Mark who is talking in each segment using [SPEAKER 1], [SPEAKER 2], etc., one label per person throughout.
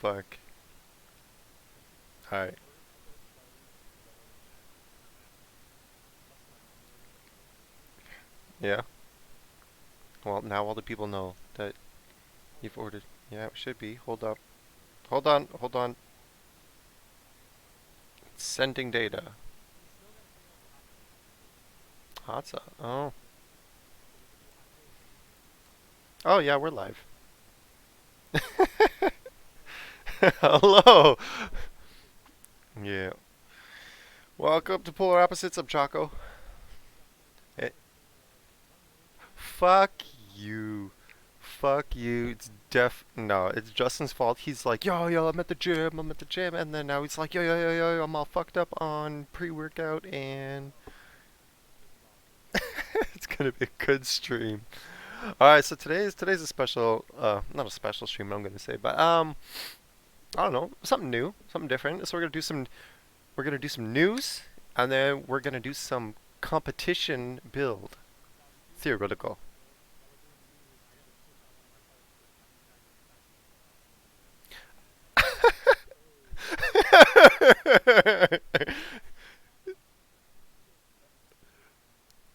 [SPEAKER 1] fuck? Alright. Yeah. Well, now all the people know that you've ordered. Yeah, it should be. Hold up. Hold on. Hold on. Sending data. Hot sauce. Oh. Oh, yeah, we're live. Hello. Yeah. Welcome to Polar Opposites. I'm Chaco. Eh, fuck you. Fuck you. No, it's Justin's fault. He's like, yo, I'm at the gym. I'm at the gym. And then now he's like, yo, I'm all fucked up on pre-workout and it's gonna be a good stream. All right, so today's a special, not a special stream, I'm gonna say, but I don't know, something new, something different. So we're gonna do some news, and then we're gonna do some competition build, theoretical.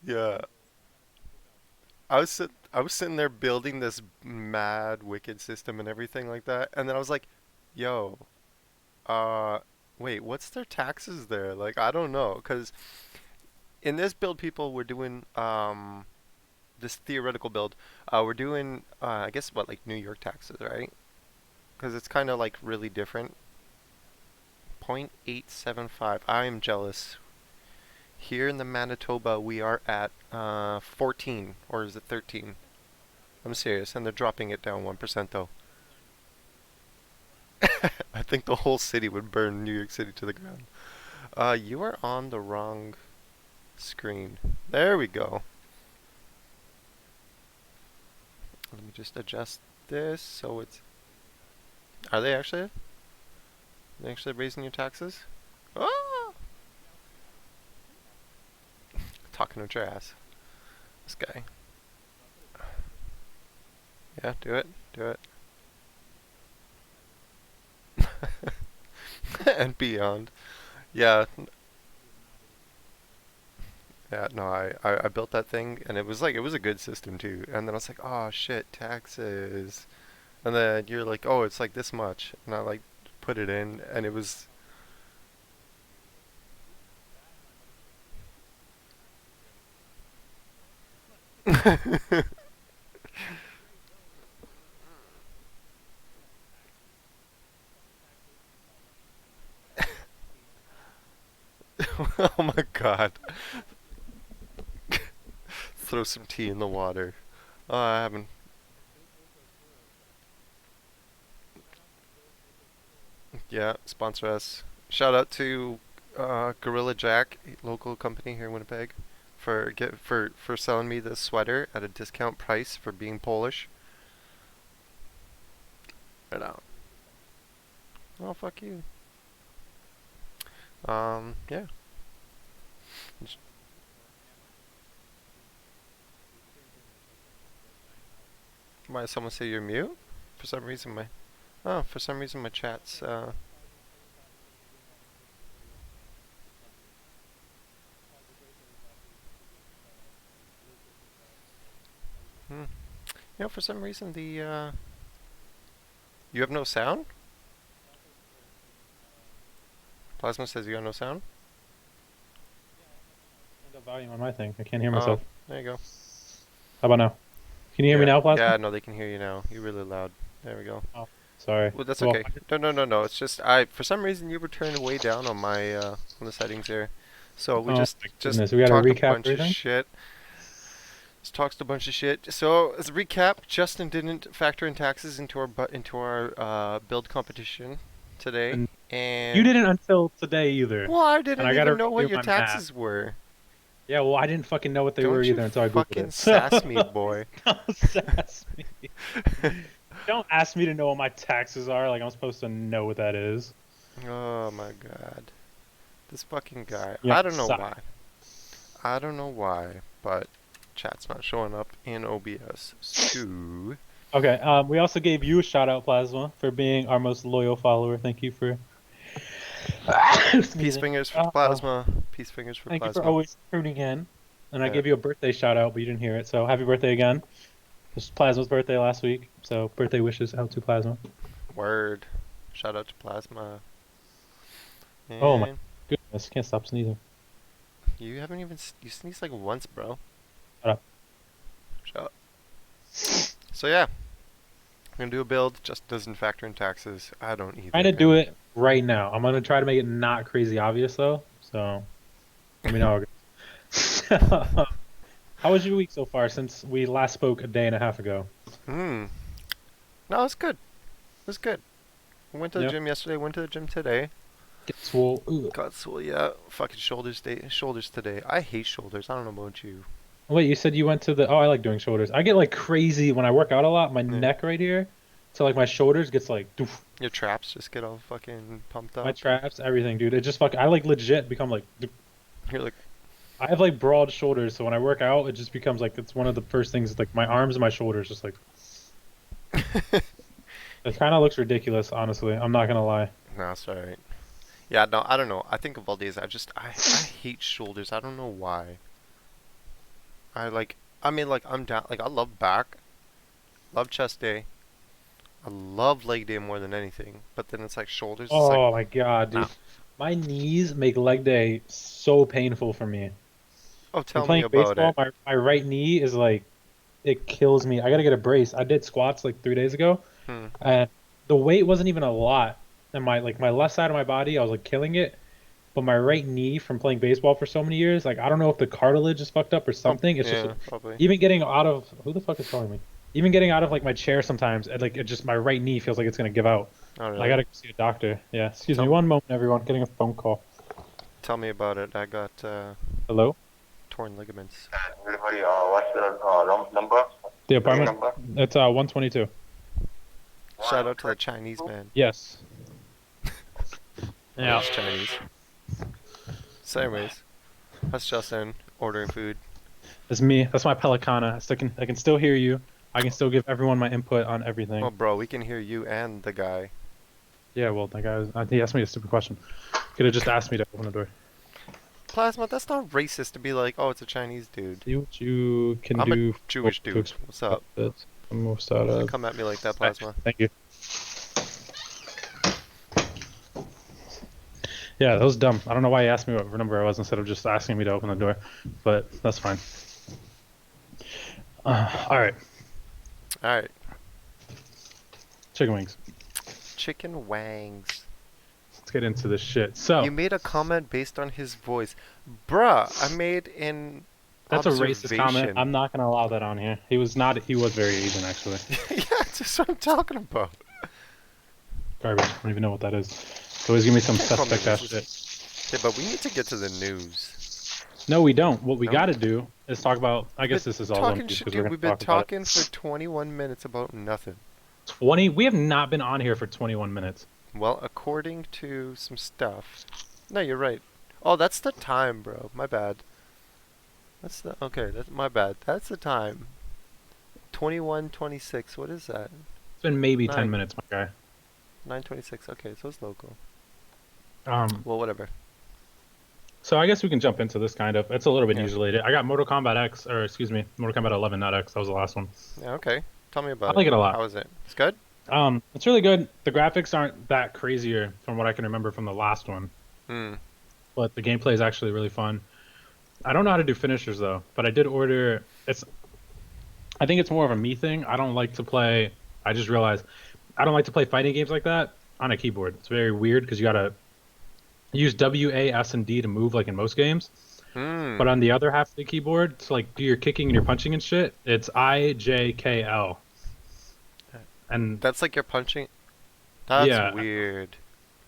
[SPEAKER 1] Yeah, I was sitting there building this mad wicked system and everything like that, and then I was like, yo, uh, wait, what's their taxes there? Like, I don't know, because in this build, people, we're doing this theoretical build. We're doing I guess what, like New York taxes, right? Because it's kind of like really different. 0.875. I am jealous. Here in the Manitoba, we are at 14, or is it 13? I'm serious, and they're dropping it down 1% though. I think the whole city would burn New York City to the ground. You are on the wrong screen. There we go. Let me just adjust this so it's. Are they actually? They actually raising your taxes? Oh! Talking with your ass. This guy. Yeah, do it. Do it. And beyond. Yeah, yeah, no, I built that thing and it was a good system too. And then I was like, oh shit, taxes. And then you're like, oh, it's like this much. And I like put it in and it was oh my god. Throw some tea in the water. Oh, I haven't. Yeah, sponsor us. Shout out to Gorilla Jack, a local company here in Winnipeg, for selling me this sweater at a discount price for being Polish. Right out. Oh fuck you. Yeah. Why someone say you're mute? For some reason my for some reason my chat's hmm. You know, for some reason the you have no sound? Plasma says you have no sound?
[SPEAKER 2] Turned up volume on my thing. I can't hear
[SPEAKER 1] Oh,
[SPEAKER 2] myself.
[SPEAKER 1] there you go.
[SPEAKER 2] How about now? Can you hear me
[SPEAKER 1] Yeah,
[SPEAKER 2] now, Plasma?
[SPEAKER 1] yeah, no, they can hear you now. You're really loud. There we go.
[SPEAKER 2] Oh, sorry.
[SPEAKER 1] Well, that's
[SPEAKER 2] Well,
[SPEAKER 1] okay. No. It's just I for some reason you were turned way down on my on the settings here. So we
[SPEAKER 2] oh my
[SPEAKER 1] just
[SPEAKER 2] goodness, we got to
[SPEAKER 1] talked a
[SPEAKER 2] recap
[SPEAKER 1] bunch of
[SPEAKER 2] everything.
[SPEAKER 1] shit. Just talks a bunch of shit. So as a recap, Justin didn't factor in taxes into our build competition today,
[SPEAKER 2] And you
[SPEAKER 1] and
[SPEAKER 2] didn't until today either.
[SPEAKER 1] well, I
[SPEAKER 2] And
[SPEAKER 1] didn't
[SPEAKER 2] I got
[SPEAKER 1] even
[SPEAKER 2] to
[SPEAKER 1] know what
[SPEAKER 2] redo
[SPEAKER 1] your
[SPEAKER 2] my math.
[SPEAKER 1] taxes were.
[SPEAKER 2] Yeah, well, I didn't fucking know what they were
[SPEAKER 1] Don't you
[SPEAKER 2] either until I Googled
[SPEAKER 1] fucking
[SPEAKER 2] it. So
[SPEAKER 1] sass me, boy.
[SPEAKER 2] don't sass me. Don't ask me to know what my taxes are. Like I'm supposed to know what that is.
[SPEAKER 1] Oh my god. This fucking guy.
[SPEAKER 2] You
[SPEAKER 1] I
[SPEAKER 2] on
[SPEAKER 1] don't know
[SPEAKER 2] side.
[SPEAKER 1] why. I don't know why, but chat's not showing up in OBS. So
[SPEAKER 2] Okay. We also gave you a shout out, Plasma, for being our most loyal follower. Thank you for
[SPEAKER 1] Peace
[SPEAKER 2] sneezing.
[SPEAKER 1] fingers for Plasma. Peace fingers for
[SPEAKER 2] Thank you for
[SPEAKER 1] Plasma.
[SPEAKER 2] always tuning in. And I
[SPEAKER 1] Yeah.
[SPEAKER 2] gave you a birthday shout out, but you didn't hear it. So happy birthday again. It was Plasma's birthday last week. So birthday wishes out to Plasma.
[SPEAKER 1] Word. Shout out to Plasma.
[SPEAKER 2] Oh my
[SPEAKER 1] And
[SPEAKER 2] goodness, can't stop sneezing.
[SPEAKER 1] you haven't even you sneezed like once, bro.
[SPEAKER 2] Shut up.
[SPEAKER 1] Shut up. So yeah, I'm gonna do a build. Just doesn't factor in taxes. I don't
[SPEAKER 2] Trying
[SPEAKER 1] either,
[SPEAKER 2] to do
[SPEAKER 1] man.
[SPEAKER 2] it right now. I'm gonna try to make it not crazy obvious though. So let me know how it goes. How was your week so far since we last spoke a day and a half ago?
[SPEAKER 1] Hmm. No, it's good. It's good. Went to the
[SPEAKER 2] Yeah.
[SPEAKER 1] gym yesterday. Went to the gym today.
[SPEAKER 2] Get swole. Ugh.
[SPEAKER 1] Got swole. Yeah. Fucking shoulders day. Shoulders today. I hate shoulders. I don't know about you.
[SPEAKER 2] Wait, you said you went to the. Oh, I like doing shoulders. I get like crazy when I work out a lot. My
[SPEAKER 1] Yeah.
[SPEAKER 2] neck right here, so like my shoulders gets like doof.
[SPEAKER 1] Your traps just get all fucking pumped
[SPEAKER 2] My
[SPEAKER 1] up.
[SPEAKER 2] traps, everything, dude. It just fuck. I like legit become like. Doof.
[SPEAKER 1] You're like,
[SPEAKER 2] I have like broad shoulders, so when I work out, it just becomes like it's one of the first things. Like my arms and my shoulders, just like it kind of looks ridiculous. Honestly, I'm not gonna lie.
[SPEAKER 1] no, it's alright. Yeah, no, I don't know. I think of all days, I hate shoulders. I don't know why. I like, I mean, like, I'm down, like, I love back, love chest day, I love leg day more than anything, but then it's like shoulders, it's like,
[SPEAKER 2] Oh my god,
[SPEAKER 1] nah.
[SPEAKER 2] dude. My knees make leg day so painful for me.
[SPEAKER 1] Oh,
[SPEAKER 2] When
[SPEAKER 1] tell me
[SPEAKER 2] playing
[SPEAKER 1] about
[SPEAKER 2] baseball,
[SPEAKER 1] it.
[SPEAKER 2] my right knee is like it kills me. I gotta get a brace. I did squats like 3 days ago,
[SPEAKER 1] Hmm.
[SPEAKER 2] and the weight wasn't even a lot. And my left side of my body, I was like killing it. But my right knee from playing baseball for so many years, like I don't know if the cartilage is fucked up or
[SPEAKER 1] Oh,
[SPEAKER 2] something. It's just
[SPEAKER 1] yeah, probably.
[SPEAKER 2] even getting out of who the fuck is calling me? Even getting out of like my chair sometimes, like it just my right knee feels like it's gonna give out.
[SPEAKER 1] Oh,
[SPEAKER 2] I
[SPEAKER 1] really?
[SPEAKER 2] gotta go see a doctor. Yeah, excuse me
[SPEAKER 1] Tell,
[SPEAKER 2] one moment, everyone. Getting a phone call.
[SPEAKER 1] tell me about it. I got,
[SPEAKER 2] Hello?
[SPEAKER 1] torn ligaments.
[SPEAKER 3] Delivery, what's your number?
[SPEAKER 2] The
[SPEAKER 3] Ring
[SPEAKER 2] apartment?
[SPEAKER 3] number?
[SPEAKER 2] It's 122.
[SPEAKER 1] Shout out to the Chinese man.
[SPEAKER 2] Yes.
[SPEAKER 1] Oh,
[SPEAKER 2] Yeah.
[SPEAKER 1] he's Chinese. So anyways, that's Justin ordering food.
[SPEAKER 2] It's me. That's my Pelicana. I can still hear you. I can still give everyone my input on everything.
[SPEAKER 1] Oh, bro, we can hear you and the guy.
[SPEAKER 2] Yeah, well, that guy he asked me a stupid question. Could have just asked me to open the door.
[SPEAKER 1] Plasma, that's not racist to be like, oh, it's a Chinese dude.
[SPEAKER 2] See what you can
[SPEAKER 1] I'm a
[SPEAKER 2] do
[SPEAKER 1] Jewish
[SPEAKER 2] to
[SPEAKER 1] dude. What's
[SPEAKER 2] express
[SPEAKER 1] up?
[SPEAKER 2] it. Most out
[SPEAKER 1] Don't
[SPEAKER 2] of.
[SPEAKER 1] come at me like that, Plasma.
[SPEAKER 2] Thank you. Yeah, that was dumb. I don't know why he asked me what number I was instead of just asking me to open the door, but that's fine. All right,
[SPEAKER 1] Alright,
[SPEAKER 2] chicken wings.
[SPEAKER 1] chicken wangs.
[SPEAKER 2] Let's get into this shit. So
[SPEAKER 1] You made a comment based on his voice. Bruh, I made an
[SPEAKER 2] that's a racist comment.
[SPEAKER 1] observation.
[SPEAKER 2] I'm not gonna allow that on here. He was not. He was very Asian, actually.
[SPEAKER 1] Yeah, that's just what I'm talking about.
[SPEAKER 2] Garbage. I don't even know what that is. Always give me some
[SPEAKER 1] Can't call me
[SPEAKER 2] suspect ass
[SPEAKER 1] racist.
[SPEAKER 2] shit.
[SPEAKER 1] Okay, but we need to get to the news.
[SPEAKER 2] No, we don't. What we
[SPEAKER 1] No?
[SPEAKER 2] gotta do is talk about. I guess this is all
[SPEAKER 1] Talking
[SPEAKER 2] zombies
[SPEAKER 1] shit,
[SPEAKER 2] because we're
[SPEAKER 1] dude.
[SPEAKER 2] gonna
[SPEAKER 1] We've been
[SPEAKER 2] talk about
[SPEAKER 1] talking for 21 minutes about nothing.
[SPEAKER 2] it. 20. We have not been on here for 21 minutes.
[SPEAKER 1] Well, according to some stuff. No, you're right. Oh, that's the time, bro. My bad. That's the okay. That's my bad. That's the time. 21:26. What is that?
[SPEAKER 2] It's been maybe 10
[SPEAKER 1] Nine.
[SPEAKER 2] minutes, my guy.
[SPEAKER 1] 9:26. Okay, so it's local.
[SPEAKER 2] Um.
[SPEAKER 1] Well, whatever.
[SPEAKER 2] So I guess we can jump into this kind of. It's a little bit
[SPEAKER 1] Yeah.
[SPEAKER 2] news related. I got Mortal Kombat X, or excuse me, Mortal Kombat 11, not X. That was the last one.
[SPEAKER 1] Yeah. Okay. Tell me
[SPEAKER 2] I
[SPEAKER 1] about
[SPEAKER 2] like it a lot.
[SPEAKER 1] How is it? It's good.
[SPEAKER 2] It's really good. The graphics aren't that crazier from what I can remember from the last one,
[SPEAKER 1] Hmm.
[SPEAKER 2] but the gameplay is actually really fun. I don't know how to do finishers though, but I did order. It's. I think it's more of a me thing. I don't like to play. I just realized I don't like to play fighting games like that on a keyboard. It's very weird because you gotta use W, A, S, and D to move like in most games.
[SPEAKER 1] Hmm.
[SPEAKER 2] But on the other half of the keyboard, to like do your kicking and your punching and shit, it's I, J, K, L. And
[SPEAKER 1] That's like you're punching. That's
[SPEAKER 2] yeah,
[SPEAKER 1] weird.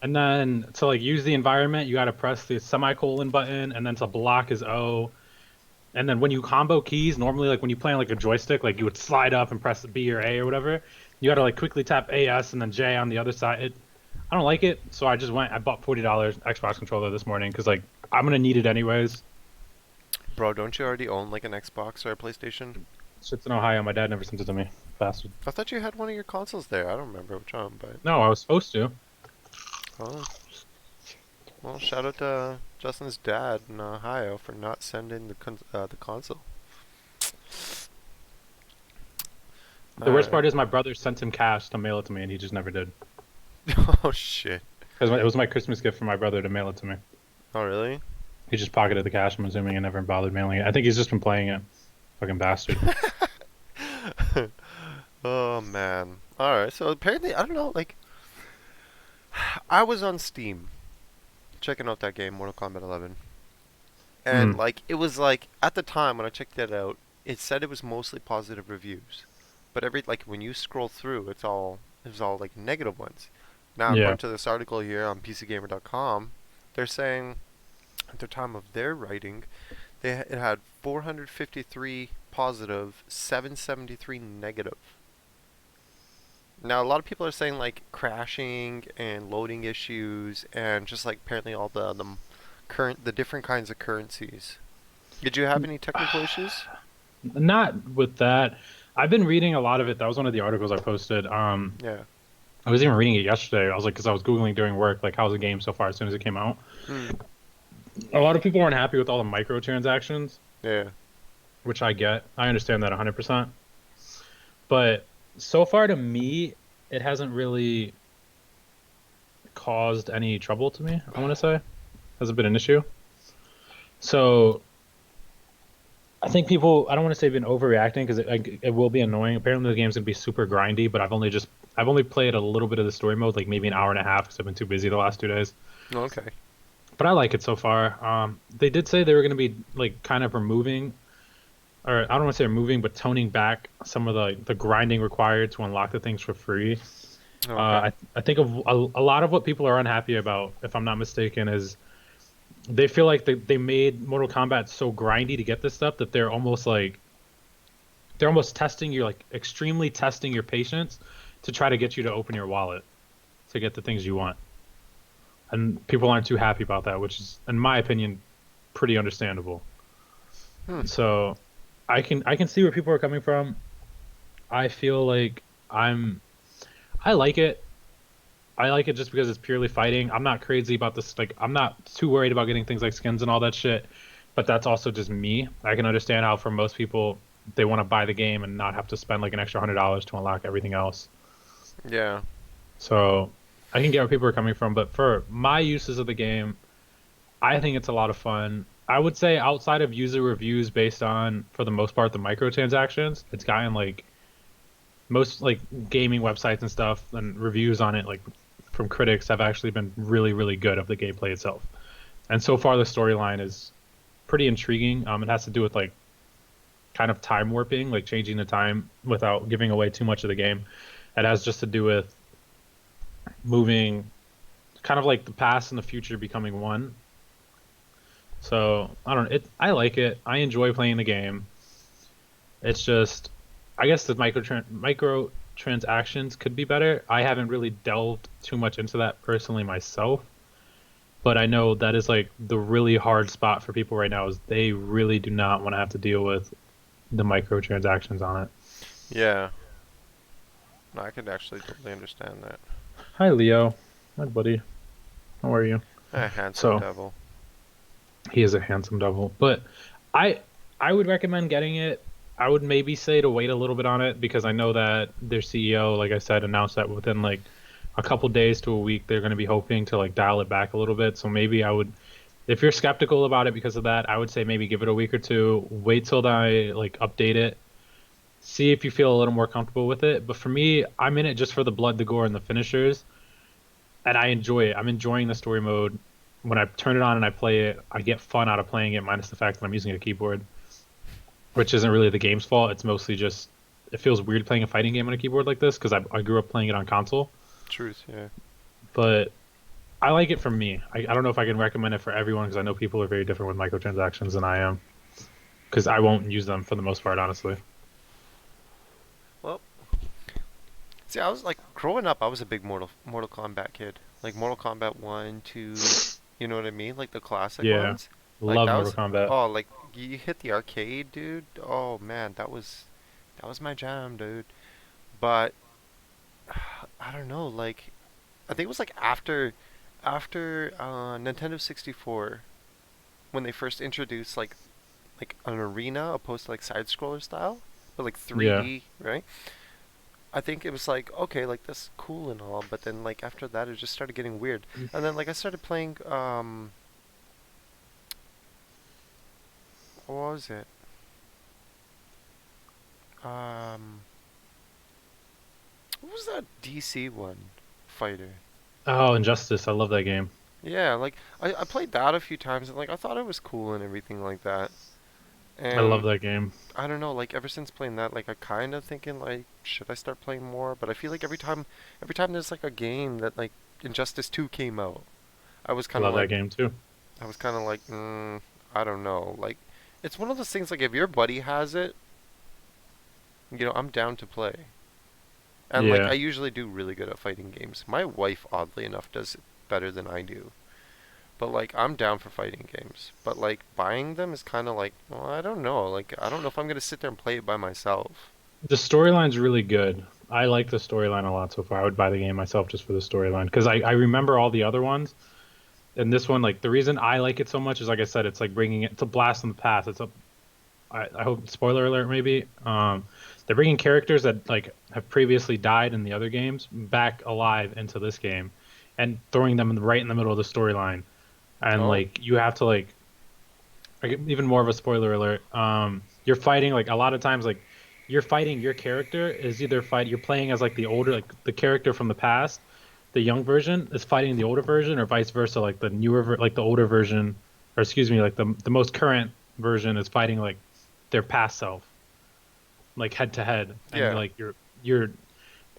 [SPEAKER 2] and then to like use the environment, you got to press the semicolon button, and then to block is O. And then when you combo keys, normally like when you play on like a joystick, like you would slide up and press the B or A or whatever. You got to like quickly tap AS and then J on the other side. I don't like it, so I just went. I bought $40 Xbox controller this morning because like I'm gonna need it anyways.
[SPEAKER 1] Bro, don't you already own like an Xbox or a PlayStation?
[SPEAKER 2] Shit's in Ohio. My dad never sent it to me. bastard.
[SPEAKER 1] I thought you had one of your consoles there. I don't remember which one, but
[SPEAKER 2] No, I was supposed to.
[SPEAKER 1] oh, well, shout out to Justin's dad in Ohio for not sending the console. All
[SPEAKER 2] The worst
[SPEAKER 1] right.
[SPEAKER 2] part is my brother sent him cash to mail it to me, and he just never did.
[SPEAKER 1] Oh shit.
[SPEAKER 2] Because it was my Christmas gift for my brother to mail it to me.
[SPEAKER 1] Oh really?
[SPEAKER 2] He just pocketed the cash, I'm assuming, and never bothered mailing it. I think he's just been playing it. Fucking bastard.
[SPEAKER 1] Oh man. All right. So apparently, I don't know. Like, I was on Steam checking out that game, Mortal Kombat 11, and
[SPEAKER 2] Mm,
[SPEAKER 1] like it was like at the time when I checked that out, it said it was mostly positive reviews, but every like when you scroll through, it was all like negative ones. Now,
[SPEAKER 2] yeah.
[SPEAKER 1] according to this article here on PCGamer.com, they're saying at the time of their writing, it had 453 positive, 773 negative. Now, a lot of people are saying like crashing and loading issues and just like apparently all the different kinds of currencies. Did you have any technical issues?
[SPEAKER 2] Not with that. I've been reading a lot of it. That was one of the articles I posted.
[SPEAKER 1] Yeah.
[SPEAKER 2] I was even reading it yesterday. I was like, because I was Googling during work, like, how's the game so far as soon as it came out?
[SPEAKER 1] Hmm.
[SPEAKER 2] A lot of people aren't happy with all the microtransactions,
[SPEAKER 1] Yeah.
[SPEAKER 2] which I get. I understand that 100%. But so far to me, it hasn't really caused any trouble to me, I want to say. Hasn't been an issue. So I think people, I don't want to say been overreacting because it will be annoying. Apparently the game's gonna be super grindy, but I've only played a little bit of the story mode, like maybe an hour and a half because I've been too busy the last 2 days.
[SPEAKER 1] Okay.
[SPEAKER 2] But I like it so far. They did say they were gonna be like kind of removing, or I don't want to say removing, but toning back some of the grinding required to unlock the things for free.
[SPEAKER 1] Okay.
[SPEAKER 2] I think of a lot of what people are unhappy about, if I'm not mistaken, is they feel like they made Mortal Kombat so grindy to get this stuff that they're almost testing your like extremely testing your patience to try to get you to open your wallet to get the things you want. And people aren't too happy about that, which is, in my opinion, pretty understandable.
[SPEAKER 1] Hmm.
[SPEAKER 2] So I can see where people are coming from. I feel like I like it. I like it just because it's purely fighting. I'm not crazy about this. Like, I'm not too worried about getting things like skins and all that shit. But that's also just me. I can understand how for most people they want to buy the game and not have to spend like an extra $100 to unlock everything else.
[SPEAKER 1] Yeah.
[SPEAKER 2] So I can get where people are coming from. But for my uses of the game, I think it's a lot of fun. I would say outside of user reviews based on, for the most part, the microtransactions, it's gotten like most like gaming websites and stuff and reviews on it like from critics have actually been really really good of the gameplay itself. And so far the storyline is pretty intriguing. It has to do with like kind of time warping, like changing the time without giving away too much of the game. It has just to do with moving kind of like the past and the future becoming one. So I don't know. I like it. I enjoy playing the game. It's just, I guess the micro transactions could be better. I haven't really delved too much into that personally myself, but I know that is like the really hard spot for people right now is they really do not want to have to deal with the microtransactions on it.
[SPEAKER 1] Yeah. No, I could actually totally understand that.
[SPEAKER 2] Hi Leo, hi buddy, how are you?
[SPEAKER 1] A handsome
[SPEAKER 2] So
[SPEAKER 1] devil.
[SPEAKER 2] he is a handsome devil, but I I would recommend getting it. I would maybe say to wait a little bit on it because I know that their CEO, like I said, announced that within like a couple days to a week they're going to be hoping to like dial it back a little bit. So maybe I would, if you're skeptical about it because of that, I would say maybe give it a week or two, wait till I like update it, see if you feel a little more comfortable with it. But for me, I'm in it just for the blood, the gore, and the finishers, and I enjoy it. I'm enjoying the story mode. When I turn it on and I play it, I get fun out of playing it, minus the fact that I'm using a keyboard, which isn't really the game's fault. It's mostly just it feels weird playing a fighting game on a keyboard like this because I grew up playing it on console.
[SPEAKER 1] Truth, yeah.
[SPEAKER 2] But I like it for me. I don't know if I can recommend it for everyone because I know people are very different with microtransactions than I am. Because I won't use them for the most part, honestly.
[SPEAKER 1] Well, see, I was like growing up, I was a big Mortal Kombat kid. Like Mortal Kombat 1, 2, you know what I mean? Like the classic
[SPEAKER 2] Yeah,
[SPEAKER 1] ones. Like
[SPEAKER 2] love
[SPEAKER 1] that
[SPEAKER 2] Mortal
[SPEAKER 1] was
[SPEAKER 2] Kombat.
[SPEAKER 1] oh, like you hit the arcade, dude. Oh man, that was my jam, dude. but I don't know. Like I think it was like after Nintendo 64 when they first introduced like an arena opposed to like side scroller style, but like
[SPEAKER 2] Yeah.
[SPEAKER 1] 3D, right? I think it was like okay, like that's cool and all, but then like after that it just started getting weird. And then like I started playing what was it? Um what was that DC one? Fighter.
[SPEAKER 2] Oh, Injustice. I love that game.
[SPEAKER 1] Yeah, like I played that a few times and like I thought it was cool and everything like that.
[SPEAKER 2] I love
[SPEAKER 1] And
[SPEAKER 2] that game.
[SPEAKER 1] I don't know, like ever since playing that, like I kind of thinking like should I start playing more? But I feel like every time there's like a game that like Injustice 2 came out, I was
[SPEAKER 2] I
[SPEAKER 1] kind of
[SPEAKER 2] love that
[SPEAKER 1] like
[SPEAKER 2] game too.
[SPEAKER 1] I was kind of like I don't know. Like it's one of those things like if your buddy has it, I'm down to play. And like I
[SPEAKER 2] Yeah.
[SPEAKER 1] usually do really good at fighting games. My wife oddly enough does it better than I do. But like I'm down for fighting games. But like buying them is kind of like, well, I don't know. Like I don't know if I'm going to sit there and play it by myself.
[SPEAKER 2] The storyline's really good. I like the storyline a lot so far. I would buy the game myself just for the storyline because I remember all the other ones. And this one, like the reason I like it so much is like I said, it's like bringing it. It's a blast from the past. I hope spoiler alert maybe. They're bringing characters that like have previously died in the other games back alive into this game, and throwing them right in the middle of the storyline. And
[SPEAKER 1] Oh,
[SPEAKER 2] like you have to like even more of a spoiler alert. You're fighting like a lot of times like you're fighting your character is either fight you're playing as like the older like the character from the past, the young version is fighting the older version, or vice versa. Like the like the older version, or excuse me, like the most current version is fighting like their past self, like head to head, and
[SPEAKER 1] yeah.
[SPEAKER 2] you're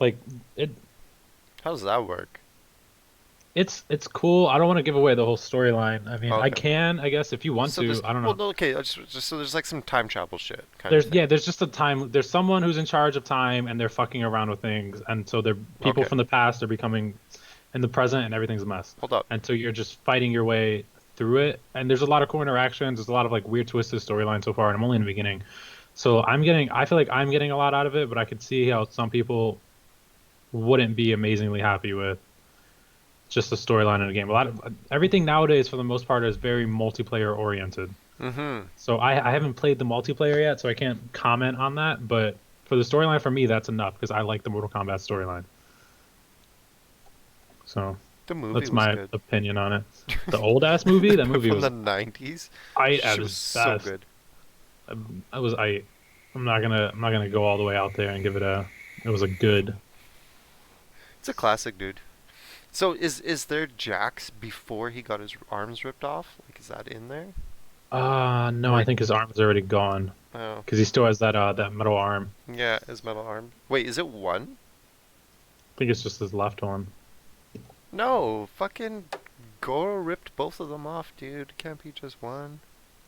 [SPEAKER 2] like it.
[SPEAKER 1] How does that work?
[SPEAKER 2] It's cool. I don't want to give away the whole storyline. I mean, I
[SPEAKER 1] Okay.
[SPEAKER 2] can, I guess, if you want
[SPEAKER 1] So there's
[SPEAKER 2] to. I don't
[SPEAKER 1] well
[SPEAKER 2] know.
[SPEAKER 1] no okay just so there's like some time travel shit kind of thing.
[SPEAKER 2] There's just a time. There's someone who's in charge of time, and they're fucking around with things, and so they're people
[SPEAKER 1] Okay.
[SPEAKER 2] from the past are becoming in the present, and everything's a mess.
[SPEAKER 1] Hold up.
[SPEAKER 2] And so you're just fighting your way through it. And there's a lot of cool interactions. There's a lot of like weird twisted storyline so far, and I'm only in the beginning. So I feel like I'm getting a lot out of it, but I could see how some people wouldn't be amazingly happy with just the storyline in a game. A lot of everything nowadays, for the most part, is very multiplayer oriented.
[SPEAKER 1] Mm-hmm.
[SPEAKER 2] So I haven't played the multiplayer yet, so I can't comment on that. But for the storyline, for me, that's enough because I like the Mortal Kombat storyline. So
[SPEAKER 1] The movie
[SPEAKER 2] that's
[SPEAKER 1] was
[SPEAKER 2] my
[SPEAKER 1] good.
[SPEAKER 2] opinion on it. The old ass movie, that movie
[SPEAKER 1] From the
[SPEAKER 2] was
[SPEAKER 1] 90s.
[SPEAKER 2] I at
[SPEAKER 1] She was
[SPEAKER 2] its
[SPEAKER 1] so
[SPEAKER 2] best.
[SPEAKER 1] good.
[SPEAKER 2] I was I. I'm not gonna go all the way out there and give it a. It was a good.
[SPEAKER 1] It's a classic, dude. So is there Jax before he got his arms ripped off? Like is that in there?
[SPEAKER 2] No,
[SPEAKER 1] Or
[SPEAKER 2] I think his arm is already gone
[SPEAKER 1] oh,
[SPEAKER 2] because he still has that metal arm.
[SPEAKER 1] yeah, his metal arm. Wait, is it one?
[SPEAKER 2] I think it's just his left one.
[SPEAKER 1] No, fucking Goro ripped both of them off, dude. Can't be just one.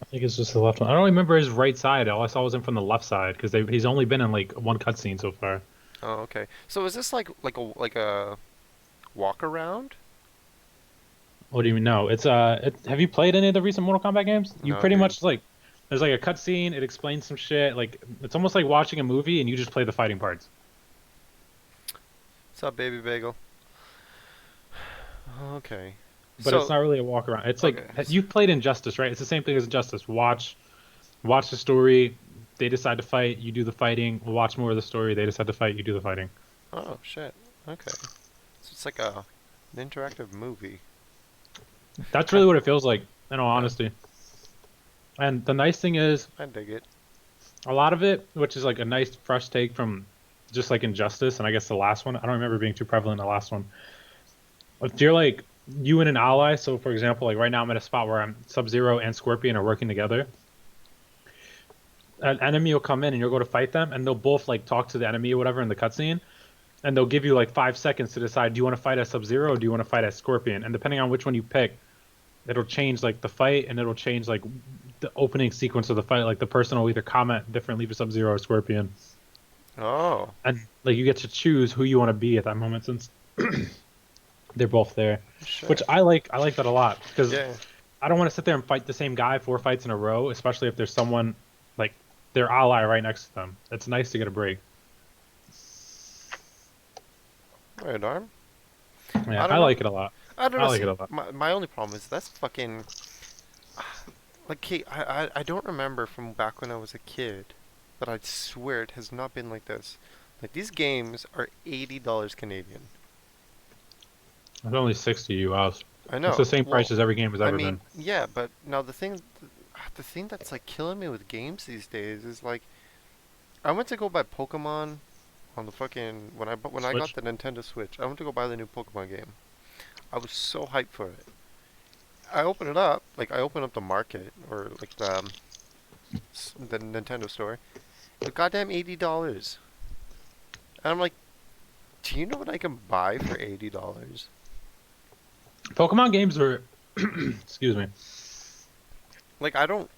[SPEAKER 2] I think it's just the left one. I don't remember his right side. All I saw was him from the left side because he's only been in like one cutscene so far.
[SPEAKER 1] Oh, okay. So is this like a walk around?
[SPEAKER 2] What do you mean? No, have you played any of the recent Mortal Kombat games? You
[SPEAKER 1] No,
[SPEAKER 2] pretty
[SPEAKER 1] dude.
[SPEAKER 2] much like there's like a cutscene. It explains some shit. Like it's almost like watching a movie and you just play the fighting parts.
[SPEAKER 1] What's up, baby bagel? Okay.
[SPEAKER 2] But it's
[SPEAKER 1] So,
[SPEAKER 2] not really a walk around. It's like
[SPEAKER 1] okay.
[SPEAKER 2] you've played Injustice, right? It's the same thing as Injustice. Watch the story. They decide to fight. You do the fighting. Watch more of the story. They decide to fight. You do the fighting.
[SPEAKER 1] Oh, shit. Okay. So it's like an interactive movie.
[SPEAKER 2] That's
[SPEAKER 1] I,
[SPEAKER 2] really what it feels like, in all
[SPEAKER 1] I,
[SPEAKER 2] honesty. And the nice thing is,
[SPEAKER 1] I dig it.
[SPEAKER 2] a lot of it, which is like a nice fresh take from just like Injustice, and I guess the last one. I don't remember being too prevalent in the last one. If you're like you and an ally, so for example, like right now I'm at a spot where I'm Sub-Zero and Scorpion are working together. An enemy will come in and you'll go to fight them, and they'll both like talk to the enemy or whatever in the cutscene, and they'll give you like 5 seconds to decide: do you want to fight as Sub-Zero or do you want to fight as Scorpion? And depending on which one you pick, it'll change like the fight, and it'll change like the opening sequence of the fight. Like the person will either comment differently for Sub-Zero or Scorpion,
[SPEAKER 1] Oh,
[SPEAKER 2] and like you get to choose who you want to be at that moment since they're both there, which
[SPEAKER 1] shit.
[SPEAKER 2] I like. I like that a lot because
[SPEAKER 1] Yeah.
[SPEAKER 2] I don't want to sit there and fight the same guy 4 fights in a row, especially if there's someone like their ally right next to them. It's nice to get a break.
[SPEAKER 1] Right arm. I
[SPEAKER 2] Yeah, I
[SPEAKER 1] don't know.
[SPEAKER 2] like it a lot.
[SPEAKER 1] I don't
[SPEAKER 2] I
[SPEAKER 1] know.
[SPEAKER 2] like it
[SPEAKER 1] See,
[SPEAKER 2] a lot.
[SPEAKER 1] my only problem is that's fucking like. Kate, I don't remember from back when I was a kid, but I swear it has not been like this. Like these games are $80 Canadian.
[SPEAKER 2] It's only 60 US.
[SPEAKER 1] I
[SPEAKER 2] It's the
[SPEAKER 1] know.
[SPEAKER 2] same price
[SPEAKER 1] Well,
[SPEAKER 2] as every game has
[SPEAKER 1] I
[SPEAKER 2] ever
[SPEAKER 1] mean,
[SPEAKER 2] been.
[SPEAKER 1] yeah, but now the thing that's like killing me with games these days is like I went to go buy Pokemon on the fucking when I got
[SPEAKER 2] Switch.
[SPEAKER 1] the Nintendo Switch. I went to go buy the new Pokemon game. I was so hyped for it. I open it up, like I open up the market or like the Nintendo store. The goddamn $80, and I'm like, do you know what I can buy for $80?
[SPEAKER 2] Pokemon games are, excuse me,
[SPEAKER 1] Like I don't.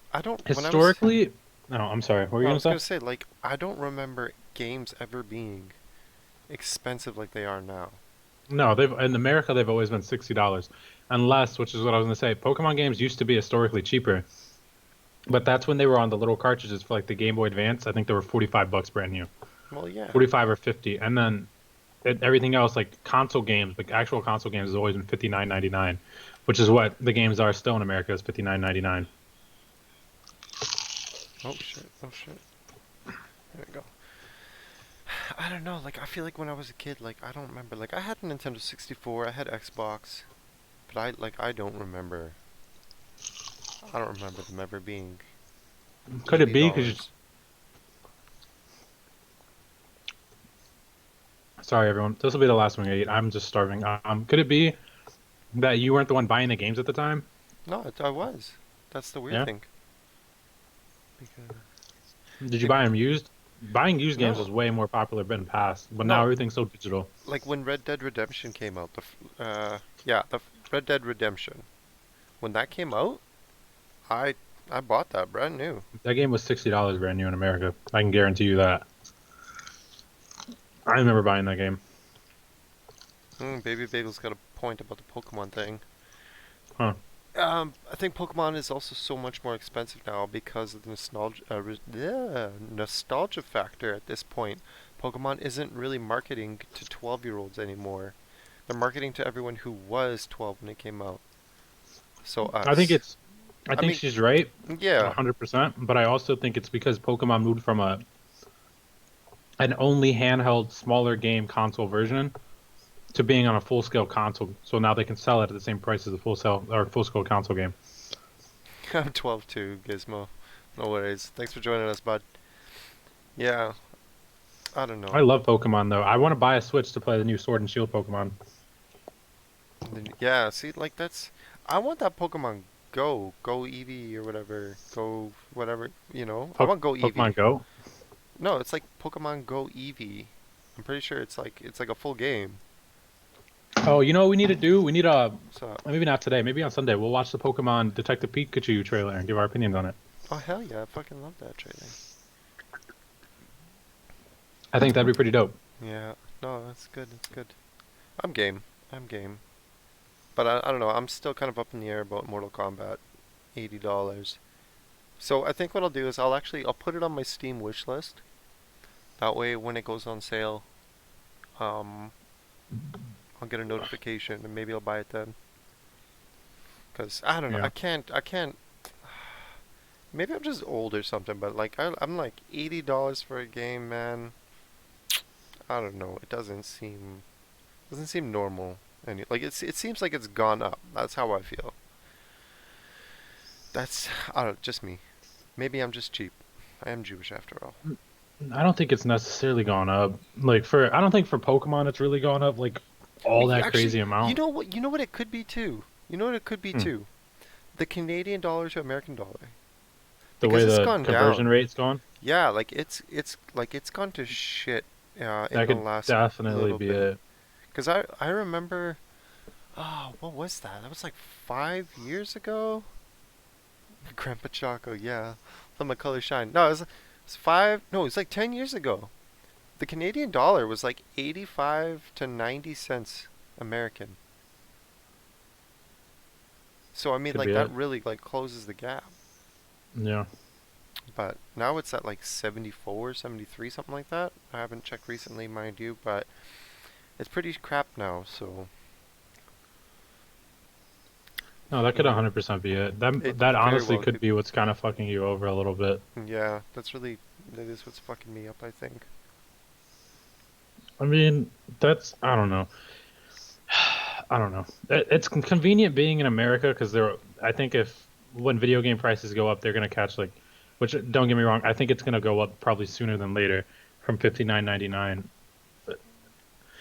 [SPEAKER 1] When I was,
[SPEAKER 2] historically. No, I'm sorry. What were you
[SPEAKER 1] I
[SPEAKER 2] gonna
[SPEAKER 1] was
[SPEAKER 2] say?
[SPEAKER 1] gonna say like I don't remember games ever being expensive like they are now.
[SPEAKER 2] No, they've in America they've always been $60, unless, which is what I was gonna say. Pokemon games used to be historically cheaper, but that's when they were on the little cartridges for like the Game Boy Advance. I think they were $45 brand new,
[SPEAKER 1] Well, yeah.
[SPEAKER 2] 45 or 50, and then everything else like console games, like actual console games, has always been 59.99, which is what the games are still in America is 59.99.
[SPEAKER 1] Oh shit. Oh shit. There we go. I don't know. Like I feel like when I was a kid, like I don't remember. Like I had a Nintendo 64. I had Xbox, but I don't remember. I don't remember them ever being
[SPEAKER 2] Could it
[SPEAKER 1] eighty
[SPEAKER 2] be because
[SPEAKER 1] dollars.
[SPEAKER 2] sorry everyone, this will be the last one I eat. I'm just starving. Could it be that you weren't the one buying the games at the time?
[SPEAKER 1] No, I was. That's the weird
[SPEAKER 2] Yeah.
[SPEAKER 1] thing. Because
[SPEAKER 2] Did you
[SPEAKER 1] like
[SPEAKER 2] buy them used? Buying used games
[SPEAKER 1] no,
[SPEAKER 2] was way more popular than past, but now
[SPEAKER 1] no.
[SPEAKER 2] everything's so digital.
[SPEAKER 1] Like when Red Dead Redemption came out, yeah, Red Dead Redemption. When that came out, I I bought that brand new.
[SPEAKER 2] That game was $60 brand new in America. I can guarantee you that. I remember buying that game.
[SPEAKER 1] Baby Bagel's got a point about the Pokemon thing.
[SPEAKER 2] Huh.
[SPEAKER 1] I think Pokemon is also so much more expensive now because of the nostalgia factor at this point. Pokemon isn't really marketing to 12-year-olds anymore. They're marketing to everyone who was 12 when it came out. So
[SPEAKER 2] I think
[SPEAKER 1] us.
[SPEAKER 2] it's. I
[SPEAKER 1] I
[SPEAKER 2] think
[SPEAKER 1] mean,
[SPEAKER 2] she's right,
[SPEAKER 1] yeah.
[SPEAKER 2] 100%. But I also think it's because Pokemon moved from an only handheld, smaller game console version to being on a full scale console. So now they can sell it at the same price as a full scale console game.
[SPEAKER 1] I'm 12 too, Gizmo. No worries. Thanks for joining us, bud. Yeah, I don't
[SPEAKER 2] I
[SPEAKER 1] know.
[SPEAKER 2] love Pokemon though. I want to buy a Switch to play the new Sword and Shield Pokemon.
[SPEAKER 1] Yeah, see, like that's. I want that Pokemon Go, Go Eevee or whatever, Go whatever. I want Go
[SPEAKER 2] Pokemon
[SPEAKER 1] Eevee.
[SPEAKER 2] Go.
[SPEAKER 1] No, it's like Pokemon Go Eevee. I'm pretty sure it's like a full game.
[SPEAKER 2] Oh, you know what we need to do? We need
[SPEAKER 1] So,
[SPEAKER 2] maybe not today, maybe on Sunday. We'll watch the Pokemon Detective Pikachu trailer and give our opinions on it.
[SPEAKER 1] oh hell yeah, I fucking love that trailer.
[SPEAKER 2] I think that'd be pretty dope.
[SPEAKER 1] Yeah, no, that's good. That's good. I'm game. I'm game. But I don't know. I'm still kind of up in the air about Mortal Kombat. $80. So I think what I'll do is I'll put it on my Steam wish list. That way, when it goes on sale, um, I'll get a notification and maybe I'll buy it then. Cause I don't know.
[SPEAKER 2] Yeah.
[SPEAKER 1] I can't. Maybe I'm just old or something. But like I'm like $80 for a game, man. I don't know. It doesn't seem normal. And it seems like it's gone up. That's how I feel. I don't just me. Maybe I'm just cheap. I am Jewish after all.
[SPEAKER 2] I don't think it's necessarily gone up. I don't think for Pokemon it's really gone up like all that
[SPEAKER 1] Actually,
[SPEAKER 2] crazy
[SPEAKER 1] you
[SPEAKER 2] amount.
[SPEAKER 1] know what? You know what it could be too. You know what it could be
[SPEAKER 2] Hmm.
[SPEAKER 1] too. The Canadian dollar to American dollar,
[SPEAKER 2] The
[SPEAKER 1] because
[SPEAKER 2] way
[SPEAKER 1] it's
[SPEAKER 2] the
[SPEAKER 1] gone
[SPEAKER 2] conversion
[SPEAKER 1] down.
[SPEAKER 2] rate's gone,
[SPEAKER 1] Yeah, like it's gone to shit in
[SPEAKER 2] that
[SPEAKER 1] the
[SPEAKER 2] could
[SPEAKER 1] last
[SPEAKER 2] definitely
[SPEAKER 1] little
[SPEAKER 2] be
[SPEAKER 1] bit.
[SPEAKER 2] it.
[SPEAKER 1] Cause I remember. Oh, what was that? That was like 5 years ago. Grandpa Choco, yeah. Let my color shine. No, it was five. No, it was like 10 years ago. The Canadian dollar was like 85 to 90 cents American. So I mean,
[SPEAKER 2] Could
[SPEAKER 1] like
[SPEAKER 2] be
[SPEAKER 1] that
[SPEAKER 2] it.
[SPEAKER 1] really like closes the gap.
[SPEAKER 2] Yeah.
[SPEAKER 1] But now it's at like 74, 73, something like that. I haven't checked recently, mind you, but It's pretty crap now, so
[SPEAKER 2] No, that
[SPEAKER 1] you
[SPEAKER 2] could
[SPEAKER 1] know,
[SPEAKER 2] 100% be it.
[SPEAKER 1] it
[SPEAKER 2] That
[SPEAKER 1] very
[SPEAKER 2] honestly
[SPEAKER 1] well
[SPEAKER 2] could
[SPEAKER 1] could.
[SPEAKER 2] be what's kind of fucking you over a little bit.
[SPEAKER 1] Yeah, that is what's fucking me up, I think.
[SPEAKER 2] I mean, that's I don't know. I don't know. It's convenient being in America because there. I think if when video game prices go up, they're gonna catch like, which don't get me wrong, I think it's gonna go up probably sooner than later from 59.99. But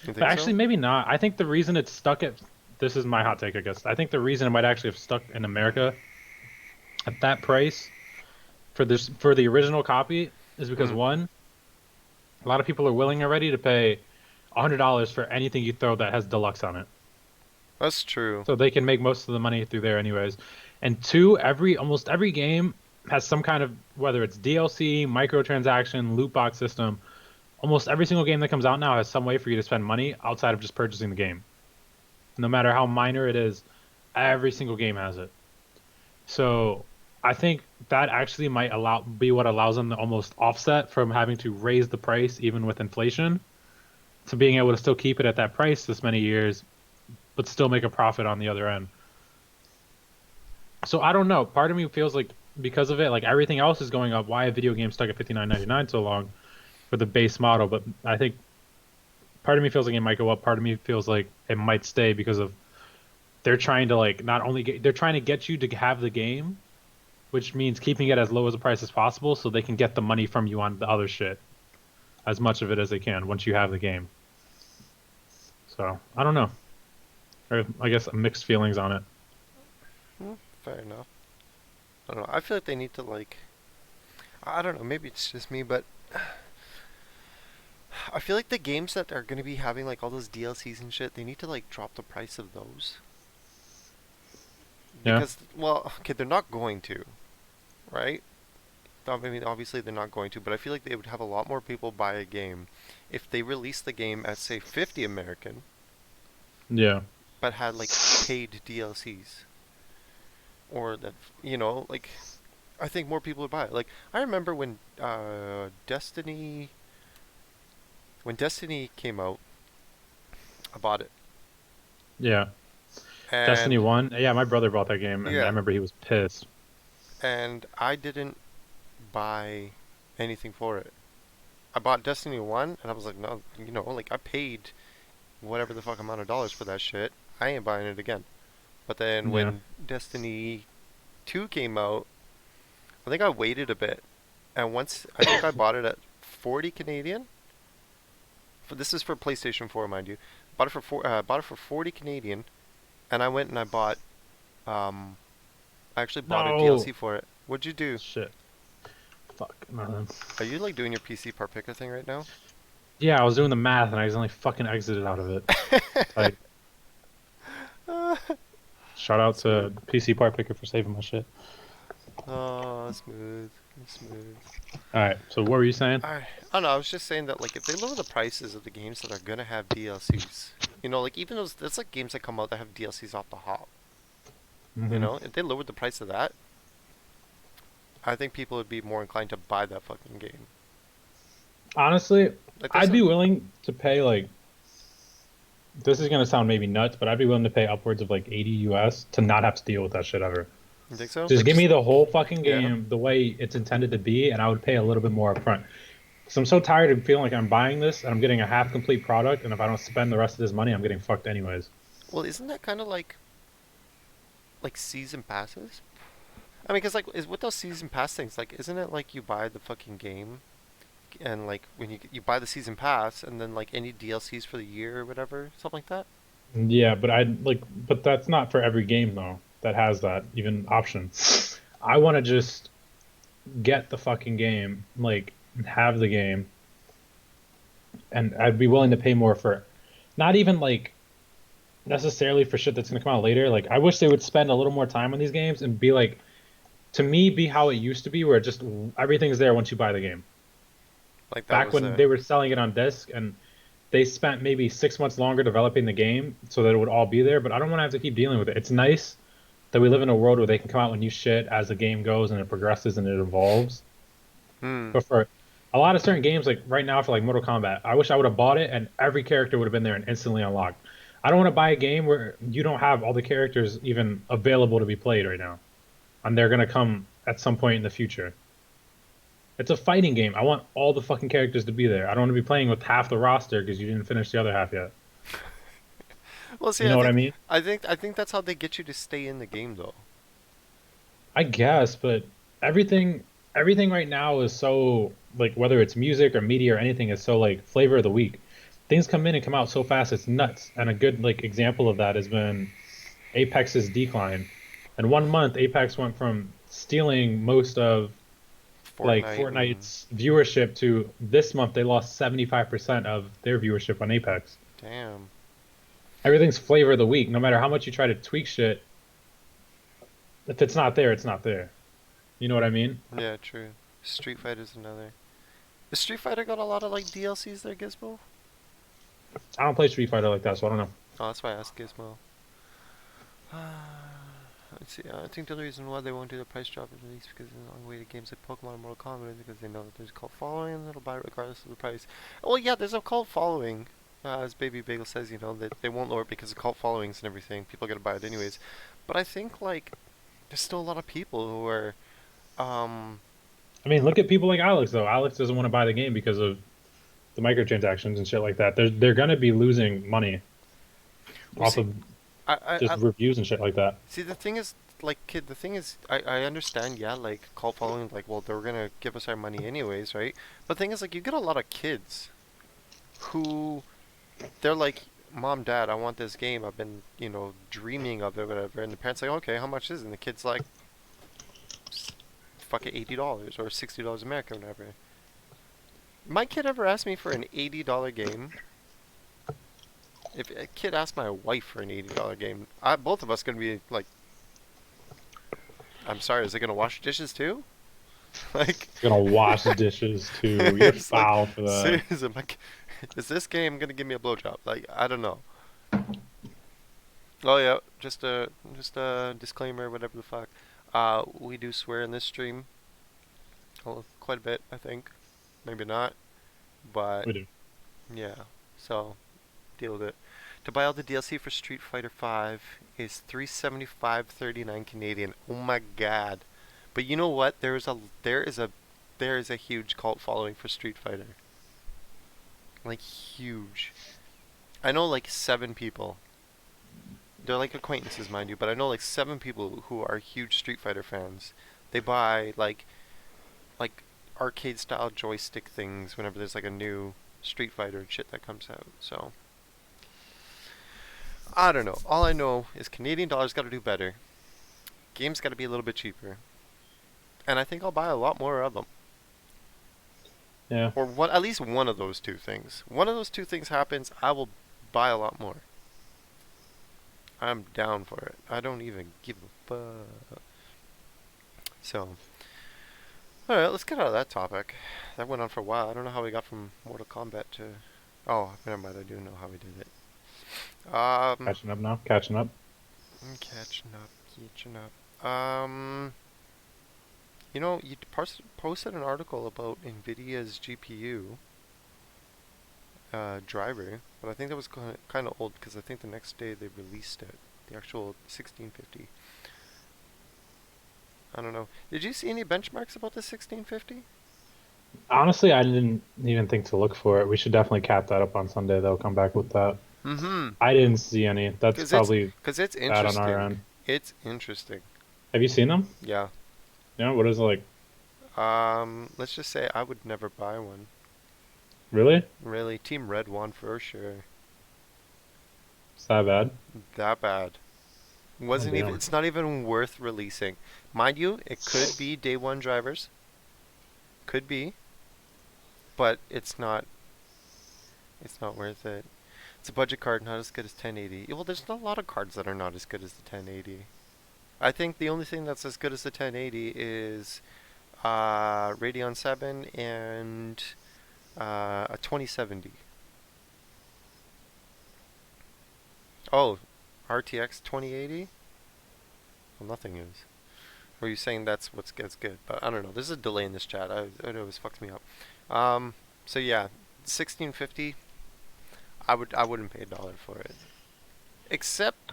[SPEAKER 1] You
[SPEAKER 2] but
[SPEAKER 1] think
[SPEAKER 2] actually,
[SPEAKER 1] so?
[SPEAKER 2] maybe not. I think the reason it's stuck at this is my hot take, I guess. I think the reason it might actually have stuck in America at that price for the original copy is because
[SPEAKER 1] Mm,
[SPEAKER 2] one, a lot of people are willing already to pay $100 for anything you throw that has deluxe on it.
[SPEAKER 1] that's true.
[SPEAKER 2] So they can make most of the money through there anyways. And two, every almost every game has some kind of whether it's DLC, microtransaction, loot box system. Almost every single game that comes out now has some way for you to spend money outside of just purchasing the game. No matter how minor it is, every single game has it. So I think that actually might allow be what allows them to almost offset from having to raise the price even with inflation to being able to still keep it at that price this many years, but still make a profit on the other end. So I don't know. Part of me feels like because of it, like everything else is going up. Why a video game stuck at 59.99 so long for the base model? But I think part of me feels like it might go up. Part of me feels like it might stay because of they're trying to like not only get they're trying to get you to have the game, which means keeping it as low as a price as possible so they can get the money from you on the other shit, as much of it as they can once you have the game. So I don't know. Or I guess mixed feelings on it.
[SPEAKER 1] Fair enough. I don't know. I feel like they need to like. I don't know. Maybe it's just me, but I feel like the games that are gonna be having like all those DLCs and shit, they need to like drop the price of those
[SPEAKER 2] Yeah.
[SPEAKER 1] because, well, okay, they're not going to, right? I mean, obviously they're not going to, but I feel like they would have a lot more people buy a game if they released the game at say 50 American,
[SPEAKER 2] Yeah.
[SPEAKER 1] but had like paid DLCs, or that like I think more people would buy it. Like I remember when Destiny came out, I bought it,
[SPEAKER 2] Yeah. Destiny
[SPEAKER 1] and
[SPEAKER 2] 1. Yeah, my brother bought that game and I
[SPEAKER 1] yeah,
[SPEAKER 2] remember he was pissed.
[SPEAKER 1] and I didn't buy anything for it. I bought Destiny 1, and I was like, no, like I paid whatever the fuck amount of dollars for that shit. I ain't buying it again. But then
[SPEAKER 2] Yeah.
[SPEAKER 1] when Destiny 2 came out, I think I waited a bit, and once I think I bought it at 40 Canadian. This is for PlayStation 4, mind you. Bought it for 40 Canadian, and I went and I bought. Um, I actually bought a
[SPEAKER 2] No.
[SPEAKER 1] DLC for it. What'd you do?
[SPEAKER 2] Shit. Fuck. Nothing.
[SPEAKER 1] Are you like doing your PC part picker thing right now?
[SPEAKER 2] Yeah, I was doing the math and I accidentally fucking exited out of it. Like, shout out to
[SPEAKER 1] Smooth.
[SPEAKER 2] PC Part Picker for saving my shit.
[SPEAKER 1] Oh, smooth, smooth.
[SPEAKER 2] All right. So what were you saying?
[SPEAKER 1] I don't know. I was just saying that like if they lower the prices of the games that are gonna have DLCs, like even those that's like games that come out that have DLCs off the hop.
[SPEAKER 2] Hmm.
[SPEAKER 1] If they lowered the price of that, I think people would be more inclined to buy that fucking game.
[SPEAKER 2] Honestly,
[SPEAKER 1] Like there's
[SPEAKER 2] I'd
[SPEAKER 1] a,
[SPEAKER 2] be willing to pay like this is gonna sound maybe nuts, but I'd be willing to pay upwards of like 80 US to not have to deal with that shit ever.
[SPEAKER 1] you think so?
[SPEAKER 2] Just
[SPEAKER 1] Like
[SPEAKER 2] give
[SPEAKER 1] just
[SPEAKER 2] me the whole fucking
[SPEAKER 1] yeah.
[SPEAKER 2] game the way it's intended to be, and I would pay a little bit more upfront. Because I'm so tired of feeling like I'm buying this and I'm getting a half complete product, and if I don't spend the rest of this money, I'm getting fucked anyways.
[SPEAKER 1] Well, isn't that kind of like season passes? I mean, cause like is with those season pass things like isn't it like you buy the fucking game and like when you buy the season pass and then like any DLCs for the year or whatever, something like that?
[SPEAKER 2] Yeah, but but that's not for every game though that has that even option. I want to just get the fucking game, like have the game, and I'd be willing to pay more for not even like necessarily for shit that's gonna come out later. Like I wish they would spend a little more time on these games and be like to me be how it used to be, where just everything's there once you buy the game.
[SPEAKER 1] Like that
[SPEAKER 2] Back
[SPEAKER 1] was
[SPEAKER 2] when they were selling it on disc and they spent maybe 6 months longer developing the game so that it would all be there, but I don't want to have to keep dealing with it. It's nice that we live in a world where they can come out with new shit as the game goes and it progresses and it evolves.
[SPEAKER 1] hmm.
[SPEAKER 2] But for A lot of certain games, like right now for like Mortal Kombat, I wish I would have bought it and every character would have been there and instantly unlocked. I don't want to buy a game where you don't have all the characters even available to be played right now, and they're gonna come at some point in the future. It's a fighting game. I want all the fucking characters to be there. I don't want to be playing with half the roster because you didn't finish the other half yet.
[SPEAKER 1] Well, see,
[SPEAKER 2] You know what I mean?
[SPEAKER 1] I think that's how they get you to stay in the game, though.
[SPEAKER 2] I guess, but everything everything right now is so like whether it's music or media or anything is so like flavor of the week. Things come in and come out so fast, it's nuts. And a good like example of that has been Apex's decline. In 1 month, Apex went from stealing most of like
[SPEAKER 1] Fortnite and
[SPEAKER 2] Fortnite's viewership to this month they lost 75% of their viewership on Apex.
[SPEAKER 1] damn.
[SPEAKER 2] Everything's flavor of the week. No matter how much you try to tweak shit, if it's not there, it's not there. You know what I mean?
[SPEAKER 1] Yeah, true. Street Fighter's another. The Street Fighter got a lot of like DLCs there, Gizmo.
[SPEAKER 2] I don't play Street Fighter like that, so I don't know.
[SPEAKER 1] Oh, that's why I asked Gizmo. Let's see. I think the other reason why they won't do the price drop is release because it's the only way to games like Pokemon and Mortal Kombat is because they know that there's a cult following and they'll buy it regardless of the price. Well, yeah, there's a cult following. As Baby Bagel says, you know, that they won't lower it because of cult followings and everything. People are gonna buy it anyways. But I think like there's still a lot of people who are, um,
[SPEAKER 2] I mean, look at people like Alex though. Alex doesn't want to buy the game because of the microtransactions and shit like that. They're gonna be losing money
[SPEAKER 1] well,
[SPEAKER 2] off
[SPEAKER 1] see,
[SPEAKER 2] of
[SPEAKER 1] I
[SPEAKER 2] just reviews and shit like that.
[SPEAKER 1] see. The thing is, like, kid, the thing is, I understand, yeah, like cult following, like, well, they're gonna give us our money anyways, right? But the thing is, like, you get a lot of kids who they're like, Mom, Dad, I want this game. I've been, you know, dreaming of it, whatever. And the parents like, okay, how much is it? And the kid's like, fuck it, $80 or $60 American, whatever. My kid ever asked me for an $80 game? If a kid asked my wife for an $80 game, both of us gonna be like, I'm sorry, is it gonna wash dishes too? Like,
[SPEAKER 2] It's gonna wash dishes too. You're
[SPEAKER 1] it's like,
[SPEAKER 2] foul for that.
[SPEAKER 1] seriously, I'm like, is this game gonna give me a blowjob? Like, I don't know. Oh yeah, just a disclaimer, whatever the fuck. We do swear in this stream, quite a bit, I think. Maybe not, but
[SPEAKER 2] We do.
[SPEAKER 1] yeah. So deal with it. To buy all the DLC for Street Fighter 5 is 375.39 Canadian. Oh my god. But you know what? There is a huge cult following for Street Fighter. Like huge. I know like 7 people. They're like acquaintances, mind you, but I know like 7 people who are huge Street Fighter fans. They buy like arcade style joystick things whenever there's like a new Street Fighter and shit that comes out. So I don't know. All I know is Canadian dollars got to do better. Games got to be a little bit cheaper. And I think I'll buy a lot more of them.
[SPEAKER 2] Yeah.
[SPEAKER 1] Or what? At least one of those two things. One of those two things happens, I will buy a lot more. I'm down for it. I don't even give a fuck. So, all right, let's get out of that topic. That went on for a while. I don't know how we got from Mortal Kombat to. Oh, never mind. I do know how we did it.
[SPEAKER 2] Catching up now. Catching up.
[SPEAKER 1] I'm catching up. Catching up. You know, you posted an article about Nvidia's GPU driver, but I think that was kind of old because I think the next day they released it, the actual 1650. I don't know. Did you see any benchmarks about the 1650?
[SPEAKER 2] Honestly, I didn't even think to look for it. We should definitely cap that up on Sunday. They'll come back with that.
[SPEAKER 1] Mm-hmm.
[SPEAKER 2] I didn't see any. That's probably
[SPEAKER 1] Cause it's
[SPEAKER 2] bad on our
[SPEAKER 1] interesting.
[SPEAKER 2] end.
[SPEAKER 1] It's interesting.
[SPEAKER 2] Have you seen them?
[SPEAKER 1] Yeah.
[SPEAKER 2] Yeah. What is it like?
[SPEAKER 1] Let's just say I would never buy one.
[SPEAKER 2] Really?
[SPEAKER 1] Really, Team Red won for sure.
[SPEAKER 2] Is that bad?
[SPEAKER 1] That bad.
[SPEAKER 2] Oh,
[SPEAKER 1] Wasn't even.
[SPEAKER 2] damn.
[SPEAKER 1] It's not even worth releasing. Mind you, it could be day one drivers. Could be, but it's not. It's not worth it. It's a budget card, not as good as 1080. Well, there's a lot of cards that are not as good as the 1080. I think the only thing that's as good as the 1080 is Radeon 7 and a 2070. Oh, RTX 2080? Well, nothing is. Were you saying that's what gets good? But I don't know. There's a delay in this chat. It always fucks me up. Um, so yeah, 1650. I wouldn't pay $1 for it. Except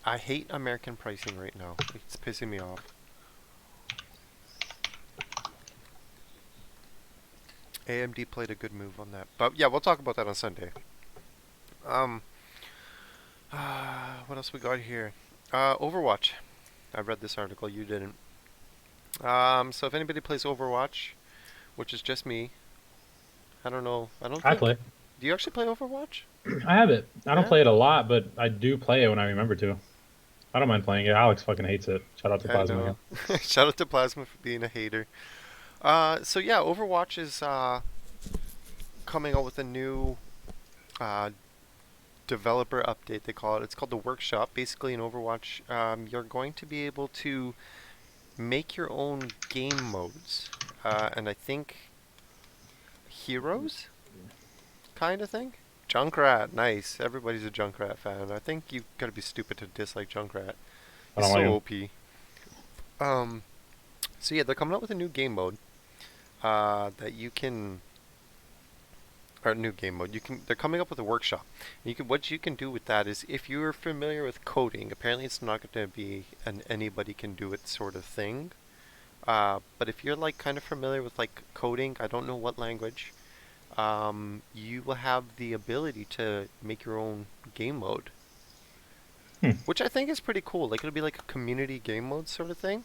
[SPEAKER 1] I hate American pricing right now. It's pissing me off. AMD played a good move on that. But yeah, we'll talk about that on Sunday. Um, what else we got here? Overwatch. I read this article. You didn't. So if anybody plays Overwatch, which is just me, I don't know. I don't
[SPEAKER 2] I
[SPEAKER 1] think.
[SPEAKER 2] play.
[SPEAKER 1] Do you actually play Overwatch?
[SPEAKER 2] I have it. I don't
[SPEAKER 1] Yeah.
[SPEAKER 2] play it a lot, but I do play it when I remember to. I don't mind playing it. Alex fucking hates it. Shout out to
[SPEAKER 1] I
[SPEAKER 2] Plasma
[SPEAKER 1] know.
[SPEAKER 2] again.
[SPEAKER 1] Shout out to Plasma for being a hater. So yeah, Overwatch is coming out with a new uh, developer update. They call it. It's called the Workshop. Basically, in Overwatch, you're going to be able to make your own game modes, and I think heroes kind of thing. Junkrat, nice. Everybody's a Junkrat fan. I think you gotta be stupid to dislike Junkrat.
[SPEAKER 2] I
[SPEAKER 1] He's
[SPEAKER 2] don't like
[SPEAKER 1] so
[SPEAKER 2] him.
[SPEAKER 1] OP. Um, so yeah, they're coming out with a new game mode that you can, or new game mode. You can. They're coming up with a workshop. You can. What you can do with that is, if you're familiar with coding, apparently it's not going to be an anybody can do it sort of thing. But if you're like kind of familiar with like coding, I don't know what language, you will have the ability to make your own game mode,
[SPEAKER 2] Hmm.
[SPEAKER 1] which I think is pretty cool. Like it'll be like a community game mode sort of thing.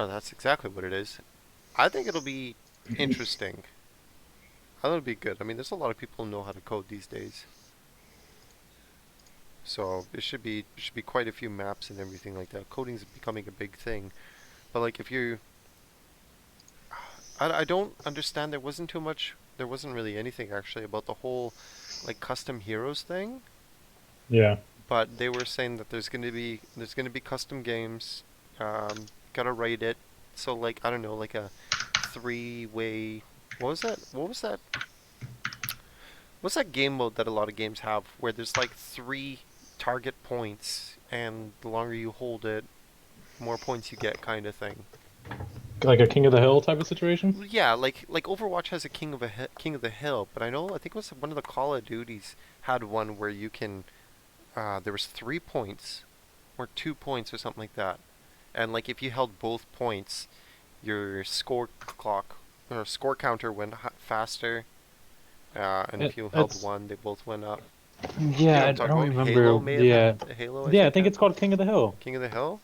[SPEAKER 1] Oh, that's exactly what it is. I think it'll be interesting. I think it'll be good. I mean, there's a lot of people who know how to code these days, so it should be quite a few maps and everything like that. Coding's becoming a big thing. But like if you, I don't understand. There wasn't really anything actually about the whole like custom heroes thing.
[SPEAKER 2] Yeah.
[SPEAKER 1] But they were saying that there's gonna be custom games. Gotta write it. So like I don't know, like a three-way. What was that? What's that game mode that a lot of games have where there's like three target points, and the longer you hold it, more points you get, kind of thing.
[SPEAKER 2] Like a King of the Hill type of situation?
[SPEAKER 1] Yeah, like Overwatch has a King of the Hill, but I think it was one of the Call of Duties had one where you can there was 3 points or 2 points or something like that. And like if you held both points, your score clock or score counter went faster. And if you held
[SPEAKER 2] It's
[SPEAKER 1] one, they both went up. You
[SPEAKER 2] yeah,
[SPEAKER 1] know what I'm
[SPEAKER 2] I
[SPEAKER 1] talking
[SPEAKER 2] don't
[SPEAKER 1] about? Halo
[SPEAKER 2] remember.
[SPEAKER 1] may have
[SPEAKER 2] Yeah.
[SPEAKER 1] Halo, I
[SPEAKER 2] Yeah, I
[SPEAKER 1] think
[SPEAKER 2] think
[SPEAKER 1] had
[SPEAKER 2] it's called King of the Hill.
[SPEAKER 1] King of the Hill.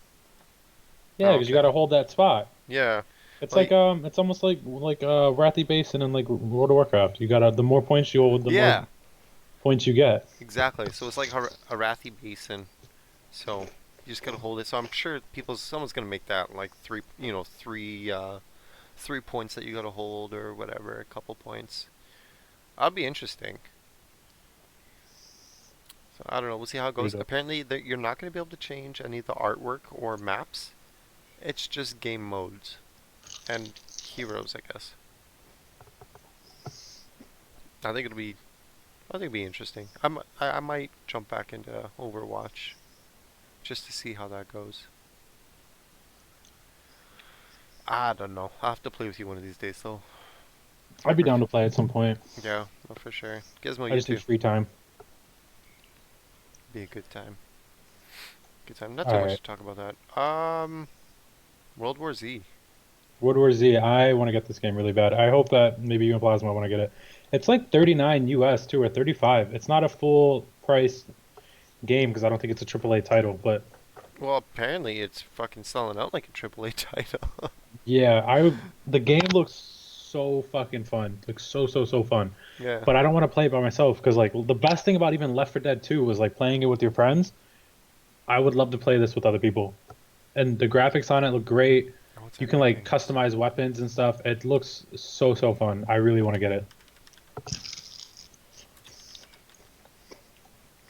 [SPEAKER 2] Yeah,
[SPEAKER 1] Oh,
[SPEAKER 2] because you
[SPEAKER 1] okay.
[SPEAKER 2] got to hold that spot.
[SPEAKER 1] Yeah.
[SPEAKER 2] It's
[SPEAKER 1] Well,
[SPEAKER 2] like it's almost like Wrathy Basin in like World of Warcraft. You gotta the more points you hold, the more
[SPEAKER 1] yeah,
[SPEAKER 2] points you get.
[SPEAKER 1] exactly. So it's like Arathi Basin. So you just gotta hold it. So I'm sure someone's gonna make that like three points that you gotta hold or whatever, a couple points. That'll be interesting. So I don't know. We'll see how it
[SPEAKER 2] Pretty
[SPEAKER 1] goes.
[SPEAKER 2] dope.
[SPEAKER 1] Apparently, you're not gonna be able to change any of the artwork or maps. It's just game modes and heroes, I guess. I think it'll be. I think it'll be interesting. I might jump back into Overwatch just to see how that goes. I don't know. I'll have to play with you one of these days, though.
[SPEAKER 2] I'd be down to play at some point.
[SPEAKER 1] Yeah, no, for sure. Gizmo,
[SPEAKER 2] I
[SPEAKER 1] you
[SPEAKER 2] just
[SPEAKER 1] too.
[SPEAKER 2] need free time.
[SPEAKER 1] Be a good time. Good time. Not
[SPEAKER 2] All
[SPEAKER 1] too much
[SPEAKER 2] right.
[SPEAKER 1] to talk about that. World War Z.
[SPEAKER 2] World War Z. I want to get this game really bad. I hope that maybe you and Plasma want to get it. It's like 39 US too, or 35. It's not a full price game because I don't think it's a AAA title. But
[SPEAKER 1] Well, apparently it's fucking selling out like a AAA title.
[SPEAKER 2] yeah, the game looks so fucking fun. Looks so fun.
[SPEAKER 1] Yeah.
[SPEAKER 2] But I don't want to play it by myself because like the best thing about even Left 4 Dead 2 was like playing it with your friends. I would love to play this with other people. And the graphics on it look great.
[SPEAKER 1] Oh, it's
[SPEAKER 2] You can like
[SPEAKER 1] everything.
[SPEAKER 2] customize weapons and stuff. It looks so fun. I really want to get it.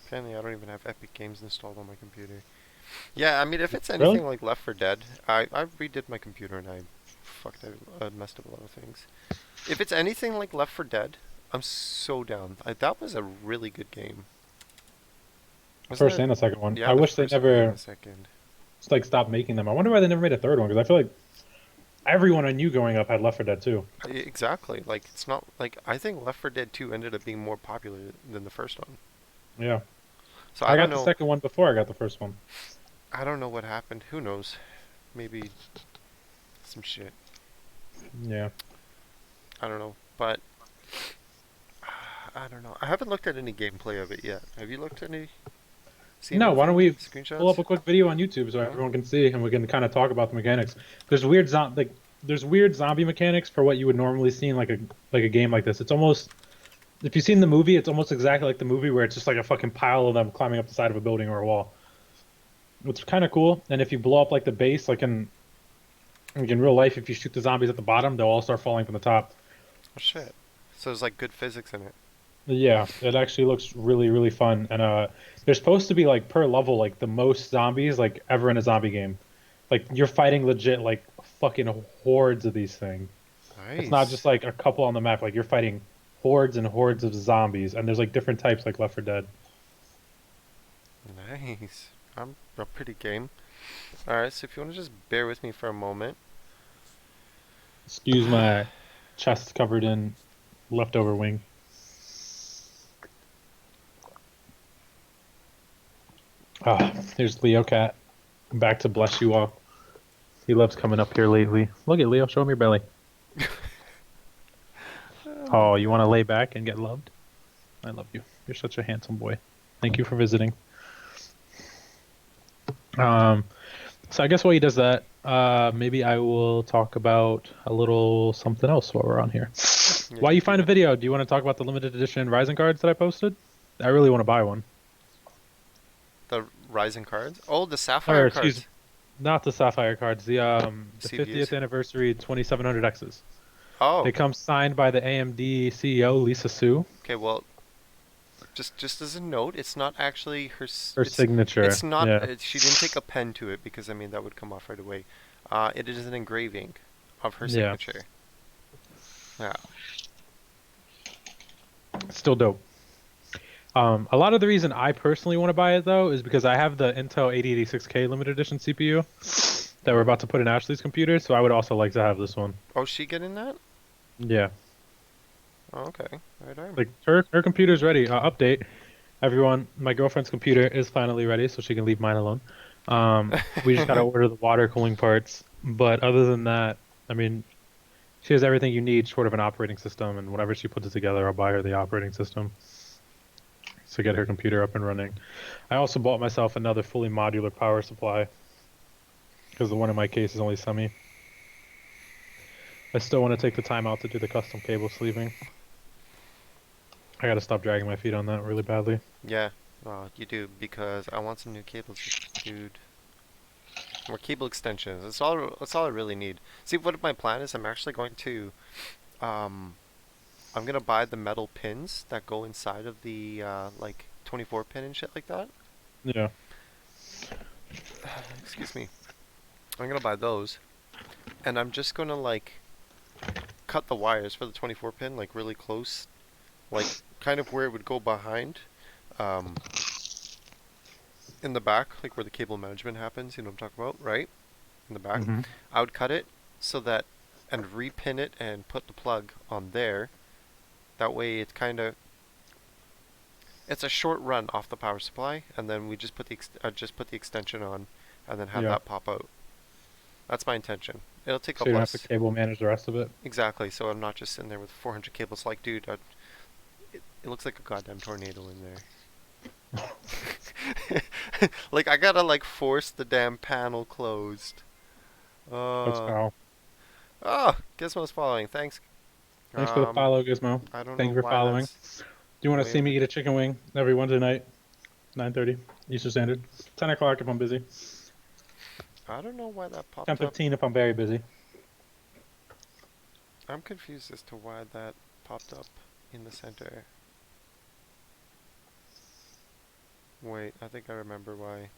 [SPEAKER 1] Apparently I don't even have Epic Games installed on my computer. Yeah, I mean, if it's
[SPEAKER 2] Really?
[SPEAKER 1] anything like Left 4 Dead, I redid my computer and I messed up a lot of things. If it's anything like Left 4 Dead, I'm so down. That was a really good game. Wasn't
[SPEAKER 2] First
[SPEAKER 1] it?
[SPEAKER 2] and the second one.
[SPEAKER 1] Yeah,
[SPEAKER 2] I
[SPEAKER 1] the
[SPEAKER 2] wish they
[SPEAKER 1] first and
[SPEAKER 2] never
[SPEAKER 1] the second.
[SPEAKER 2] like stopped making them. I wonder why they never made a third one because I feel like Everyone I knew growing up had Left 4 Dead 2.
[SPEAKER 1] Exactly. Like it's not like I think Left 4 Dead 2 ended up being more popular than the first one.
[SPEAKER 2] Yeah.
[SPEAKER 1] So I
[SPEAKER 2] I
[SPEAKER 1] don't
[SPEAKER 2] got the
[SPEAKER 1] know.
[SPEAKER 2] second one before I got the first one.
[SPEAKER 1] I don't know what happened. Who knows? Maybe some shit.
[SPEAKER 2] Yeah.
[SPEAKER 1] I don't know. But I don't know. I haven't looked at any gameplay of it yet. Have you looked at any? Seen
[SPEAKER 2] No, why don't
[SPEAKER 1] anything?
[SPEAKER 2] we pull
[SPEAKER 1] Screenshots?
[SPEAKER 2] up a quick video on YouTube so
[SPEAKER 1] No?
[SPEAKER 2] everyone can see and we can kind of talk about the mechanics. There's there's weird zombie mechanics for what you would normally see in like a game like this. It's almost if you've seen the movie, it's almost exactly like the movie where it's just like a fucking pile of them climbing up the side of a building or a wall. It's kind of cool. And if you blow up like the base, like in real life, if you shoot the zombies at the bottom, they'll all start falling from the top.
[SPEAKER 1] Oh shit. So there's like good physics in it.
[SPEAKER 2] Yeah, it actually looks really, really fun. And there's supposed to be like per level, like the most zombies like ever in a zombie game. Like you're fighting legit like fucking hordes of these things. It's not
[SPEAKER 1] Nice.
[SPEAKER 2] just like a couple on the map. Like you're fighting hordes and hordes of zombies, and there's like different types like Left 4 Dead.
[SPEAKER 1] Nice. I'm a pretty game. Alright, so if you want to just bear with me for a moment.
[SPEAKER 2] Excuse my chest covered in leftover wing. Ah, here's Leo Cat. Back to bless you all. He loves coming up here lately. Look at Leo, show him your belly. Oh, you want to lay back and get loved? I love you. You're such a handsome boy. Thank you for visiting. Um, so I guess while he does that, maybe I will talk about a little something else while we're on here.
[SPEAKER 1] Yeah,
[SPEAKER 2] While
[SPEAKER 1] you
[SPEAKER 2] you
[SPEAKER 1] do
[SPEAKER 2] find a
[SPEAKER 1] that.
[SPEAKER 2] video, do you want to talk about the limited edition Rising cards that I posted? I really want to buy one.
[SPEAKER 1] The Rising cards? Oh, the
[SPEAKER 2] Or
[SPEAKER 1] Sapphire
[SPEAKER 2] excuse,
[SPEAKER 1] cards.
[SPEAKER 2] not the Sapphire cards, the
[SPEAKER 1] CVUs?
[SPEAKER 2] 50th anniversary 2700Xs. They
[SPEAKER 1] Oh,
[SPEAKER 2] come signed by the AMD CEO Lisa Su.
[SPEAKER 1] okay, well, just as a note, it's not actually
[SPEAKER 2] Her
[SPEAKER 1] it's
[SPEAKER 2] signature.
[SPEAKER 1] not
[SPEAKER 2] Yeah.
[SPEAKER 1] she didn't take a pen to it because I mean that would come off right away. It is an engraving of her
[SPEAKER 2] Yeah.
[SPEAKER 1] signature. Yeah.
[SPEAKER 2] Still dope. A lot of the reason I personally want to buy it though is because I have the Intel 8086K limited edition CPU that we're
[SPEAKER 1] Mm.
[SPEAKER 2] about to put in Ashley's computer, so I would also like to have this one.
[SPEAKER 1] Oh, she getting that?
[SPEAKER 2] Yeah.
[SPEAKER 1] Oh, okay. Right on.
[SPEAKER 2] Like her computer's ready. Update. Everyone, my girlfriend's computer is finally ready, so she can leave mine alone. We just gotta order the water cooling parts. But other than that, I mean, she has everything you need, short of an operating system, and whenever she puts it together, I'll buy her the operating system to get her computer up and running. I also bought myself another fully modular power supply because the one in my case is only semi. I still want to take the time out to do the custom cable sleeving. I gotta stop dragging my feet on that really badly.
[SPEAKER 1] Yeah. You do because I want some new cables, dude. More cable extensions. That's all I really need. See, what my plan is, I'm actually going to um I'm gonna buy the metal pins that go inside of the like 24 pin and shit like that.
[SPEAKER 2] Yeah.
[SPEAKER 1] Excuse me. I'm gonna buy those, and I'm just gonna like cut the wires for the 24 pin like really close, like kind of where it would go behind, um, in the back, like where the cable management happens. You know what I'm talking about, right? In the back.
[SPEAKER 2] Hmm.
[SPEAKER 1] I would cut it so that and repin it and put the plug on there. That way, it's a short run off the power supply, and then we just put the extension on, and then have
[SPEAKER 2] Yeah.
[SPEAKER 1] that pop out. That's my intention. It'll take
[SPEAKER 2] So
[SPEAKER 1] up
[SPEAKER 2] you don't have to
[SPEAKER 1] less.
[SPEAKER 2] cable manage the rest of it.
[SPEAKER 1] Exactly, so I'm not just sitting there with 400 cables like, dude, it looks like a goddamn tornado in there. Like, I gotta, like, force the damn panel closed.
[SPEAKER 2] That's
[SPEAKER 1] Uh,
[SPEAKER 2] how.
[SPEAKER 1] oh, Gizmo's following, thanks.
[SPEAKER 2] Thanks for the follow, Gizmo.
[SPEAKER 1] I don't
[SPEAKER 2] Thank
[SPEAKER 1] know
[SPEAKER 2] you for
[SPEAKER 1] why
[SPEAKER 2] following.
[SPEAKER 1] that's
[SPEAKER 2] Do you want to
[SPEAKER 1] way
[SPEAKER 2] see
[SPEAKER 1] up.
[SPEAKER 2] me eat a chicken wing every Wednesday night, 9:30 Eastern Standard, 10 o'clock if I'm busy,
[SPEAKER 1] I don't know why that popped up.
[SPEAKER 2] 10:15 if I'm very busy.
[SPEAKER 1] I'm confused as to why that popped up in the center. Wait, I think I remember why.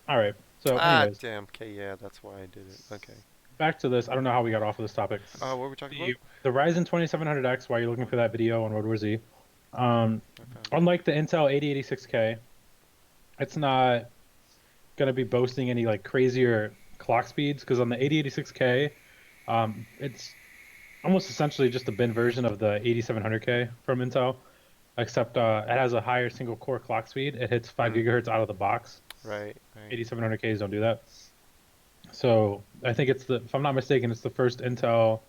[SPEAKER 2] All right. So,
[SPEAKER 1] Ah,
[SPEAKER 2] anyways,
[SPEAKER 1] damn. Okay, yeah, that's why I did it. Okay.
[SPEAKER 2] back to this. I don't know how we got off of this topic.
[SPEAKER 1] What were we talking about?
[SPEAKER 2] The Ryzen 2700X. While you're looking for that video on World War Z,
[SPEAKER 1] I found it.
[SPEAKER 2] unlike the Intel 8086K, it's not gonna be boasting any like crazier clock speeds because on the 8086K, It's almost essentially just a bin version of the 8700K from Intel, except it has a higher single core clock speed. It hits 5
[SPEAKER 1] Mm,
[SPEAKER 2] gigahertz out of the box.
[SPEAKER 1] right, right.
[SPEAKER 2] 8700Ks don't do that. So I think it's the, if I'm not mistaken, it's the first Intel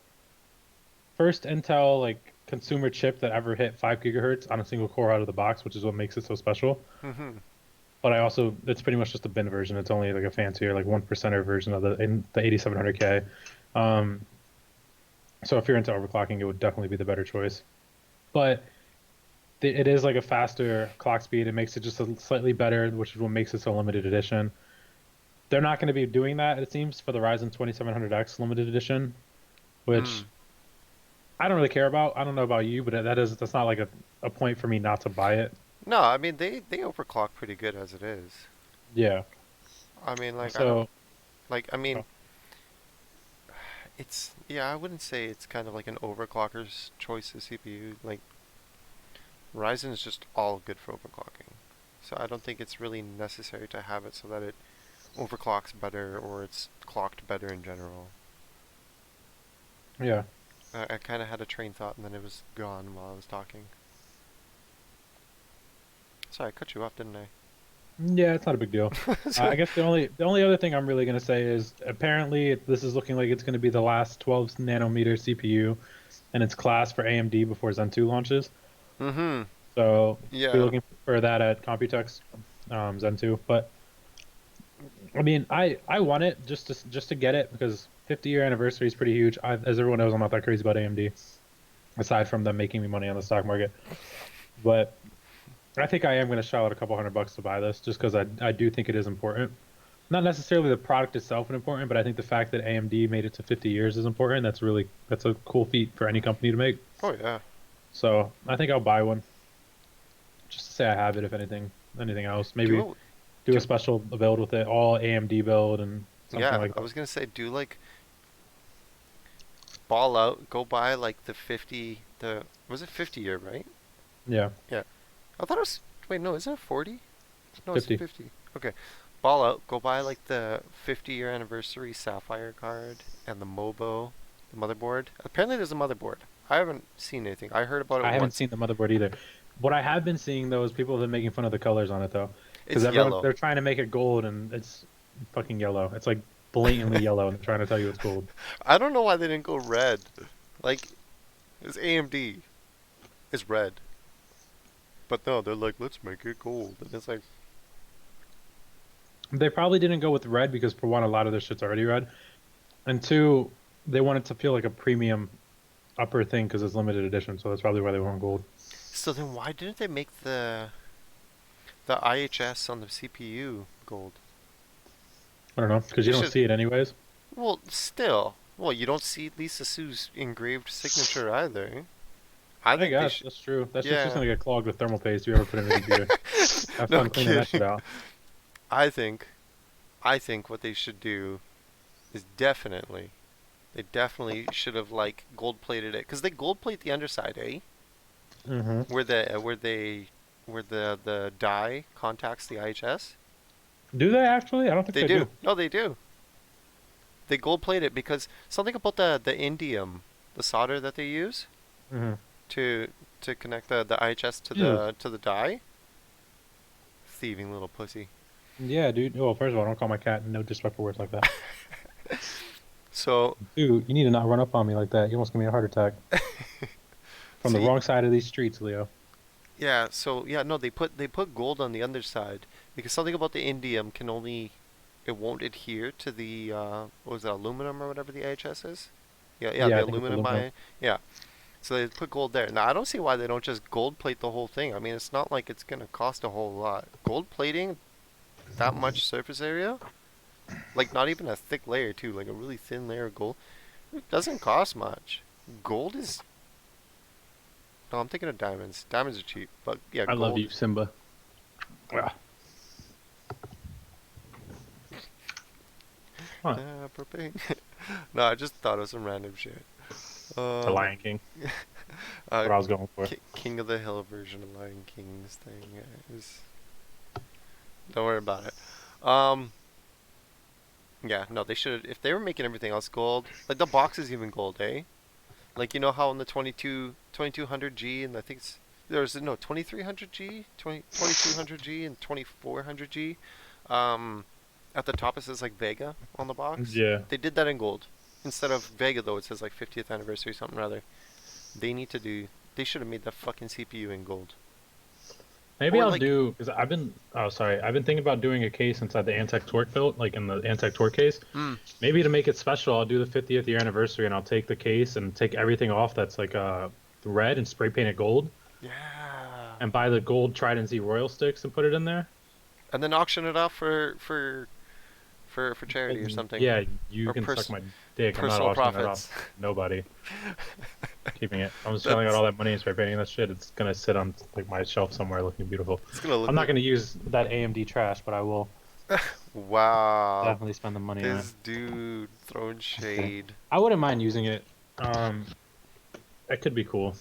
[SPEAKER 2] like consumer chip that ever hit 5 gigahertz on a single core out of the box, which is what makes it so special.
[SPEAKER 1] Mm-hmm.
[SPEAKER 2] But I also, it's pretty much just a bin version. It's only like a fancier, like 1%er version of the 8700K. Um, so if you're into overclocking, it would definitely be the better choice. But it is like a faster clock speed. It makes it just a slightly better, which is what makes it so limited edition. They're not going to be doing that, it seems, for the Ryzen 2700X limited edition, which
[SPEAKER 1] Mm.
[SPEAKER 2] I don't really care about. I don't know about you, but that's not like a point for me not to buy it.
[SPEAKER 1] No, I mean they overclock pretty good as it is.
[SPEAKER 2] Yeah.
[SPEAKER 1] I mean, like I don't
[SPEAKER 2] So,
[SPEAKER 1] like. I mean,
[SPEAKER 2] oh,
[SPEAKER 1] it's yeah. I wouldn't say it's kind of like an overclocker's choice of CPU. Like Ryzen is just all good for overclocking. So I don't think it's really necessary to have it so that it overclocks better or it's clocked better in general.
[SPEAKER 2] yeah.
[SPEAKER 1] I kind of had a train thought and then it was gone while I was talking. Sorry, I cut you off, didn't
[SPEAKER 2] Yeah, it's not a big deal. I
[SPEAKER 1] I?
[SPEAKER 2] guess the only other thing I'm really going to say is apparently this is looking like it's going to be the last 12 nanometer CPU in its class for AMD before Zen 2 launches.
[SPEAKER 1] Mm-hmm.
[SPEAKER 2] So be
[SPEAKER 1] Yeah.
[SPEAKER 2] looking for that at Computex Zen 2. But I mean, I want it just to get it because 50-year anniversary is pretty huge. As everyone knows, I'm not that crazy about AMD aside from them making me money on the stock market. But I think I am going to shell out a couple $100 to buy this just because I do think it is important. Not necessarily the product itself is important, but I think the fact that AMD made it to 50 years is important. That's a cool feat for any company to make.
[SPEAKER 1] Oh yeah.
[SPEAKER 2] So I think I'll buy one just to say I have it. If anything else, maybe
[SPEAKER 1] Do
[SPEAKER 2] do a
[SPEAKER 1] do
[SPEAKER 2] special build with it, all AMD build and something
[SPEAKER 1] yeah.
[SPEAKER 2] like
[SPEAKER 1] I
[SPEAKER 2] that.
[SPEAKER 1] was gonna say do like ball out. Go buy like the 50. The was it 50 year, right?
[SPEAKER 2] Yeah,
[SPEAKER 1] Yeah. I thought it was. Wait, no. Isn't it 40? No, it's
[SPEAKER 2] 50.
[SPEAKER 1] 50. Okay. Ball out. Go buy like the 50-year anniversary Sapphire card and the Mobo, the motherboard. Apparently, there's a motherboard. I haven't seen anything. I heard about it
[SPEAKER 2] I haven't
[SPEAKER 1] once.
[SPEAKER 2] seen the motherboard either. What I have been seeing though is people have been making fun of the colors on it though, because
[SPEAKER 1] It's
[SPEAKER 2] everyone
[SPEAKER 1] yellow.
[SPEAKER 2] they're trying to make it gold and it's fucking yellow. It's like blatantly yellow and they're trying to tell you it's gold.
[SPEAKER 1] I don't know why they didn't go red. Like, it's AMD. It's red. But no, they're like, let's make it gold. And it's like,
[SPEAKER 2] They probably didn't go with red because for one, a lot of their shit's already red, and two, they wanted to feel like a premium upper thing because it's limited edition. So that's probably why they went gold.
[SPEAKER 1] so then why didn't they make the IHS on the CPU gold?
[SPEAKER 2] I don't know because
[SPEAKER 1] They
[SPEAKER 2] you don't
[SPEAKER 1] should.
[SPEAKER 2] see it anyways.
[SPEAKER 1] Well, still. Well, you don't see Lisa Sue's engraved signature either. I
[SPEAKER 2] I
[SPEAKER 1] think they
[SPEAKER 2] guess
[SPEAKER 1] should.
[SPEAKER 2] that's true. That shit's just
[SPEAKER 1] Yeah.
[SPEAKER 2] gonna get clogged with thermal paste if you ever put it in the computer. Have
[SPEAKER 1] No
[SPEAKER 2] fun cleaning that shit
[SPEAKER 1] kidding.
[SPEAKER 2] out.
[SPEAKER 1] I think. I think what they should do is definitely. They definitely should have like gold plated it because they gold plate the underside, eh?
[SPEAKER 2] Hmm.
[SPEAKER 1] Where the die contacts the IHS.
[SPEAKER 2] Do they actually? I don't think
[SPEAKER 1] They
[SPEAKER 2] they
[SPEAKER 1] do.
[SPEAKER 2] do.
[SPEAKER 1] No, they do. They gold plate it because something about the indium, the solder that they use
[SPEAKER 2] Hmm.
[SPEAKER 1] to connect the IHS to
[SPEAKER 2] Ew.
[SPEAKER 1] the die. Thieving little pussy.
[SPEAKER 2] Yeah, dude. Well, first of all, don't call my cat no disrespectful words like that.
[SPEAKER 1] So
[SPEAKER 2] Dude, you need to not run up on me like that. You almost give me a heart attack. From
[SPEAKER 1] so
[SPEAKER 2] the wrong side of these streets, Leo.
[SPEAKER 1] yeah, so yeah, no, they put gold on the underside because something about the indium can only it won't adhere to the what was it, aluminum or whatever the IHS is. Yeah, yeah,
[SPEAKER 2] Yeah,
[SPEAKER 1] the
[SPEAKER 2] I think it's
[SPEAKER 1] aluminum
[SPEAKER 2] aluminum.
[SPEAKER 1] yeah. So they put gold there. Now I don't see why they don't just gold plate the whole thing. I mean, it's not like it's gonna cost a whole lot. Gold plating that much surface area, like not even a thick layer too, like a really thin layer of gold, it doesn't cost much. Gold is no, I'm thinking of diamonds. Diamonds are cheap, but yeah,
[SPEAKER 2] I love
[SPEAKER 1] gold.
[SPEAKER 2] you, Simba. Ah, huh.
[SPEAKER 1] Propane. No, I just thought of some random shit.
[SPEAKER 2] The
[SPEAKER 1] Um,
[SPEAKER 2] Lion King.
[SPEAKER 1] uh,
[SPEAKER 2] What I was going for.
[SPEAKER 1] King of the Hill version of Lion King's thing is. Don't worry about it. Um, Yeah, no, they should. If they were making everything else gold, like the box is even gold, eh? Like you know how in the 2200G and I think there's no 2300G, 2200G and 2400G. Um, at the top it says like Vega on the box.
[SPEAKER 2] Yeah.
[SPEAKER 1] They did that in gold. Instead of Vega though, it says like 50th anniversary something or other. They need to do. They should have made the fucking CPU in gold.
[SPEAKER 2] Maybe
[SPEAKER 1] Or
[SPEAKER 2] I'll
[SPEAKER 1] like,
[SPEAKER 2] do because I've been. Oh, sorry. I've been thinking about doing a case inside the Antec Torque belt, like in the Antec Torque case.
[SPEAKER 1] mm,
[SPEAKER 2] Maybe to make it special, I'll do the 50th year anniversary, and I'll take the case and take everything off that's like red and spray paint it gold,
[SPEAKER 1] yeah.
[SPEAKER 2] and buy the gold Trident Z Royal sticks and put it in there.
[SPEAKER 1] And then auction it off for charity or something.
[SPEAKER 2] Yeah, you
[SPEAKER 1] Or
[SPEAKER 2] can suck my dick. I'm not
[SPEAKER 1] personal
[SPEAKER 2] auctioning that
[SPEAKER 1] profits.
[SPEAKER 2] off. Nobody. Keeping it. I'm just
[SPEAKER 1] That's-
[SPEAKER 2] spending all that money and spray painting that shit. It's gonna sit on like my shelf somewhere, looking beautiful.
[SPEAKER 1] It's gonna look.
[SPEAKER 2] I'm not gonna use that AMD trash, but I will
[SPEAKER 1] Wow.
[SPEAKER 2] definitely spend the money on it.
[SPEAKER 1] This dude throwing shade.
[SPEAKER 2] I wouldn't mind using it. It could be cool.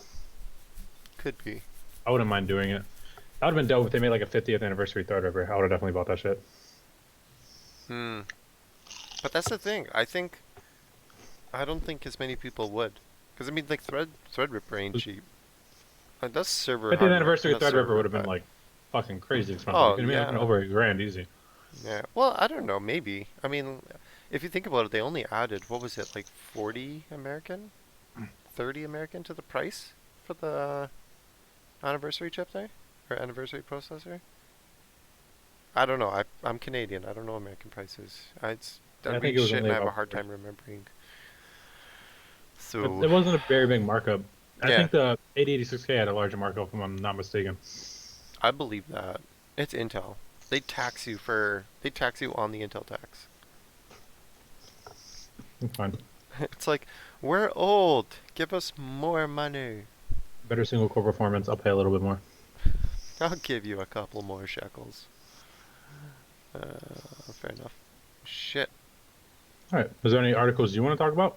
[SPEAKER 1] Could be.
[SPEAKER 2] I wouldn't mind doing it. That would have been dope if they made like a 50th anniversary Thread Ripper. I would have definitely bought that shit.
[SPEAKER 1] Hmm. But that's the thing. I don't think as many people would. Because I mean, like Threadripper ain't cheap. That's server.
[SPEAKER 2] 50th
[SPEAKER 1] hardware,
[SPEAKER 2] anniversary
[SPEAKER 1] not
[SPEAKER 2] Thread Ripper
[SPEAKER 1] server
[SPEAKER 2] would have been
[SPEAKER 1] pack.
[SPEAKER 2] like fucking crazy expensive.
[SPEAKER 1] Oh,
[SPEAKER 2] It could have been
[SPEAKER 1] yeah.
[SPEAKER 2] over $1,000 easy.
[SPEAKER 1] Yeah. Well, I don't know. Maybe. I mean, if you think about it, they only added what was it, like 40 American, 30 American to the price for the anniversary chip there, or anniversary processor. I don't know. I'm Canadian. I don't know American prices. I
[SPEAKER 2] think
[SPEAKER 1] read
[SPEAKER 2] it was
[SPEAKER 1] shit
[SPEAKER 2] only
[SPEAKER 1] and I have a
[SPEAKER 2] about
[SPEAKER 1] hard
[SPEAKER 2] 40.
[SPEAKER 1] time remembering.
[SPEAKER 2] It
[SPEAKER 1] So
[SPEAKER 2] wasn't a very big markup. I
[SPEAKER 1] Yeah.
[SPEAKER 2] think the 8086K had a larger markup, if I'm not mistaken.
[SPEAKER 1] I believe that it's Intel. They tax you on the Intel tax.
[SPEAKER 2] It's fine.
[SPEAKER 1] It's like we're old. Give us more money.
[SPEAKER 2] Better single core performance. I'll pay a little bit more.
[SPEAKER 1] I'll give you a couple more shekels. Fair enough. Shit.
[SPEAKER 2] All right. Is there any articles you want to talk about?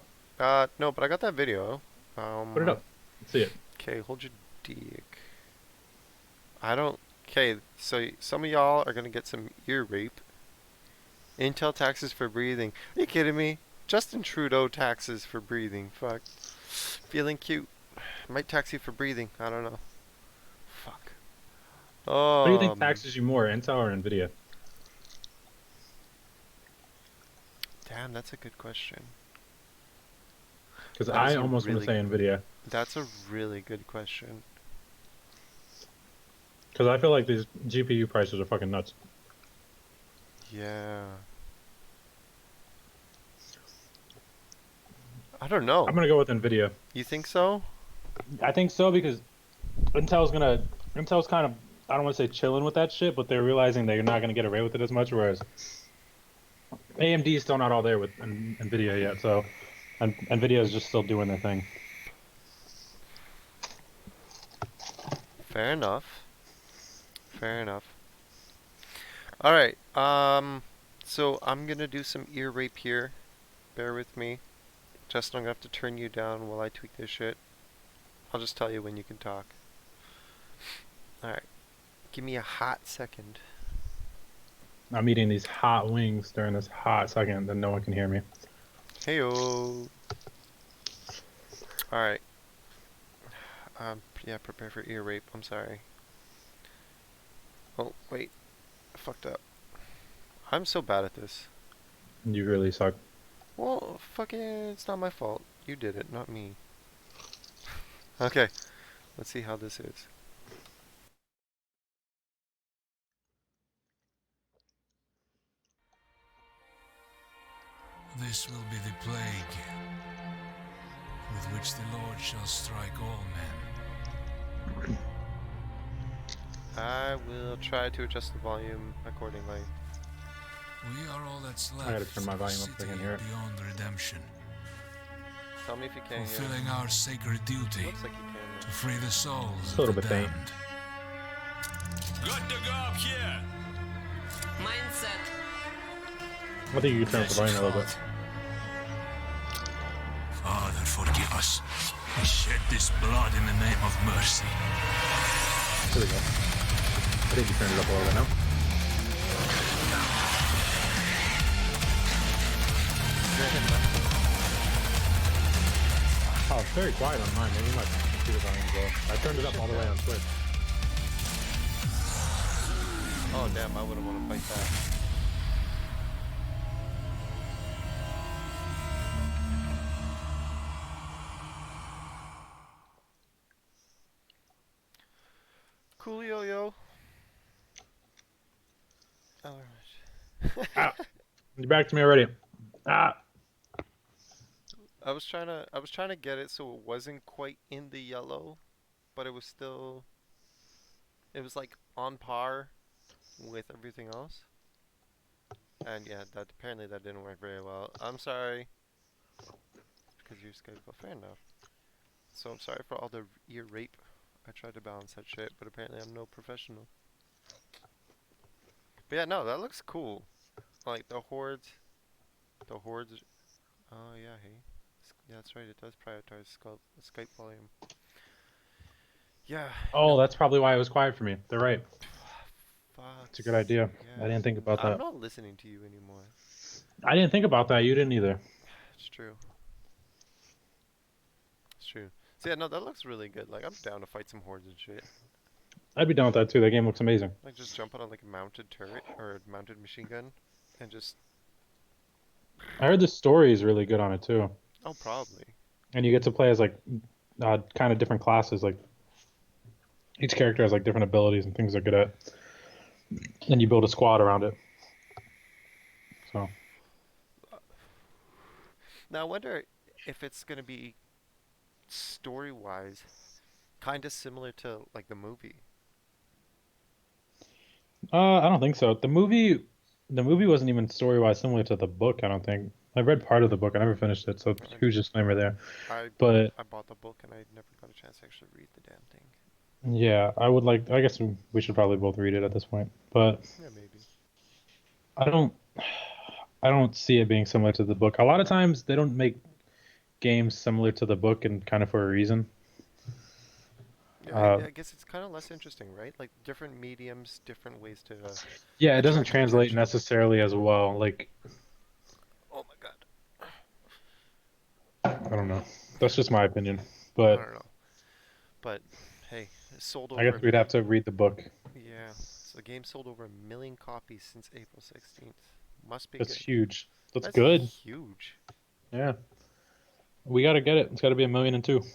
[SPEAKER 1] No, but I got that video.
[SPEAKER 2] Put it up. Let's see it.
[SPEAKER 1] Okay, hold your dick. I don't. Okay, so some of y'all are gonna get some ear rape. Intel taxes for breathing. Are you kidding me? Justin Trudeau taxes for breathing. Fuck. Feeling cute. Might tax you for breathing. I don't know. Fuck. Oh.
[SPEAKER 2] What do you think taxes you more, Intel or Nvidia?
[SPEAKER 1] Damn, that's a good question.
[SPEAKER 2] Because
[SPEAKER 1] That is
[SPEAKER 2] I
[SPEAKER 1] a
[SPEAKER 2] almost want to
[SPEAKER 1] really-
[SPEAKER 2] say Nvidia.
[SPEAKER 1] That's a really good question.
[SPEAKER 2] Because I feel like these GPU prices are fucking nuts.
[SPEAKER 1] Yeah. I don't know.
[SPEAKER 2] I'm gonna go with Nvidia.
[SPEAKER 1] You think so?
[SPEAKER 2] I think so because Intel's kind of, I don't want to say chilling with that shit, but they're realizing they're not gonna get away with it as much. Whereas AMD is still not all there with Nvidia yet, so Nvidia is just still doing their thing.
[SPEAKER 1] Fair enough. Fair enough. Alright, so I'm gonna do some ear rape here. Bear with me. Justin, I'm gonna have to turn you down while I tweak this shit. I'll just tell you when you can talk. Alright. Give me a hot second.
[SPEAKER 2] I'm eating these hot wings during this hot second, then no one can hear me.
[SPEAKER 1] Heyo. Alright. Yeah, prepare for ear rape. I'm sorry. Oh, wait. I fucked up. I'm so bad at this.
[SPEAKER 2] You really suck.
[SPEAKER 1] Well, fucking, it's not my fault. You did it, not me. Okay, let's see how this is.
[SPEAKER 4] This will be the plague with which the Lord shall strike all men.
[SPEAKER 1] I will try to adjust the volume accordingly.
[SPEAKER 4] We are all that's left.
[SPEAKER 2] I gotta turn my volume up so I
[SPEAKER 4] city
[SPEAKER 2] can hear it.
[SPEAKER 4] beyond redemption,
[SPEAKER 1] Tell me if you can hear.
[SPEAKER 4] fulfilling our sacred duty
[SPEAKER 1] Looks like you can.
[SPEAKER 4] to free the souls
[SPEAKER 2] It's a
[SPEAKER 4] of
[SPEAKER 2] little
[SPEAKER 4] the
[SPEAKER 2] bit faint.
[SPEAKER 4] damned. Good to go up here.
[SPEAKER 5] Mindset.
[SPEAKER 2] I think you can turn up the volume a little bit.
[SPEAKER 4] Father, forgive us. We shed this blood in the name of mercy.
[SPEAKER 2] There we go. I think you turned it up a little bit now. Oh, it's very quiet on mine. Maybe my computer volume's low. I turned it up all the way on Twitch.
[SPEAKER 1] Oh damn, I wouldn't want to fight that. Coolio, yo. Alright.
[SPEAKER 2] Ah, you back to me already. Ah.
[SPEAKER 1] I was trying to get it so it wasn't quite in the yellow, but it was like on par with everything else. And yeah, that apparently that didn't work very well. I'm sorry. Because you're Skype, fair enough. So I'm sorry for all the ear rape. I tried to balance that shit, but apparently I'm no professional. But yeah, no, that looks cool. Like the hordes. Oh yeah, hey. Yeah, that's right. It does prioritize Skype volume. Yeah,
[SPEAKER 2] Oh,
[SPEAKER 1] no.
[SPEAKER 2] that's probably why it was quiet for me. They're right. It's a good
[SPEAKER 1] Fucks.
[SPEAKER 2] idea. I
[SPEAKER 1] Yeah.
[SPEAKER 2] didn't think about
[SPEAKER 1] I'm
[SPEAKER 2] that.
[SPEAKER 1] not listening to you anymore.
[SPEAKER 2] I didn't think about that. You didn't either.
[SPEAKER 1] It's true. It's true. So yeah, no, that looks really good. Like I'm down to fight some hordes and shit.
[SPEAKER 2] I'd be down with that too. That game looks amazing.
[SPEAKER 1] Like just jumping on like a mounted turret or a mounted machine gun and just
[SPEAKER 2] I heard the story is really good on it too,
[SPEAKER 1] oh probably.
[SPEAKER 2] and you get to play as like kind of different classes. Like each character has like different abilities and things they're good at, and you build a squad around it. So
[SPEAKER 1] Now I wonder if it's gonna be story wise kind of similar to like the movie.
[SPEAKER 2] I don't think so. The movie wasn't even story wise similar to the book. I don't think. I read part of the book. I never finished it, so
[SPEAKER 1] I,
[SPEAKER 2] huge disclaimer there.
[SPEAKER 1] I
[SPEAKER 2] But
[SPEAKER 1] I bought the book and I never got a chance to actually read the damn thing.
[SPEAKER 2] yeah, I would like. I guess we should probably both read it at this point. But
[SPEAKER 1] Yeah, maybe.
[SPEAKER 2] I don't. I don't see it being similar to the book. A lot of times they don't make games similar to the book, and kind of for a reason.
[SPEAKER 1] Yeah,
[SPEAKER 2] Uh,
[SPEAKER 1] I guess it's kind of less interesting, right? Like different mediums, different ways to
[SPEAKER 2] yeah, it doesn't
[SPEAKER 1] attract your
[SPEAKER 2] translate
[SPEAKER 1] attention.
[SPEAKER 2] necessarily as well. Like
[SPEAKER 1] Oh my god.
[SPEAKER 2] I don't know. That's just my opinion.
[SPEAKER 1] I
[SPEAKER 2] But
[SPEAKER 1] don't know. But hey, it sold
[SPEAKER 2] I
[SPEAKER 1] over
[SPEAKER 2] guess we'd have to read the book.
[SPEAKER 1] yeah. So the game sold over 1 million copies since April 16th. Must be
[SPEAKER 2] That's
[SPEAKER 1] good.
[SPEAKER 2] huge. That's
[SPEAKER 1] That's
[SPEAKER 2] good.
[SPEAKER 1] huge.
[SPEAKER 2] Yeah. We gotta get it. It's gotta be 1,000,002.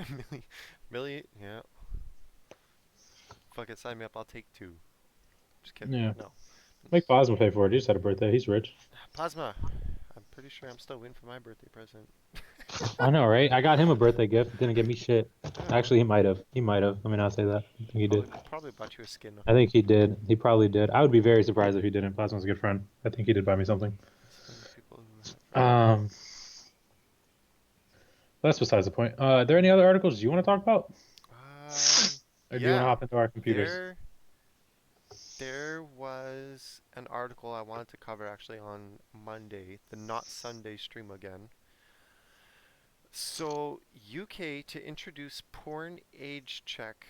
[SPEAKER 1] million, million, yeah. Fuck it, sign me up. I'll take two. Just kidding.
[SPEAKER 2] Yeah.
[SPEAKER 1] No.
[SPEAKER 2] Make Plasma pay for it. He just had a birthday. He's rich.
[SPEAKER 1] Plasma. I'm pretty sure I'm still waiting for my birthday present.
[SPEAKER 2] I know, right? I got him a birthday gift. Didn't get me shit.
[SPEAKER 1] Yeah,
[SPEAKER 2] Actually, he might have. He might have. Let me not say that. I think he did.
[SPEAKER 1] probably bought you a skin.
[SPEAKER 2] I think he did. He probably did. I would be very surprised if he didn't. Plasma's a good friend. I think he did buy me something.
[SPEAKER 1] Some people who have.
[SPEAKER 2] Um, that's besides the point. Are there any other articles you want to talk about? Or do you want to
[SPEAKER 1] Yeah.
[SPEAKER 2] hop into our computers?
[SPEAKER 1] There was an article I wanted to cover actually on Monday, the Not Sunday stream again. So, UK to introduce porn age check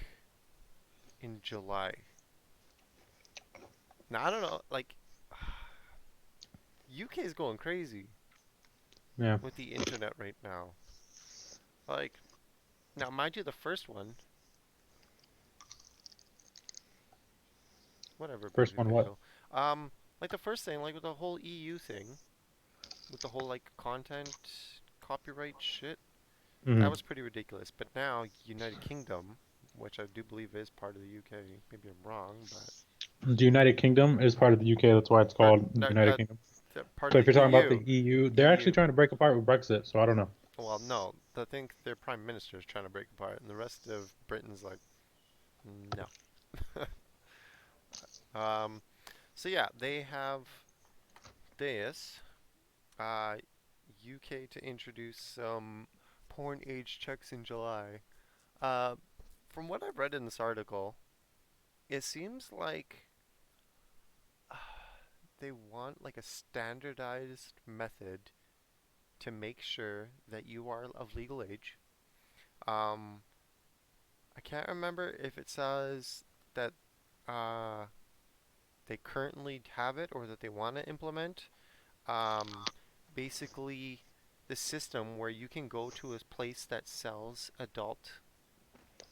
[SPEAKER 1] in July. Now, I don't know, like, UK is going crazy
[SPEAKER 2] Yeah.
[SPEAKER 1] with the internet right now. Like, now, mind you, the first one, whatever,
[SPEAKER 2] First
[SPEAKER 1] baby
[SPEAKER 2] one, what?
[SPEAKER 1] pickle. Like the first thing, like with the whole EU thing, with the whole like content copyright shit, that
[SPEAKER 2] Hmm.
[SPEAKER 1] was pretty ridiculous. But now United Kingdom, which I do believe is part of the UK, maybe I'm wrong, but
[SPEAKER 2] The United Kingdom is part of the UK. That's why it's
[SPEAKER 1] or
[SPEAKER 2] called the
[SPEAKER 1] no,
[SPEAKER 2] United Kingdom.
[SPEAKER 1] part
[SPEAKER 2] But
[SPEAKER 1] of
[SPEAKER 2] if
[SPEAKER 1] the
[SPEAKER 2] you're talking about the
[SPEAKER 1] EU,
[SPEAKER 2] EU, they're actually
[SPEAKER 1] EU.
[SPEAKER 2] trying to break apart with Brexit. So I don't know.
[SPEAKER 1] Well, no, I think their prime minister is trying to break apart, and the rest of Britain's like, no. Um, so yeah, they have this. UK to introduce some porn age checks in July. Uh, from what I've read in this article, it seems like they want like a standardized method to make sure that you are of legal age. Um, I can't remember if it says that uh, they currently have it or that they want to implement. Um, basically the system where you can go to a place that sells adult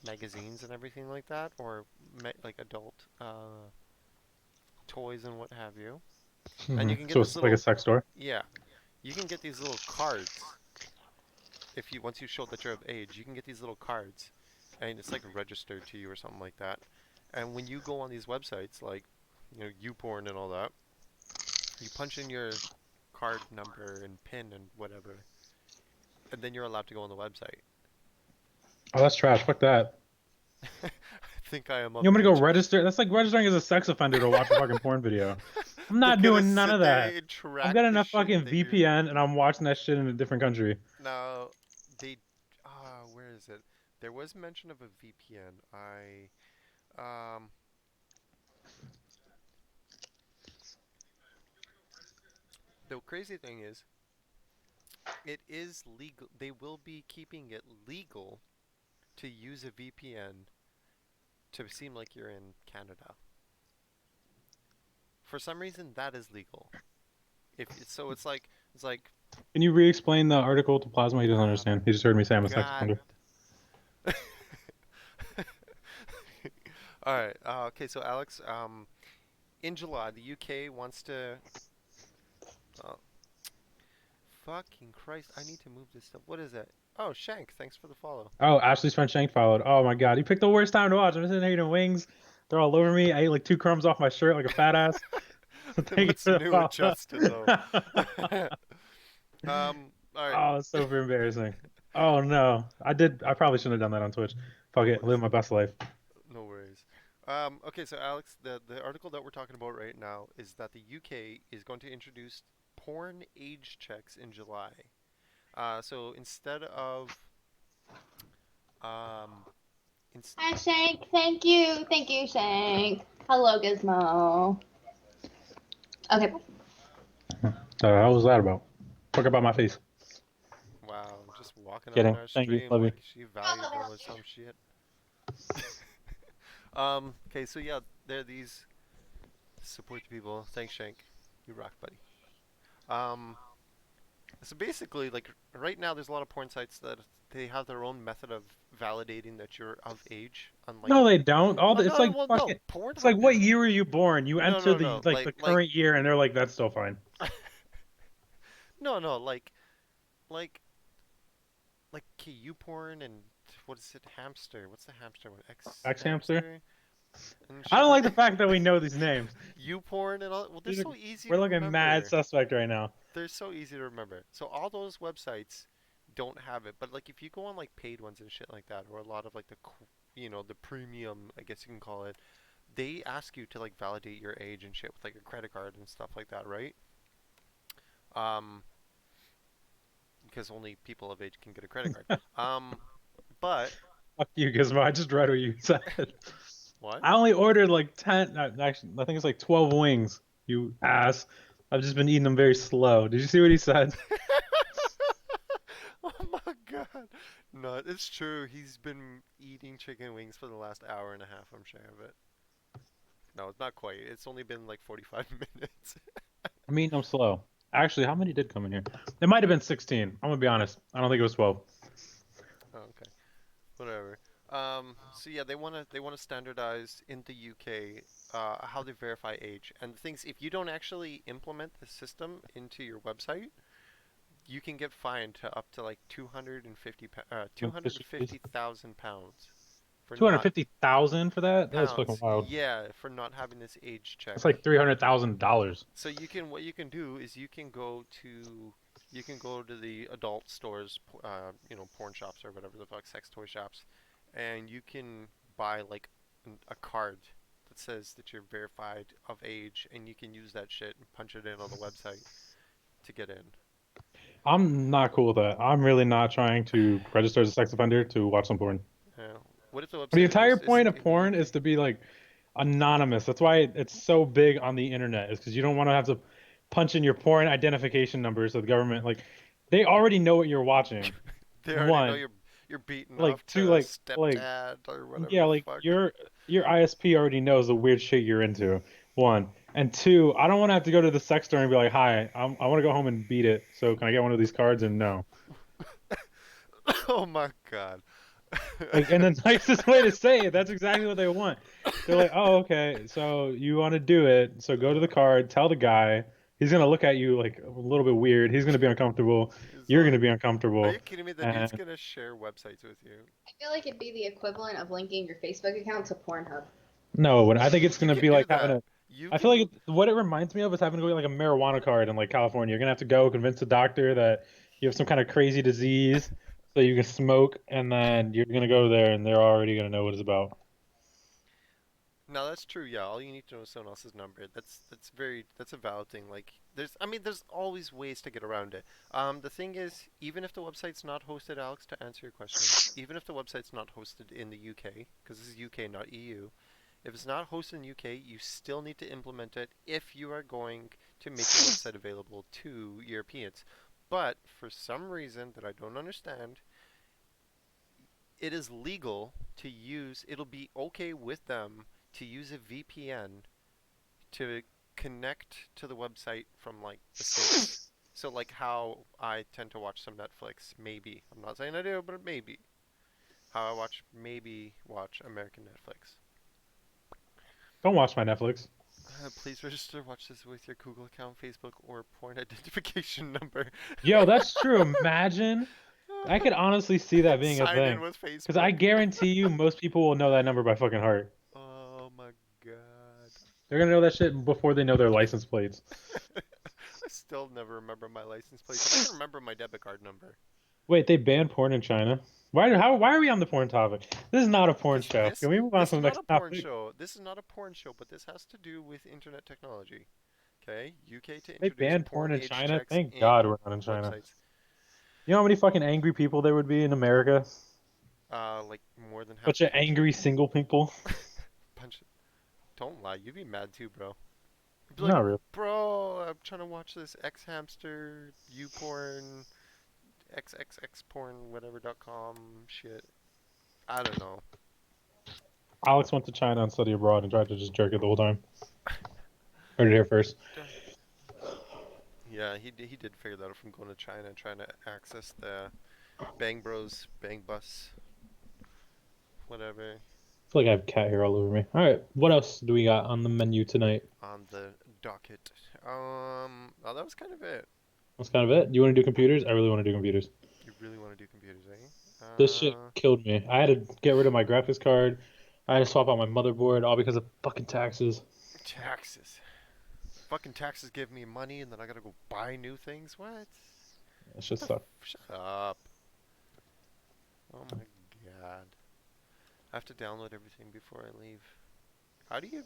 [SPEAKER 1] magazines and everything like that, or like adult toys and what have you. And you can get
[SPEAKER 2] So
[SPEAKER 1] this
[SPEAKER 2] it's like a
[SPEAKER 1] little,
[SPEAKER 2] sex store.
[SPEAKER 1] yeah, you can get these little cards if you once you show that you're of age. You can get these little cards, and it's like registered to you or something like that. And when you go on these websites like YouPorn and all that, you punch in your card number and PIN and whatever, and then you're allowed to go on the website.
[SPEAKER 2] Oh, that's trash. Fuck that.
[SPEAKER 1] I think I am
[SPEAKER 2] You
[SPEAKER 1] of
[SPEAKER 2] want me to go
[SPEAKER 1] age.
[SPEAKER 2] register? That's like registering as a sex offender to watch a fucking porn video. I'm
[SPEAKER 1] They're
[SPEAKER 2] not
[SPEAKER 1] gonna
[SPEAKER 2] doing none
[SPEAKER 1] sit
[SPEAKER 2] of
[SPEAKER 1] there
[SPEAKER 2] that.
[SPEAKER 1] and
[SPEAKER 2] I'm
[SPEAKER 1] track
[SPEAKER 2] getting
[SPEAKER 1] the
[SPEAKER 2] a
[SPEAKER 1] shit
[SPEAKER 2] fucking
[SPEAKER 1] that you're.
[SPEAKER 2] VPN and I'm watching that shit in a different country.
[SPEAKER 1] Now, they, where is it? There was mention of a VPN. Um, the crazy thing is, it is legal. They will be keeping it legal to use a VPN to seem like you're in Canada. For some reason, that is legal. So, it's like,
[SPEAKER 2] Can you re-explain the article to Plasma? He doesn't
[SPEAKER 1] ah,
[SPEAKER 2] understand. He just heard me say I'm a sex
[SPEAKER 1] God.
[SPEAKER 2] offender.
[SPEAKER 1] All right. Okay. So, Alex, in July, the UK wants to. Oh, fucking Christ! I need to move this stuff. What is it? Oh, Shank. Thanks for the follow.
[SPEAKER 2] Oh, Ashley's friend Shank followed. Oh my god, he picked the worst time to watch. I'm sitting there eating wings. They're all over me. I ate like 2 crumbs off my shirt like a fat ass. Thank you
[SPEAKER 1] What's
[SPEAKER 2] for the
[SPEAKER 1] new with
[SPEAKER 2] follow.
[SPEAKER 1] Justin though? All right.
[SPEAKER 2] Oh, it's super embarrassing. Oh no, I did. I probably shouldn't have done that on Twitch. Fuck
[SPEAKER 1] No
[SPEAKER 2] it, live
[SPEAKER 1] worries.
[SPEAKER 2] my best life.
[SPEAKER 1] No worries. Okay, so Alex, the article that we're talking about right now is that the UK is going to introduce porn age checks in July. So instead of um, ins
[SPEAKER 6] Hi, Shank. Thank you. Thank you, Shank. Hello, Gizmo. Okay.
[SPEAKER 2] The hell was that about? Talk about my face.
[SPEAKER 1] wow, just walking on
[SPEAKER 2] Kidding.
[SPEAKER 1] our
[SPEAKER 2] Thank you.
[SPEAKER 1] stream
[SPEAKER 2] Love you.
[SPEAKER 1] like she valuable or some shit. Okay, so yeah, there are these support the people. Thanks, Shank. You rock, buddy. Um, so basically, like right now, there's a lot of porn sites that they have their own method of validating that you're of age. Unlike,
[SPEAKER 2] No, they don't.
[SPEAKER 1] oh
[SPEAKER 2] It's
[SPEAKER 1] no,
[SPEAKER 2] like
[SPEAKER 1] well no,
[SPEAKER 2] fucking. It's
[SPEAKER 1] Pornhub.
[SPEAKER 2] like what year were you born? You
[SPEAKER 1] No,
[SPEAKER 2] enter
[SPEAKER 1] no,
[SPEAKER 2] the
[SPEAKER 1] no,
[SPEAKER 2] like the
[SPEAKER 1] like
[SPEAKER 2] current year, and they're like, that's still fine.
[SPEAKER 1] no, no, like okay, you porn and what is it, hamster? What's the hamster one? X
[SPEAKER 2] X hamster.
[SPEAKER 1] hamster and
[SPEAKER 2] I
[SPEAKER 1] shit
[SPEAKER 2] don't
[SPEAKER 1] like
[SPEAKER 2] like the fact that we know these names.
[SPEAKER 1] you porn and all. Well, they're
[SPEAKER 2] These are,
[SPEAKER 1] so easy
[SPEAKER 2] we're
[SPEAKER 1] to
[SPEAKER 2] like a mad
[SPEAKER 1] remember.
[SPEAKER 2] suspect right now.
[SPEAKER 1] They're so easy to remember. So all those websites don't have it, but like if you go on like paid ones and shit like that, or a lot of like the premium, I guess you can call it, they ask you to like validate your age and shit with like a credit card and stuff like that, right? Um, because only people of age can get a credit card. But
[SPEAKER 2] Fuck you, Gizmo. I just read what you said.
[SPEAKER 1] what?
[SPEAKER 2] I only ordered like 10. Actually, I think it's like 12 wings. You ass. I've just been eating them very slow. Did you see what he said?
[SPEAKER 1] Oh my god. No, it's true. He's been eating chicken wings for the last hour and a half, I'm sure of it. No, it's not quite. It's only been like 45 minutes.
[SPEAKER 2] I'm eating them slow. Actually, how many did come in here? It might have been 16. I'm gonna be honest. I don't think it was 12.
[SPEAKER 1] Oh, okay. Whatever. So yeah, they wanna standardize in the UK how they verify age. And the things, if you don't actually implement the system into your website, you can get fined to up to like 250,000 pounds for not
[SPEAKER 2] 250,000 for that? That's fucking
[SPEAKER 1] pounds.
[SPEAKER 2] wild.
[SPEAKER 1] Yeah, for not having this age check.
[SPEAKER 2] That's like $300,000.
[SPEAKER 1] So what you can do is you can go to the adult stores, porn shops or whatever the fuck, sex toy shops, and you can buy like a card that says that you're verified of age, and you can use that shit and punch it in on the website to get in.
[SPEAKER 2] I'm not cool with that. I'm really not trying to register as a sex offender to watch some porn.
[SPEAKER 1] Yeah. What if the
[SPEAKER 2] The
[SPEAKER 1] website
[SPEAKER 2] entire point
[SPEAKER 1] isn't
[SPEAKER 2] of
[SPEAKER 1] in the
[SPEAKER 2] porn
[SPEAKER 1] UK?
[SPEAKER 2] is to be like anonymous. That's why it's so big on the internet, is because you don't want to have to punch in your porn identification number so the government, like, they already know what you're watching.
[SPEAKER 1] They already know
[SPEAKER 2] One,
[SPEAKER 1] you're beaten
[SPEAKER 2] like
[SPEAKER 1] off to
[SPEAKER 2] two, like
[SPEAKER 1] stepdad or whatever
[SPEAKER 2] yeah,
[SPEAKER 1] the
[SPEAKER 2] like
[SPEAKER 1] fuck.
[SPEAKER 2] your ISP already knows the weird shit you're into. One, And two, I don't want to have to go to the sex store and be like, "Hi, I want to go home and beat it. So can I get one of these cards?" And no.
[SPEAKER 1] Oh my God.
[SPEAKER 2] Like, and the nicest way to say it, that's exactly what they want. They're like, "Oh, okay, so you want to do it? So go to the card, tell the guy. He's gonna look at you like a little bit weird. He's gonna be uncomfortable.
[SPEAKER 1] It's
[SPEAKER 2] You're
[SPEAKER 1] like,
[SPEAKER 2] gonna be
[SPEAKER 1] are you
[SPEAKER 2] uncomfortable."
[SPEAKER 1] kidding me? The dude's
[SPEAKER 2] And
[SPEAKER 1] gonna share websites with you.
[SPEAKER 6] I feel like it'd be the equivalent of linking your Facebook account to Pornhub.
[SPEAKER 2] no, and I think it's
[SPEAKER 1] You
[SPEAKER 2] gonna
[SPEAKER 1] can
[SPEAKER 2] be
[SPEAKER 1] do
[SPEAKER 2] like having
[SPEAKER 1] that.
[SPEAKER 2] a.
[SPEAKER 1] You
[SPEAKER 2] I feel
[SPEAKER 1] can.
[SPEAKER 2] like what it reminds me of is having to go get like a marijuana card in like California. You're gonna have to go convince the doctor that you have some kind of crazy disease so you can smoke, and then you're gonna go there and they're already gonna know what it's about.
[SPEAKER 1] No, that's true. Yeah, all you need to know is someone else's number. That's a valid thing. Like I mean, there's always ways to get around it. The thing is, even if the website's not hosted, Alex, to answer your question, even if the website's not hosted in the UK, because this is UK, not EU, if it's not hosted in UK, you still need to implement it if you are going to make your website available to Europeans. But for some reason that I don't understand, it is legal to use, it'll be okay with them to use a VPN to connect to the website from like the States. So like how I tend to watch some Netflix, maybe. I'm not saying I do, but maybe. How I maybe watch American Netflix.
[SPEAKER 2] Don't watch my Netflix.
[SPEAKER 1] Please register watch this with your Google account, Facebook, or porn identification number.
[SPEAKER 2] Yo, that's true. Imagine. I could honestly see that being a
[SPEAKER 1] Sign in
[SPEAKER 2] thing.
[SPEAKER 1] with
[SPEAKER 2] Because
[SPEAKER 1] Facebook.
[SPEAKER 2] I guarantee you most people will know that number by fucking heart.
[SPEAKER 1] Oh my god.
[SPEAKER 2] They're gonna know that shit before they know their license plates.
[SPEAKER 1] I still never remember my license plate, but I can remember my debit card number.
[SPEAKER 2] Wait, they banned porn in China? Why are we on the porn topic? This is not a porn
[SPEAKER 1] This
[SPEAKER 2] show.
[SPEAKER 1] this
[SPEAKER 2] Can we move on
[SPEAKER 1] this
[SPEAKER 2] to
[SPEAKER 1] is
[SPEAKER 2] the
[SPEAKER 1] not a
[SPEAKER 2] next
[SPEAKER 1] porn
[SPEAKER 2] topic?
[SPEAKER 1] show. This is not a porn show, but this has to do with internet technology. Okay, UK to
[SPEAKER 2] They
[SPEAKER 1] introduce
[SPEAKER 2] banned
[SPEAKER 1] porn
[SPEAKER 2] porn in
[SPEAKER 1] age
[SPEAKER 2] China?
[SPEAKER 1] checks
[SPEAKER 2] Thank God
[SPEAKER 1] in
[SPEAKER 2] we're not in China.
[SPEAKER 1] websites.
[SPEAKER 2] You know how many fucking angry people there would be in America?
[SPEAKER 1] Like more than half
[SPEAKER 2] Bunch
[SPEAKER 1] the
[SPEAKER 2] of
[SPEAKER 1] country.
[SPEAKER 2] angry single people.
[SPEAKER 1] Bunch. Don't lie, you'd be mad too, bro. You'd be like,
[SPEAKER 2] Not really.
[SPEAKER 1] bro, I'm trying to watch this X hamster, U porn, XXX porn, whatever.com shit. I don't know.
[SPEAKER 2] Alex went to China and studied abroad and tried to just jerk it the whole time. Heard it here first.
[SPEAKER 1] Yeah, he did figure that out from going to China, trying to access the Bang Bros, Bang Bus, whatever,
[SPEAKER 2] I feel like I have cat hair all over me. All right, what else do we got on the menu tonight?
[SPEAKER 1] on the docket. Oh, that was kind of it.
[SPEAKER 2] That's kind of it. Do you want to do computers? I really want to do computers.
[SPEAKER 1] You really want to do computers, eh?
[SPEAKER 2] This shit killed me. I had to get rid of my graphics card. I had to swap out my motherboard, all because of fucking taxes.
[SPEAKER 1] Taxes. Fucking taxes give me money, and then I gotta go buy new things. What?
[SPEAKER 2] That shit sucked.
[SPEAKER 1] Shut up. Oh my god. I have to download everything before I leave. How do you?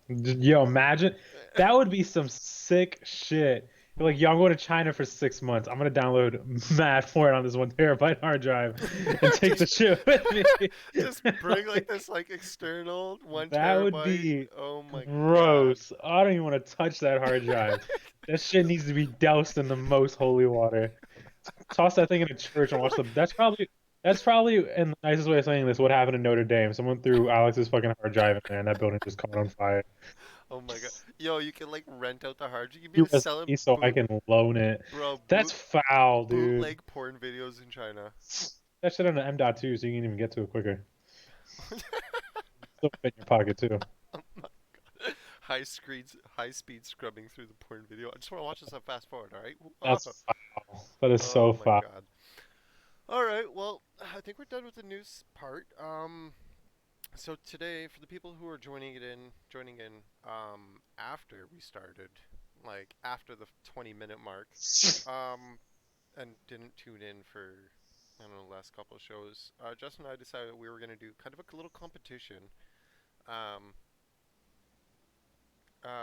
[SPEAKER 2] Yo, imagine that would be some sick shit. You're like, yo, I'm going to China for 6 months. I'm gonna download mad porn on this 1 TB hard drive and take the
[SPEAKER 1] just,
[SPEAKER 2] shit with me.
[SPEAKER 1] just bring like this like external one
[SPEAKER 2] That would
[SPEAKER 1] terabyte.
[SPEAKER 2] be
[SPEAKER 1] Oh my god.
[SPEAKER 2] gross. I don't even want to touch that hard drive. That shit needs to be doused in the most holy water. Toss that thing in a church and watch the. That's probably in the nicest way of saying this. What happened in Notre Dame? Someone threw Alex's fucking hard drive in there, and that building just caught on fire.
[SPEAKER 1] Oh my god. Yo, you can like rent out the hard drive. You can be to sell it
[SPEAKER 2] USB so I can loan it.
[SPEAKER 1] bro,
[SPEAKER 2] That's foul, dude.
[SPEAKER 1] bootleg porn videos in China.
[SPEAKER 2] That shit on an M.2, so you can even get to it quicker. Still fit in your pocket too.
[SPEAKER 1] Oh my god. High speed scrubbing through the porn video. I just want to watch this on fast forward, alright?
[SPEAKER 2] That's foul. That is so
[SPEAKER 1] Oh my
[SPEAKER 2] foul.
[SPEAKER 1] god. Alright, well, I think we're done with the news part. So today, for the people who are joining in, after we started, like after the 20-minute mark, um, and didn't tune in for, I don't know, the last couple of shows, Justin and I decided we were gonna do kind of a little competition. Um,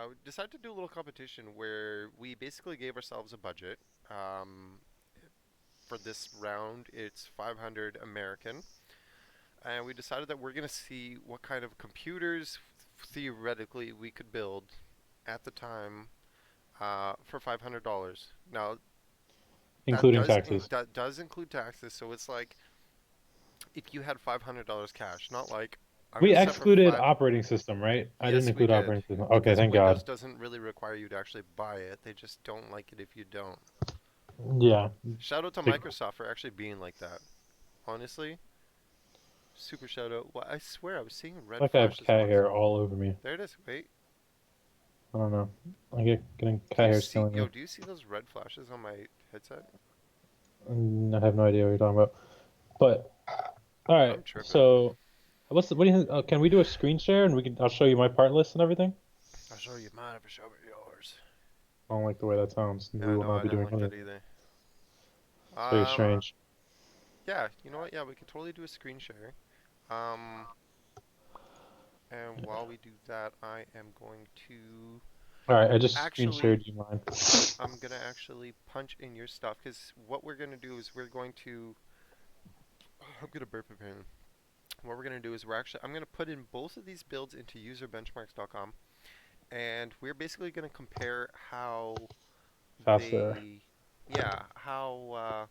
[SPEAKER 1] we decided to do a little competition where we basically gave ourselves a budget. Um, for this round, it's 500 American, and we decided that we're gonna see what kind of computers theoretically we could build at the time for $500. Now
[SPEAKER 2] Including taxes.
[SPEAKER 1] that does include taxes, so it's like if you had $500 cash, not like I'm
[SPEAKER 2] We
[SPEAKER 1] gonna set for
[SPEAKER 2] excluded
[SPEAKER 1] 5.
[SPEAKER 2] operating system, right? I didn't
[SPEAKER 1] Yes, we
[SPEAKER 2] include
[SPEAKER 1] did.
[SPEAKER 2] operating system. Okay,
[SPEAKER 1] Because
[SPEAKER 2] thank
[SPEAKER 1] Windows
[SPEAKER 2] God.
[SPEAKER 1] doesn't really require you to actually buy it. They just don't like it if you don't.
[SPEAKER 2] Yeah.
[SPEAKER 1] Shout out to
[SPEAKER 2] Like,
[SPEAKER 1] Microsoft for actually being like that. Honestly, super shout out. Well, I swear I was seeing red
[SPEAKER 2] like I have
[SPEAKER 1] flashes
[SPEAKER 2] cat
[SPEAKER 1] once.
[SPEAKER 2] hair all over me.
[SPEAKER 1] There it is. Wait.
[SPEAKER 2] I don't know. I get getting
[SPEAKER 1] Do
[SPEAKER 2] cat
[SPEAKER 1] you
[SPEAKER 2] hair
[SPEAKER 1] see,
[SPEAKER 2] killing me.
[SPEAKER 1] yo, do you see those red flashes on my headset?
[SPEAKER 2] I have no idea what you're talking about. But all right,
[SPEAKER 1] I'm tripping.
[SPEAKER 2] so what do you think? Can we do a screen share and we can? I'll show you my part list and everything.
[SPEAKER 1] I'll show you mine if I show you yours.
[SPEAKER 2] I don't like the way that sounds.
[SPEAKER 1] Yeah,
[SPEAKER 2] We will
[SPEAKER 1] no,
[SPEAKER 2] not
[SPEAKER 1] I
[SPEAKER 2] be
[SPEAKER 1] didn't
[SPEAKER 2] doing
[SPEAKER 1] like
[SPEAKER 2] any
[SPEAKER 1] that
[SPEAKER 2] of that.
[SPEAKER 1] either.
[SPEAKER 2] It's very
[SPEAKER 1] Um,
[SPEAKER 2] strange.
[SPEAKER 1] yeah, you know what? Yeah, we can totally do a screen share. Um, and while we do that, I am going to
[SPEAKER 2] All right, I just screen
[SPEAKER 1] actually,
[SPEAKER 2] shared you mine.
[SPEAKER 1] I'm gonna actually punch in your stuff because what we're gonna do is we're going to, I'm gonna burp a pen. What we're gonna do is I'm gonna put in both of these builds into userbenchmarks.com, and we're basically gonna compare
[SPEAKER 2] Fast there.
[SPEAKER 1] they, yeah, how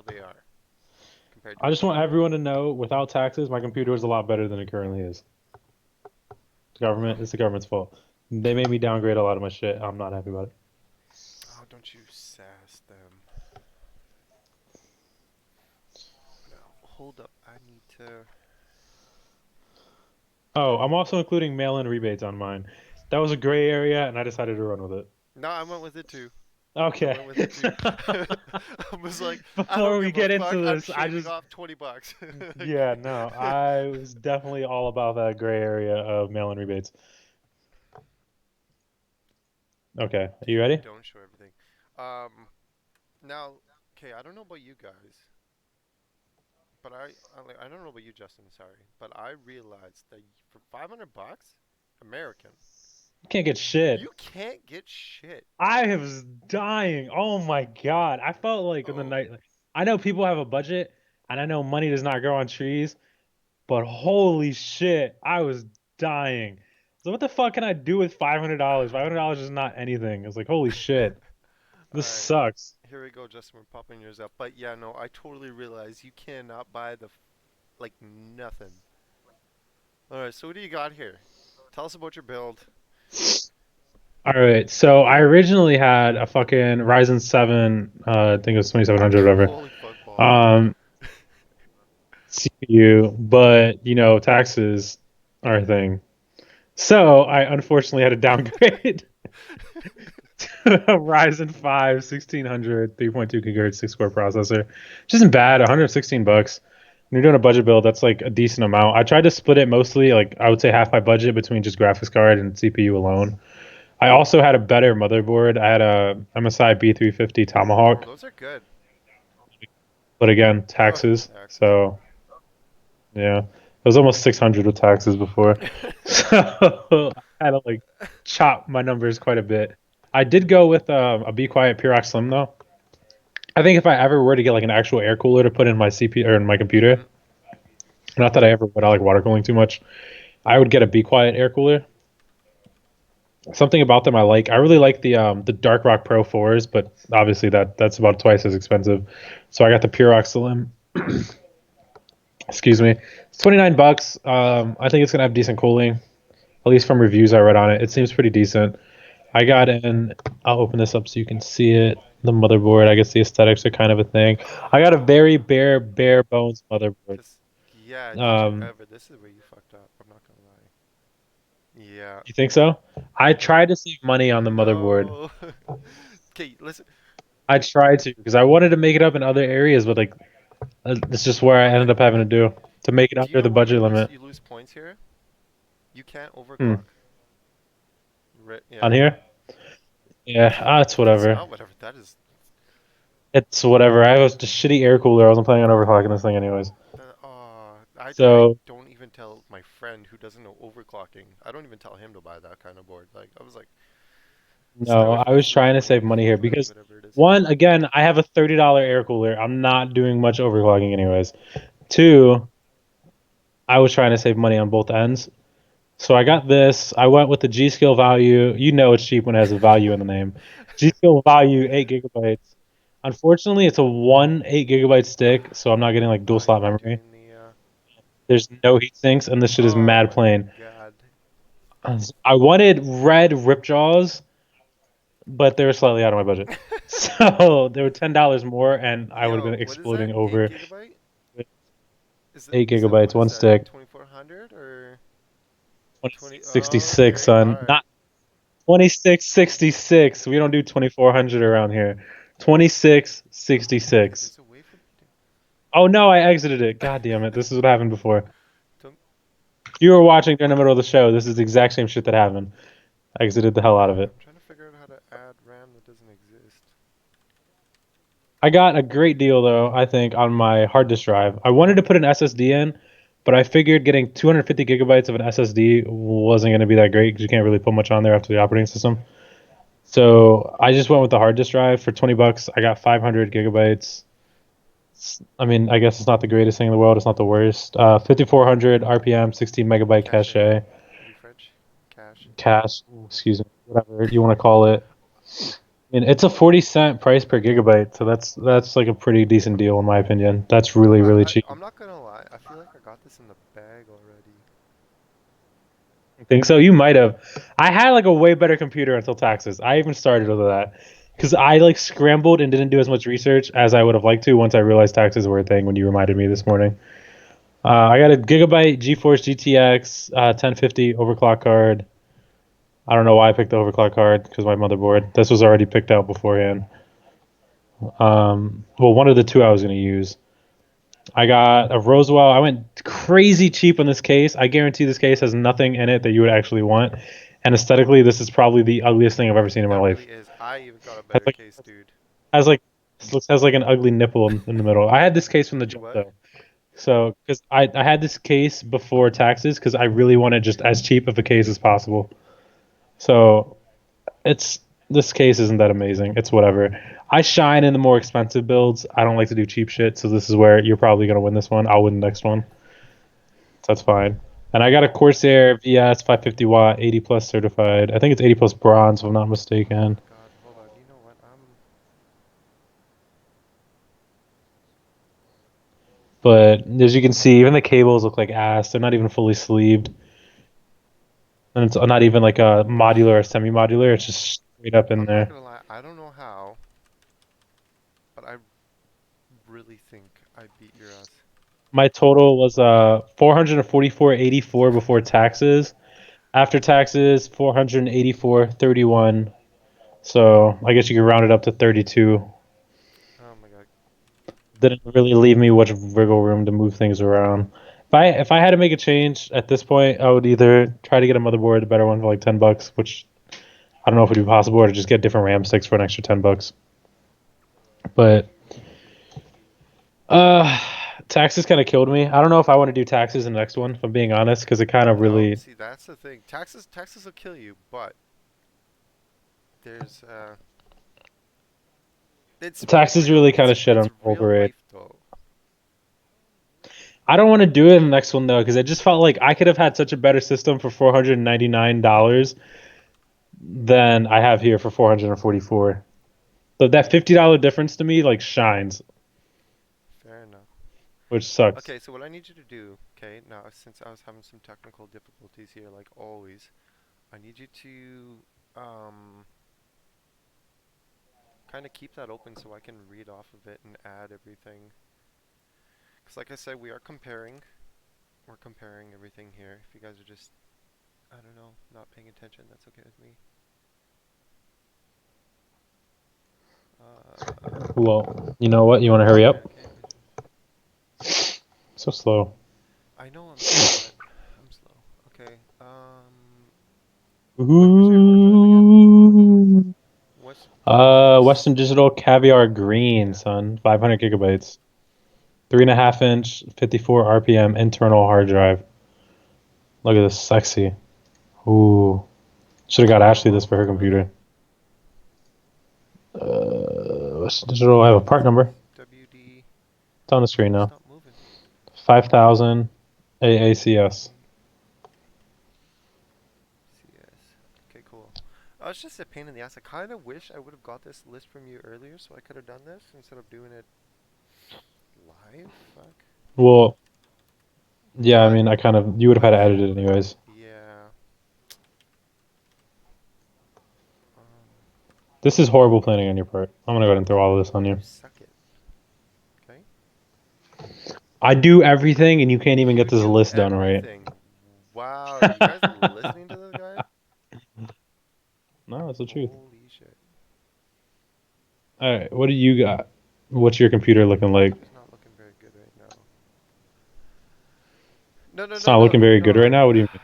[SPEAKER 1] they are compared to
[SPEAKER 2] I
[SPEAKER 1] each
[SPEAKER 2] just want
[SPEAKER 1] other.
[SPEAKER 2] everyone to know, without taxes, my computer is a lot better than it currently is. It's the government's fault. They made me downgrade a lot of my shit. I'm not happy about it.
[SPEAKER 1] Oh, don't you sass them. Now, hold up. I need to.
[SPEAKER 2] Oh, I'm also including mail-in rebates on mine. That was a gray area, and I decided to run with it.
[SPEAKER 1] No, I went with it too. I
[SPEAKER 2] Okay.
[SPEAKER 1] went with it too. I was like, I
[SPEAKER 2] Before
[SPEAKER 1] don't
[SPEAKER 2] we
[SPEAKER 1] give a
[SPEAKER 2] get
[SPEAKER 1] fuck.
[SPEAKER 2] into
[SPEAKER 1] I'm
[SPEAKER 2] this, I
[SPEAKER 1] shaving
[SPEAKER 2] just
[SPEAKER 1] off 20 bucks.
[SPEAKER 2] yeah, no, I was definitely all about that gray area of mail-in rebates. Okay, are you
[SPEAKER 1] Dude,
[SPEAKER 2] ready?
[SPEAKER 1] don't show everything. Um, now, okay, I don't know about you guys, but I don't know about you, Justin. Sorry, but I realized that for 500 bucks, American,
[SPEAKER 2] You can't get shit.
[SPEAKER 1] you can't get shit.
[SPEAKER 2] I was dying. Oh my God. I felt like in the
[SPEAKER 1] Oh,
[SPEAKER 2] night, like, I know people have a budget, and I know money does not grow on trees, but holy shit, I was dying. So what the fuck can I do with $500? $500 is not anything. It's like, holy shit,
[SPEAKER 1] all
[SPEAKER 2] this
[SPEAKER 1] right.
[SPEAKER 2] sucks.
[SPEAKER 1] Here we go, Justin. We're popping yours up. But yeah, no, I totally realize you cannot buy like nothing. All right, so what do you got here? Tell us about your build.
[SPEAKER 2] All right, so I originally had a fucking Ryzen 7, I think it was 2700 or whatever,
[SPEAKER 1] Holy fuck balls.
[SPEAKER 2] um, CPU, but taxes are a thing. So I unfortunately had to downgrade to a Ryzen 5 1600 3.2 gigahertz 6-core processor, which isn't bad. 116 bucks. When you're doing a budget build, that's like a decent amount. I tried to split it mostly, like I would say half my budget between just graphics card and CPU alone. I also had a better motherboard. I had a MSI B350
[SPEAKER 1] Oh,
[SPEAKER 2] Tomahawk,
[SPEAKER 1] those are good.
[SPEAKER 2] but again,
[SPEAKER 1] Ugh,
[SPEAKER 2] taxes.
[SPEAKER 1] taxes.
[SPEAKER 2] So yeah, it was almost 600 with taxes before. So I had to like chop my numbers quite a bit. I did go with a Be Quiet Purox Slim though. I think if I ever were to get like an actual air cooler to put in my CPU or in my computer,
[SPEAKER 1] Hmm.
[SPEAKER 2] not that I ever would, I like water cooling too much, I would get a Be Quiet air cooler. Something about them I like. I really like the Dark Rock Pro 4s, but obviously that's about twice as expensive. So I got the Purox Slim. Excuse me. It's 29 bucks. I think it's gonna have decent cooling, at least from reviews I read on it. It seems pretty decent. I got in. I'll open this up so you can see it. The motherboard. I guess the aesthetics are kind of a thing. I got a very bare bones motherboard.
[SPEAKER 1] This, yeah, did you
[SPEAKER 2] Um,
[SPEAKER 1] ever? This is where you fucked up. I'm not gonna lie. Yeah.
[SPEAKER 2] you think so? I tried to save money on the motherboard.
[SPEAKER 1] No. Okay, listen.
[SPEAKER 2] I tried to because I wanted to make it up in other areas, but like it's just where I ended
[SPEAKER 1] Okay.
[SPEAKER 2] up having to do to make it
[SPEAKER 1] Do you
[SPEAKER 2] under
[SPEAKER 1] know
[SPEAKER 2] the
[SPEAKER 1] where
[SPEAKER 2] budget limit.
[SPEAKER 1] you lose points here? You can't
[SPEAKER 2] Hmm.
[SPEAKER 1] overclock.
[SPEAKER 2] On
[SPEAKER 1] Yeah.
[SPEAKER 2] here? Yeah, it's
[SPEAKER 1] That's
[SPEAKER 2] whatever.
[SPEAKER 1] not whatever. That is.
[SPEAKER 2] It's whatever. I was just shitty air cooler. I wasn't planning on overclocking this thing anyways.
[SPEAKER 1] I
[SPEAKER 2] So
[SPEAKER 1] don't even tell my friend who doesn't know overclocking. I don't even tell him to buy that kind of board. Like I was like, stay
[SPEAKER 2] no,
[SPEAKER 1] away from
[SPEAKER 2] I
[SPEAKER 1] the
[SPEAKER 2] was trying to
[SPEAKER 1] 320
[SPEAKER 2] save money here
[SPEAKER 1] 430,
[SPEAKER 2] because
[SPEAKER 1] whatever it is.
[SPEAKER 2] one, again, I have a $30 air cooler. I'm not doing much overclocking anyways. Two, I was trying to save money on both ends. So I got this. I went with the G Skill value. You know it's cheap when it has a value in the name. G Skill value 8 gigabytes. Unfortunately, it's a one 8 gigabyte stick, so I'm not getting like dual
[SPEAKER 1] Oh,
[SPEAKER 2] slot
[SPEAKER 1] you're not
[SPEAKER 2] memory.
[SPEAKER 1] doing the.
[SPEAKER 2] There's no heat sinks, and this shit is
[SPEAKER 1] Oh
[SPEAKER 2] mad
[SPEAKER 1] my
[SPEAKER 2] plain.
[SPEAKER 1] god.
[SPEAKER 2] I wanted red Ripjaws, but they were slightly out of my budget. So they were $10 more, and I would have
[SPEAKER 1] Yo,
[SPEAKER 2] been
[SPEAKER 1] what is that?
[SPEAKER 2] exploding
[SPEAKER 1] 8
[SPEAKER 2] over
[SPEAKER 1] gigabyte? Is it
[SPEAKER 2] 8
[SPEAKER 1] is that
[SPEAKER 2] gigabytes,
[SPEAKER 1] what is
[SPEAKER 2] one
[SPEAKER 1] that?
[SPEAKER 2] stick,
[SPEAKER 1] 2400 or 20?
[SPEAKER 2] 2666,
[SPEAKER 1] Okay, all
[SPEAKER 2] son.
[SPEAKER 1] right.
[SPEAKER 2] Not 2666. We don't do 2400 around here.
[SPEAKER 1] Okay,
[SPEAKER 2] 2666.
[SPEAKER 1] there's a way for me to
[SPEAKER 2] Oh no, I exited it. God damn it. This is what happened before.
[SPEAKER 1] don't
[SPEAKER 2] If you were watching during the middle of the show, this is the exact same shit that happened. I exited the hell out of it.
[SPEAKER 1] I'm trying to figure out how to add RAM that doesn't exist.
[SPEAKER 2] I got a great deal though, I think, on my hard disk drive. I wanted to put an SSD in, but I figured getting 250 gigabytes of an SSD wasn't going to be that great because you can't really put much on there after the operating system. So I just went with the hard disk drive for 20 bucks. I got 500 gigabytes. I mean, I guess it's not the greatest thing in the world. It's not the worst. 5400 RPM, 16 megabyte
[SPEAKER 1] Cache.
[SPEAKER 2] cache,
[SPEAKER 1] Are you French? Cache.
[SPEAKER 2] cache, excuse me, whatever you want to call it. And it's a 40 cent price per gigabyte, so that's like a pretty decent deal in my opinion. That's really really cheap.
[SPEAKER 1] I'm not gonna lie. I feel like I got this in the bag already.
[SPEAKER 2] I think so. You might have. I had like a way better computer until taxes. I even started with that because I like scrambled and didn't do as much research as I would have liked to once I realized taxes were a thing when you reminded me this morning. I got a gigabyte GeForce GTX 1050 overclock card. I don't know why I picked the overclock card because my motherboard. This was already picked out beforehand. Well, one of the two I was going to use. I got a Rosewell. I went crazy cheap on this case. I guarantee this case has nothing in it that you would actually want. And aesthetically, this is probably the ugliest thing I've ever seen in my
[SPEAKER 1] That really
[SPEAKER 2] life.
[SPEAKER 1] is. I even got a
[SPEAKER 2] Has
[SPEAKER 1] better
[SPEAKER 2] like
[SPEAKER 1] case, dude.
[SPEAKER 2] has like has like an ugly nipple in the middle. I had this case from the
[SPEAKER 1] You
[SPEAKER 2] jump
[SPEAKER 1] what?
[SPEAKER 2] though. So because I had this case before taxes because I really wanted just as cheap of a case as possible. So it's this case isn't that amazing. It's whatever. I shine in the more expensive builds. I don't like to do cheap shit, so this is where you're probably gonna win this one. I'll win the next one. So that's fine. And I got a Corsair VS 550 watt, 80 plus certified. I think it's 80 plus bronze, if I'm not
[SPEAKER 1] Oh my
[SPEAKER 2] mistaken.
[SPEAKER 1] god, hold on. You know what?
[SPEAKER 2] But as you can see, even the cables look like ass. They're not even fully sleeved, and it's not even like a modular or semi-modular. It's just straight up in
[SPEAKER 1] I'm not
[SPEAKER 2] there.
[SPEAKER 1] gonna lie. I don't know how, but I really think I beat your ass.
[SPEAKER 2] My total was 444.84 before taxes. After taxes, 484.31. So I guess you could round it up to 32.
[SPEAKER 1] Oh my god.
[SPEAKER 2] Didn't really leave me much wiggle room to move things around. If I had to make a change at this point, I would either try to get a motherboard, a better one for like $10, which I don't know if it'd be possible, or to just get different RAM sticks for an extra $10. But uh, taxes kind of killed me. I don't know if I want to do taxes in the next one, if I'm being honest, because it kind of
[SPEAKER 1] No,
[SPEAKER 2] really
[SPEAKER 1] see, that's the thing. Taxes will kill you, but there's it's
[SPEAKER 2] taxes
[SPEAKER 1] real.
[SPEAKER 2] really kind of shit
[SPEAKER 1] It's
[SPEAKER 2] on
[SPEAKER 1] real
[SPEAKER 2] overrated.
[SPEAKER 1] life though.
[SPEAKER 2] I don't want to do it in the next one though, because I just felt like I could have had such a better system for $499 than I have here for 444. So that $50 difference to me like shines,
[SPEAKER 1] Fair enough.
[SPEAKER 2] which sucks.
[SPEAKER 1] Okay, so what I need you to do, okay, now since I was having some technical difficulties here, like always, I need you to kind of keep that open so I can read off of it and add everything. Because like I said, we are comparing. We're comparing everything here. If you guys are just, I don't know, not paying attention, that's okay with me.
[SPEAKER 2] Well, you know what? You want to hurry
[SPEAKER 1] Okay,
[SPEAKER 2] up?
[SPEAKER 1] okay.
[SPEAKER 2] So slow.
[SPEAKER 1] I know I'm slow, but I'm slow. Okay. Where's your hard drive again?
[SPEAKER 2] Ooh.
[SPEAKER 1] What's
[SPEAKER 2] Western Digital Caviar Green,
[SPEAKER 1] yeah.
[SPEAKER 2] son. 500 gigabytes. 3.5 inch, 54 RPM internal hard drive. Look at this, sexy. Ooh. Should have got Ashley this for her computer. Western Digital, I have a part number. It's
[SPEAKER 1] WD.
[SPEAKER 2] on the screen
[SPEAKER 1] It's
[SPEAKER 2] now.
[SPEAKER 1] not moving.
[SPEAKER 2] 5000 AACS.
[SPEAKER 1] CS. Okay, cool. It's just a pain in the ass. I kind of wish I would have got this list from you earlier so I could have done this instead of doing it live. Fuck.
[SPEAKER 2] Well, Yeah, I
[SPEAKER 1] But
[SPEAKER 2] mean, you would have had to edit it anyways.
[SPEAKER 1] yeah. Um,
[SPEAKER 2] This is horrible planning on your part. I'm gonna go ahead and throw all of this on
[SPEAKER 1] you
[SPEAKER 2] you.
[SPEAKER 1] suck it. Okay.
[SPEAKER 2] I do everything, and you can't even get
[SPEAKER 1] You
[SPEAKER 2] this
[SPEAKER 1] do
[SPEAKER 2] list done right.
[SPEAKER 1] everything. Wow, are you guys listening to this guy?
[SPEAKER 2] No, it's the truth.
[SPEAKER 1] Holy shit.
[SPEAKER 2] All right, what do you got? What's your computer looking like?
[SPEAKER 1] Computer's not looking very good right now. No, no,
[SPEAKER 2] It's
[SPEAKER 1] no,
[SPEAKER 2] not
[SPEAKER 1] no,
[SPEAKER 2] looking very
[SPEAKER 1] no.
[SPEAKER 2] good right now. What do you mean?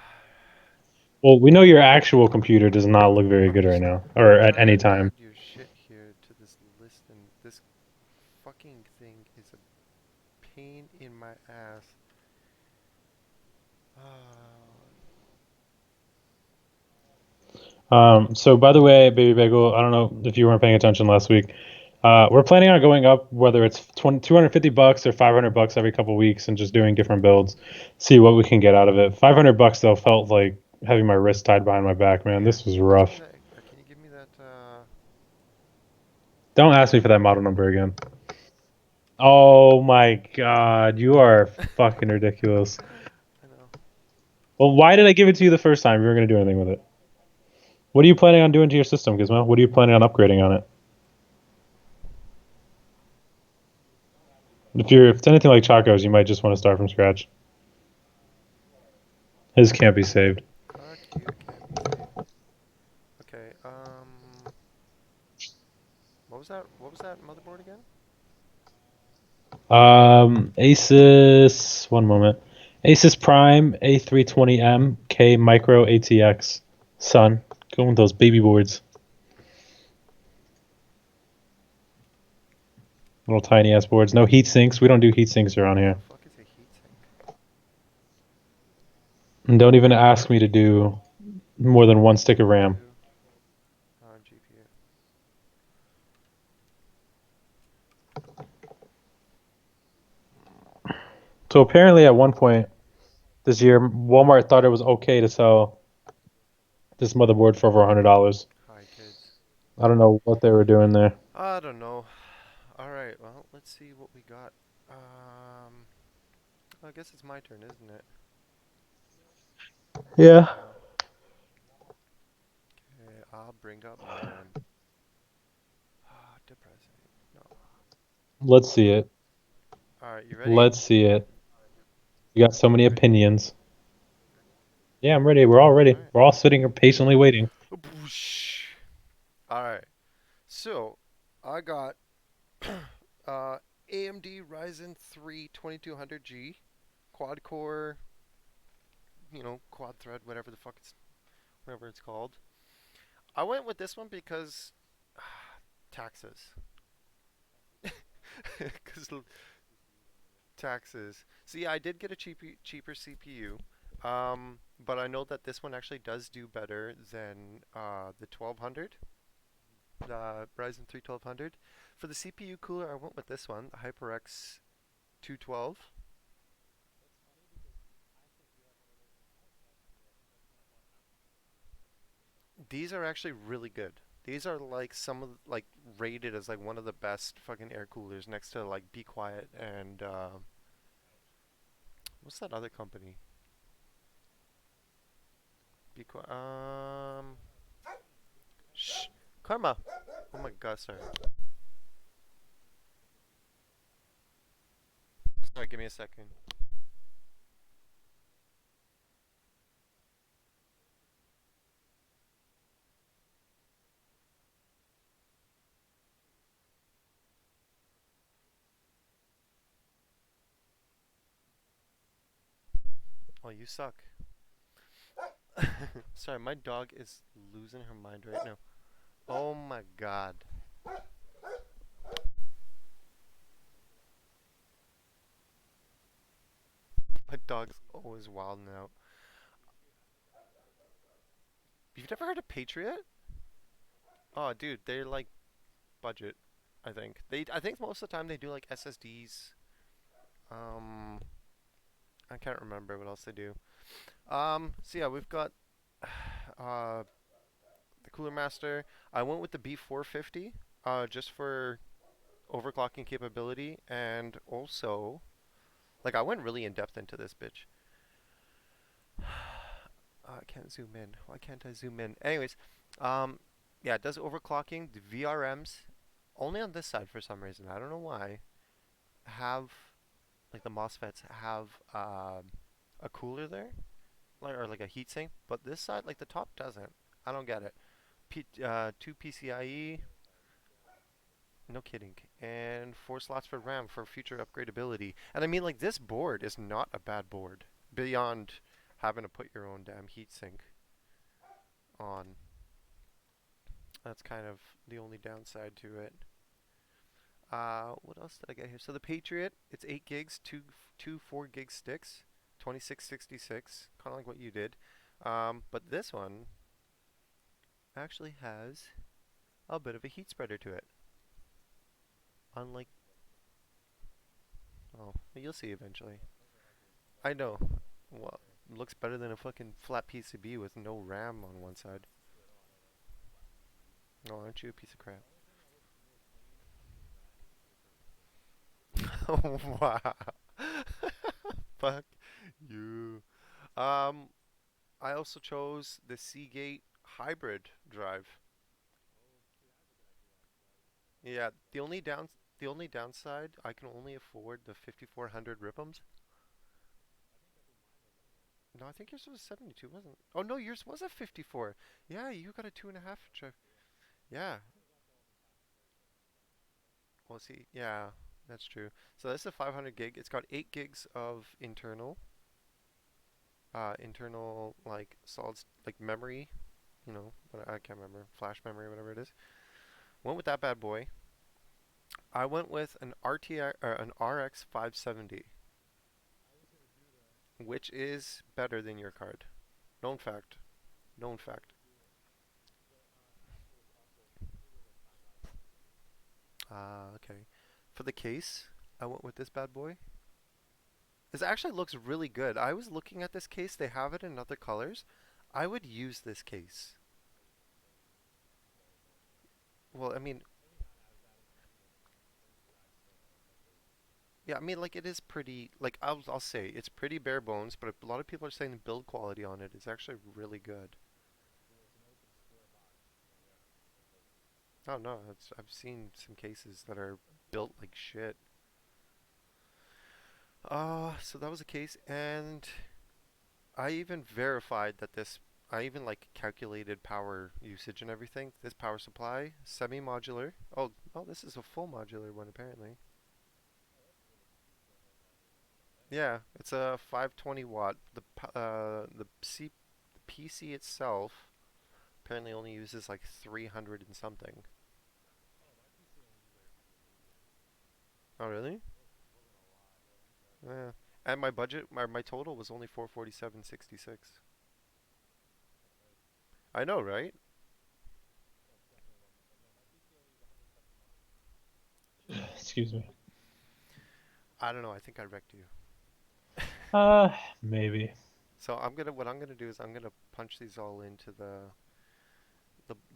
[SPEAKER 2] Well, we know your actual computer does not look very good right now, or
[SPEAKER 1] I'm
[SPEAKER 2] at
[SPEAKER 1] trying
[SPEAKER 2] any
[SPEAKER 1] to
[SPEAKER 2] time.
[SPEAKER 1] add your shit here to this list, and this fucking thing is a pain in my ass.
[SPEAKER 2] So by the way, Baby Bagel, I don't know if you weren't paying attention last week. We're planning on going up, whether it's 250 bucks or 500 bucks every couple weeks, and just doing different builds, see what we can get out of it. 500 bucks though felt like having my wrist tied behind my back, man.
[SPEAKER 1] Yeah,
[SPEAKER 2] This was
[SPEAKER 1] can you give me
[SPEAKER 2] rough.
[SPEAKER 1] that? Can you give me that?
[SPEAKER 2] Don't ask me for that model number again. Oh my God, you are fucking ridiculous.
[SPEAKER 1] I know.
[SPEAKER 2] Well, why did I give it to you the first time? You weren't gonna do anything with it. What are you planning on doing to your system, Gizmo? What are you planning on upgrading on it? If it's anything like Chaco's, you might just want to start from scratch. His can't be saved.
[SPEAKER 1] Fuck you, it can't be saved. Okay. What was that? What was that motherboard again?
[SPEAKER 2] Asus. One moment. Asus Prime A320M K Micro ATX. Son, going with those baby boards. Little tiny ass boards. No heat sinks. We don't do heat sinks around
[SPEAKER 1] What
[SPEAKER 2] here.
[SPEAKER 1] the fuck is a heatsink?
[SPEAKER 2] And don't even ask me to do more than one stick of RAM.
[SPEAKER 1] GPU. GPU.
[SPEAKER 2] So apparently, at one point this year, Walmart thought it was okay to sell this motherboard for over $100.
[SPEAKER 1] Hi, kids.
[SPEAKER 2] I don't know what they were doing there.
[SPEAKER 1] I don't know. All right. Well, let's see what we got. Um, I guess it's my turn, isn't it?
[SPEAKER 2] Yeah.
[SPEAKER 1] Yeah. Okay. I'll bring up mine. Ah, depressing. No.
[SPEAKER 2] Let's see it.
[SPEAKER 1] All right. You ready?
[SPEAKER 2] Let's see it. You got so many
[SPEAKER 1] Ready?
[SPEAKER 2] opinions. Yeah, I'm ready. We're all
[SPEAKER 1] All
[SPEAKER 2] ready.
[SPEAKER 1] right.
[SPEAKER 2] We're all sitting here patiently waiting.
[SPEAKER 1] Boosh. All right. So, I got uh, AMD Ryzen 3 2200G quad core, quad thread, whatever it's called. I went with this one because taxes. Because taxes. See, I did get a cheaper CPU, but I know that this one actually does do better than the 1200, the Ryzen 3 1200. For the CPU cooler, I went with this one, the HyperX 212. These are actually really good. These are like some of like rated as like one of the best fucking air coolers next to like Be Quiet and what's that other company? Be Quiet. Shh, Karma. Oh my god, sorry. Sorry, give me a second. Oh, you suck. Sorry, my dog is losing her mind right now. Oh my god. My dog's always wilding out. You've never heard of Patriot? Oh, dude, they're like budget, I think. I think most of the time they do like SSDs. Um, I can't remember what else they do. So yeah, we've got uh the Cooler Master. I went with the B450 just for overclocking capability, and also like I went really in depth into this bitch. I can't zoom in. Why can't I zoom in? Anyways, um, yeah, it does overclocking. The VRMs, only on this side for some reason. I don't know why. Have like the MOSFETs have a cooler there, like or like a heatsink, but this side, like the top doesn't. I don't get it. Two PCIe, no kidding, and 4 slots for RAM for future upgradability. And I mean, like this board is not a bad board beyond having to put your own damn heatsink on. That's kind of the only downside to it. What else did I get here? So the Patriot, it's 8 gigs, two 4 gig sticks, 2666, kind of like what you did. But this one actually has a bit of a heat spreader to it. Unlike, oh, you'll see eventually. I know. Well, looks better than a fucking flat PCB with no RAM on one side. Oh, aren't you a piece of crap? Wow. Fuck you. Um, I also chose the Seagate hybrid drive. Yeah, the only downside, I can only afford the 5400 RIPMs. No, I think yours was 72, wasn't it? Oh no, yours was a 54. Yeah, you got a 2.5 drive. Yeah. Well, see, yeah, that's true. So that's a 500 gig. It's got 8 gigs of internal like like memory. You know, what I can't remember, flash memory, whatever it is. Went with that bad boy. I went with an an RX 570, which is better than your card. Known fact. Known fact. Okay. For the case, I went with this bad boy. This actually looks really good. I was looking at this case. They have it in other colors. I would use this case. Well, I mean, yeah, I mean, like it is pretty. Like I'll say it's pretty bare bones, but a lot of people are saying the build quality on it is actually really good. Oh no, I've seen some cases that are built like shit. So that was a case, and I even verified that this. I even like calculated power usage and everything. This power supply, semi-modular. Oh, this is a full modular one apparently. Yeah, it's a 520 watt. The PC itself apparently only uses like 300 and something. Oh really? Yeah. And my budget, my total was only 447.66. I know, right?
[SPEAKER 2] Excuse me.
[SPEAKER 1] I don't know. I think I wrecked you.
[SPEAKER 2] Maybe.
[SPEAKER 1] So what I'm gonna do is I'm gonna punch these all into the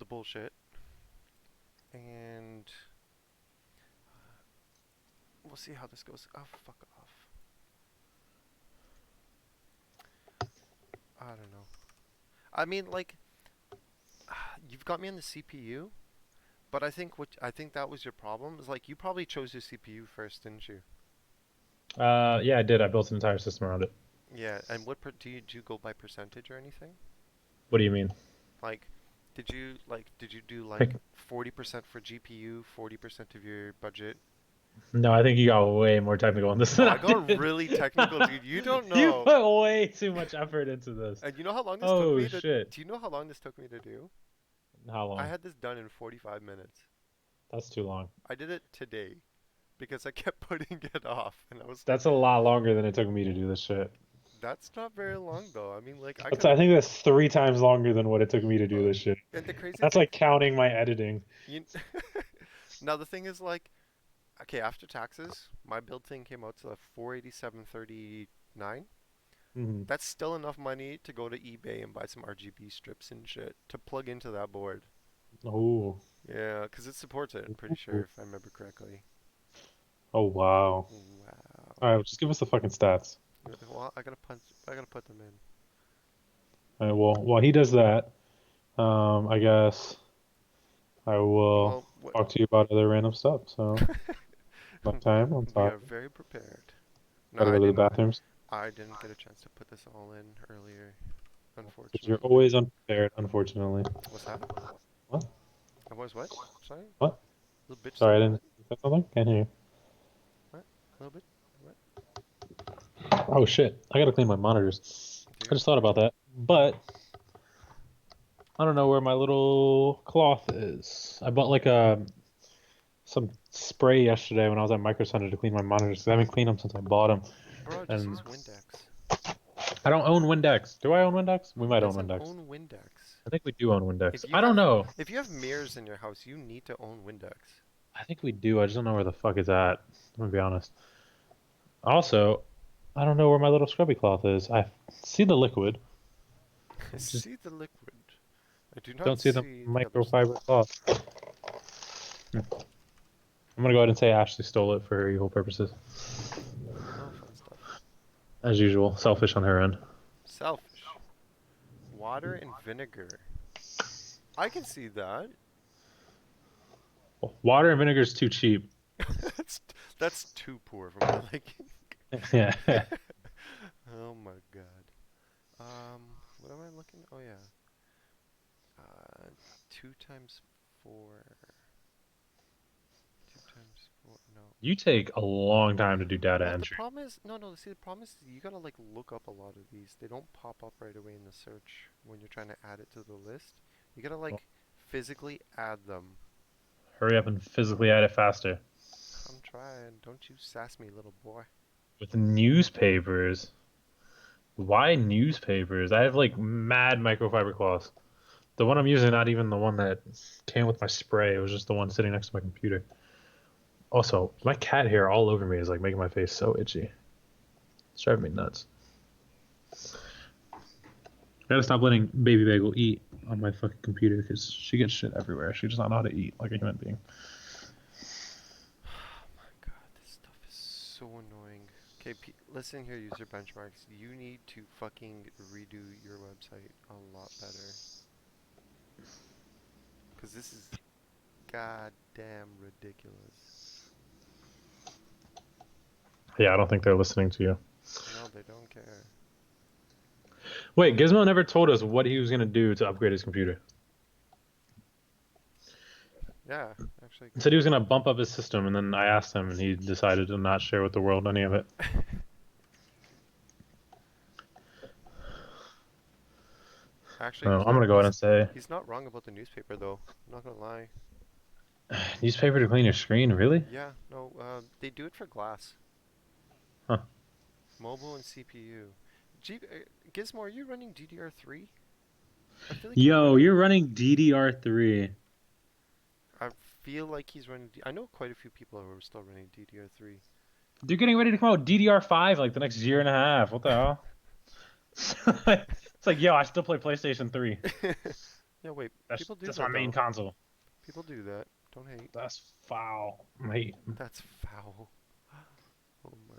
[SPEAKER 1] bullshit, and we'll see how this goes. Oh, fuck off. I don't know. I mean, like, you've got me on the CPU, but I think that was your problem. Is like you probably chose your CPU first, didn't you?
[SPEAKER 2] Yeah, I did. I built an entire system around it.
[SPEAKER 1] Yeah. And do you go by percentage or anything?
[SPEAKER 2] What do you mean?
[SPEAKER 1] Like, did you do like
[SPEAKER 2] Like,
[SPEAKER 1] 40% for GPU, 40% of your budget?
[SPEAKER 2] no, I think you got way more technical on this
[SPEAKER 1] Oh,
[SPEAKER 2] than
[SPEAKER 1] I
[SPEAKER 2] I
[SPEAKER 1] got
[SPEAKER 2] did.
[SPEAKER 1] really technical, dude. You don't
[SPEAKER 2] You
[SPEAKER 1] know.
[SPEAKER 2] put way too much effort into this.
[SPEAKER 1] And you know how long this took
[SPEAKER 2] Oh
[SPEAKER 1] me to
[SPEAKER 2] shit.
[SPEAKER 1] do you know how long this took me to do?
[SPEAKER 2] How
[SPEAKER 1] I
[SPEAKER 2] long?
[SPEAKER 1] had this done in 45 minutes.
[SPEAKER 2] That's too long.
[SPEAKER 1] I did it today because I kept putting it off and I was like,
[SPEAKER 2] That's a lot longer than it took me to do this shit.
[SPEAKER 1] that's not very long though. I mean, like I
[SPEAKER 2] That's,
[SPEAKER 1] could
[SPEAKER 2] I
[SPEAKER 1] have
[SPEAKER 2] think that's 3 times longer than what it took me to do this shit.
[SPEAKER 1] and the crazy
[SPEAKER 2] That's
[SPEAKER 1] thing
[SPEAKER 2] like counting my editing.
[SPEAKER 1] you now the thing is like okay, after taxes, my build thing came out to 487.39.
[SPEAKER 2] Hmm.
[SPEAKER 1] That's still enough money to go to eBay and buy some RGB strips and shit to plug into that board.
[SPEAKER 2] Oh.
[SPEAKER 1] Yeah, because it supports it, I'm pretty sure, if I remember correctly.
[SPEAKER 2] Oh wow.
[SPEAKER 1] Wow.
[SPEAKER 2] All right, just give us the fucking stats.
[SPEAKER 1] Well, I gotta put them in.
[SPEAKER 2] Well, while he does that, I guess I will
[SPEAKER 1] Well, what?
[SPEAKER 2] talk to you about other random stuff. So, next time on
[SPEAKER 1] We are
[SPEAKER 2] top,
[SPEAKER 1] very prepared. No,
[SPEAKER 2] gotta go to the bathrooms.
[SPEAKER 1] I didn't get a chance to put this all in earlier,
[SPEAKER 2] 'Cause you're
[SPEAKER 1] unfortunately.
[SPEAKER 2] always unprepared, unfortunately.
[SPEAKER 1] What's that?
[SPEAKER 2] What?
[SPEAKER 1] I was what? Sorry?
[SPEAKER 2] What?
[SPEAKER 1] Little bitch
[SPEAKER 2] Sorry,
[SPEAKER 1] said
[SPEAKER 2] I
[SPEAKER 1] what?
[SPEAKER 2] didn't say something. Can't hear you.
[SPEAKER 1] What? Little bit? What?
[SPEAKER 2] Oh shit! I gotta clean my monitors. I
[SPEAKER 1] Dude?
[SPEAKER 2] just thought about that, but I don't know where my little cloth is. I bought like some spray yesterday when I was at Micro Center to clean my monitors. 'Cause I haven't cleaned them since I bought them,
[SPEAKER 1] Bro, just
[SPEAKER 2] and
[SPEAKER 1] use Windex.
[SPEAKER 2] I don't own Windex. Do I own Windex? We
[SPEAKER 1] Who
[SPEAKER 2] might own
[SPEAKER 1] doesn't
[SPEAKER 2] Windex.
[SPEAKER 1] own Windex?
[SPEAKER 2] I think we do own Windex.
[SPEAKER 1] If you
[SPEAKER 2] I don't
[SPEAKER 1] have
[SPEAKER 2] know.
[SPEAKER 1] if you have mirrors in your house, you need to own Windex.
[SPEAKER 2] I think we do. I just don't know where the fuck it's at. I'm gonna be honest. Also, I don't know where my little scrubby cloth is. I see the liquid.
[SPEAKER 1] I
[SPEAKER 2] Just
[SPEAKER 1] see the liquid. I do not
[SPEAKER 2] don't see the
[SPEAKER 1] see the other stuff.
[SPEAKER 2] microfiber cloth. I'm gonna go ahead and say Ashley stole it for her evil purposes.
[SPEAKER 1] Oh, fun stuff.
[SPEAKER 2] As usual, selfish on her end.
[SPEAKER 1] Selfish. Water and vinegar. I can see that.
[SPEAKER 2] Water and vinegar is too cheap.
[SPEAKER 1] that's that's too poor for my liking.
[SPEAKER 2] Yeah.
[SPEAKER 1] Oh my god. What am I looking? Oh yeah. 2 times 4. 2 times 4. No.
[SPEAKER 2] You take a long time to do data
[SPEAKER 1] Well, the
[SPEAKER 2] entry.
[SPEAKER 1] problem is, no. See, the problem is you gotta like look up a lot of these. They don't pop up right away in the search when you're trying to add it to the list. You gotta
[SPEAKER 2] Well,
[SPEAKER 1] like physically add them.
[SPEAKER 2] hurry up and physically add it faster.
[SPEAKER 1] I'm trying. Don't you sass me, little boy.
[SPEAKER 2] With newspapers. Why newspapers? I have like mad microfiber cloths. The one I'm using, not even the one that came with my spray. It was just the one sitting next to my computer. Also, my cat hair all over me is like making my face so itchy. It's driving me nuts. I gotta stop letting Baby Bagel eat on my fucking computer because she gets shit everywhere. She does not know how to eat like a human being.
[SPEAKER 1] Oh my god, this stuff is so annoying. Okay, listen here, user benchmarks. You need to fucking redo your website a lot better. Because this is goddamn ridiculous.
[SPEAKER 2] Yeah, I don't think they're listening to you.
[SPEAKER 1] No, they don't care.
[SPEAKER 2] Wait, Gizmo never told us what he was gonna do to upgrade his computer.
[SPEAKER 1] Yeah, actually.
[SPEAKER 2] He said he was gonna bump up his system, and then I asked him, and he decided to not share with the world any of it.
[SPEAKER 1] Actually,
[SPEAKER 2] So I'm gonna go ahead and say,
[SPEAKER 1] he's not wrong about the newspaper though. I'm not gonna lie.
[SPEAKER 2] newspaper to clean your screen, really?
[SPEAKER 1] Yeah, no, they do it for glass.
[SPEAKER 2] Huh.
[SPEAKER 1] Mobile and CPU. Gizmo, are you running DDR3? I feel like
[SPEAKER 2] Yo, you're running DDR3.
[SPEAKER 1] I feel like he's running. I know quite a few people who are still running DDR3.
[SPEAKER 2] They're getting ready to come out with DDR5 like the next year and a half. What the hell? It's like, yo, I still play PlayStation 3.
[SPEAKER 1] Yeah, wait.
[SPEAKER 2] That's
[SPEAKER 1] People do
[SPEAKER 2] that's
[SPEAKER 1] that
[SPEAKER 2] my main
[SPEAKER 1] though.
[SPEAKER 2] console.
[SPEAKER 1] People do that. Don't hate.
[SPEAKER 2] That's foul, mate.
[SPEAKER 1] That's foul. Oh my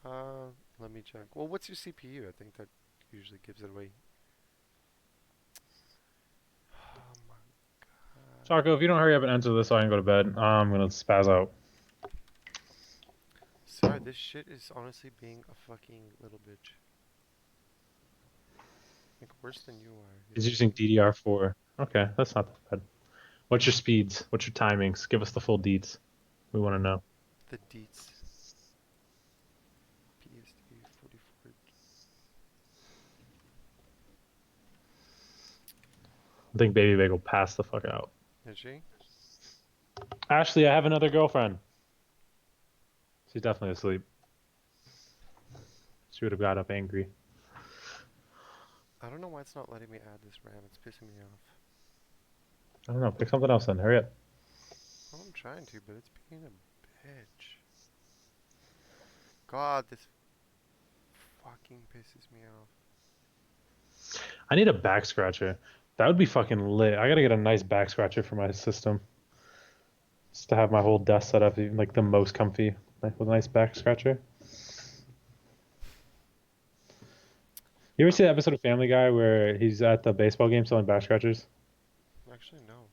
[SPEAKER 1] god. Let me check. Well, what's your CPU? I think that usually gives it away. Oh my god.
[SPEAKER 2] Charco, if you don't hurry up and answer this so I can go to bed, I'm gonna spaz out.
[SPEAKER 1] Sorry, this shit is honestly being a fucking little bitch. Like worse than you are. You
[SPEAKER 2] He's
[SPEAKER 1] know what I
[SPEAKER 2] using
[SPEAKER 1] mean?
[SPEAKER 2] DDR4. Okay, that's not that bad. What's your speeds? What's your timings? Give us the full deets. We want to know.
[SPEAKER 1] The deets. PSD 44.
[SPEAKER 2] I think Baby Bagel passed the fuck out.
[SPEAKER 1] Is she?
[SPEAKER 2] Ashley, I have another girlfriend. She's definitely asleep. She would have got up angry.
[SPEAKER 1] I don't know why it's not letting me add this RAM. It's pissing me off.
[SPEAKER 2] I don't know. Pick something else then. Hurry up.
[SPEAKER 1] Well, I'm trying to, but it's being a bitch. God, this fucking pisses me off.
[SPEAKER 2] I need a back scratcher. That would be fucking lit. I gotta get a nice back scratcher for my system. Just to have my whole desk set up even like the most comfy, like with a nice back scratcher. You ever
[SPEAKER 1] I'm
[SPEAKER 2] see that episode of Family Guy where he's at the baseball game selling back scratchers?
[SPEAKER 1] actually no.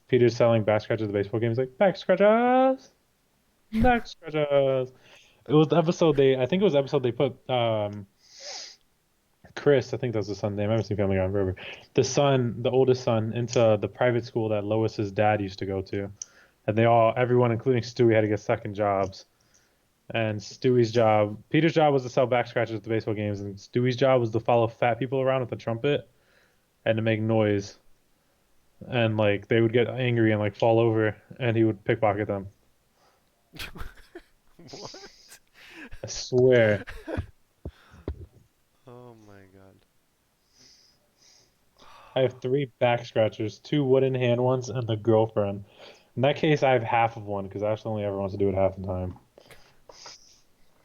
[SPEAKER 2] Peter's selling back scratchers at the baseball game. He's like, back scratchers, back scratchers. It was the episode I think it was the episode they put Chris, I think that's the son's name. I haven't seen Family Guy in forever. The son, the oldest son, into the private school that Lois's dad used to go to. And everyone, including Stewie, had to get second jobs. And Stewie's job, Peter's job was to sell back scratchers at the baseball games, and Stewie's job was to follow fat people around with a trumpet and to make noise. And like they would get angry and like fall over, and he would pickpocket them.
[SPEAKER 1] What?
[SPEAKER 2] I swear.
[SPEAKER 1] Oh my god.
[SPEAKER 2] I have three back scratchers, two wooden hand ones, and the girlfriend. In that case, I have half of one because Ashley only ever wants to do it half the time.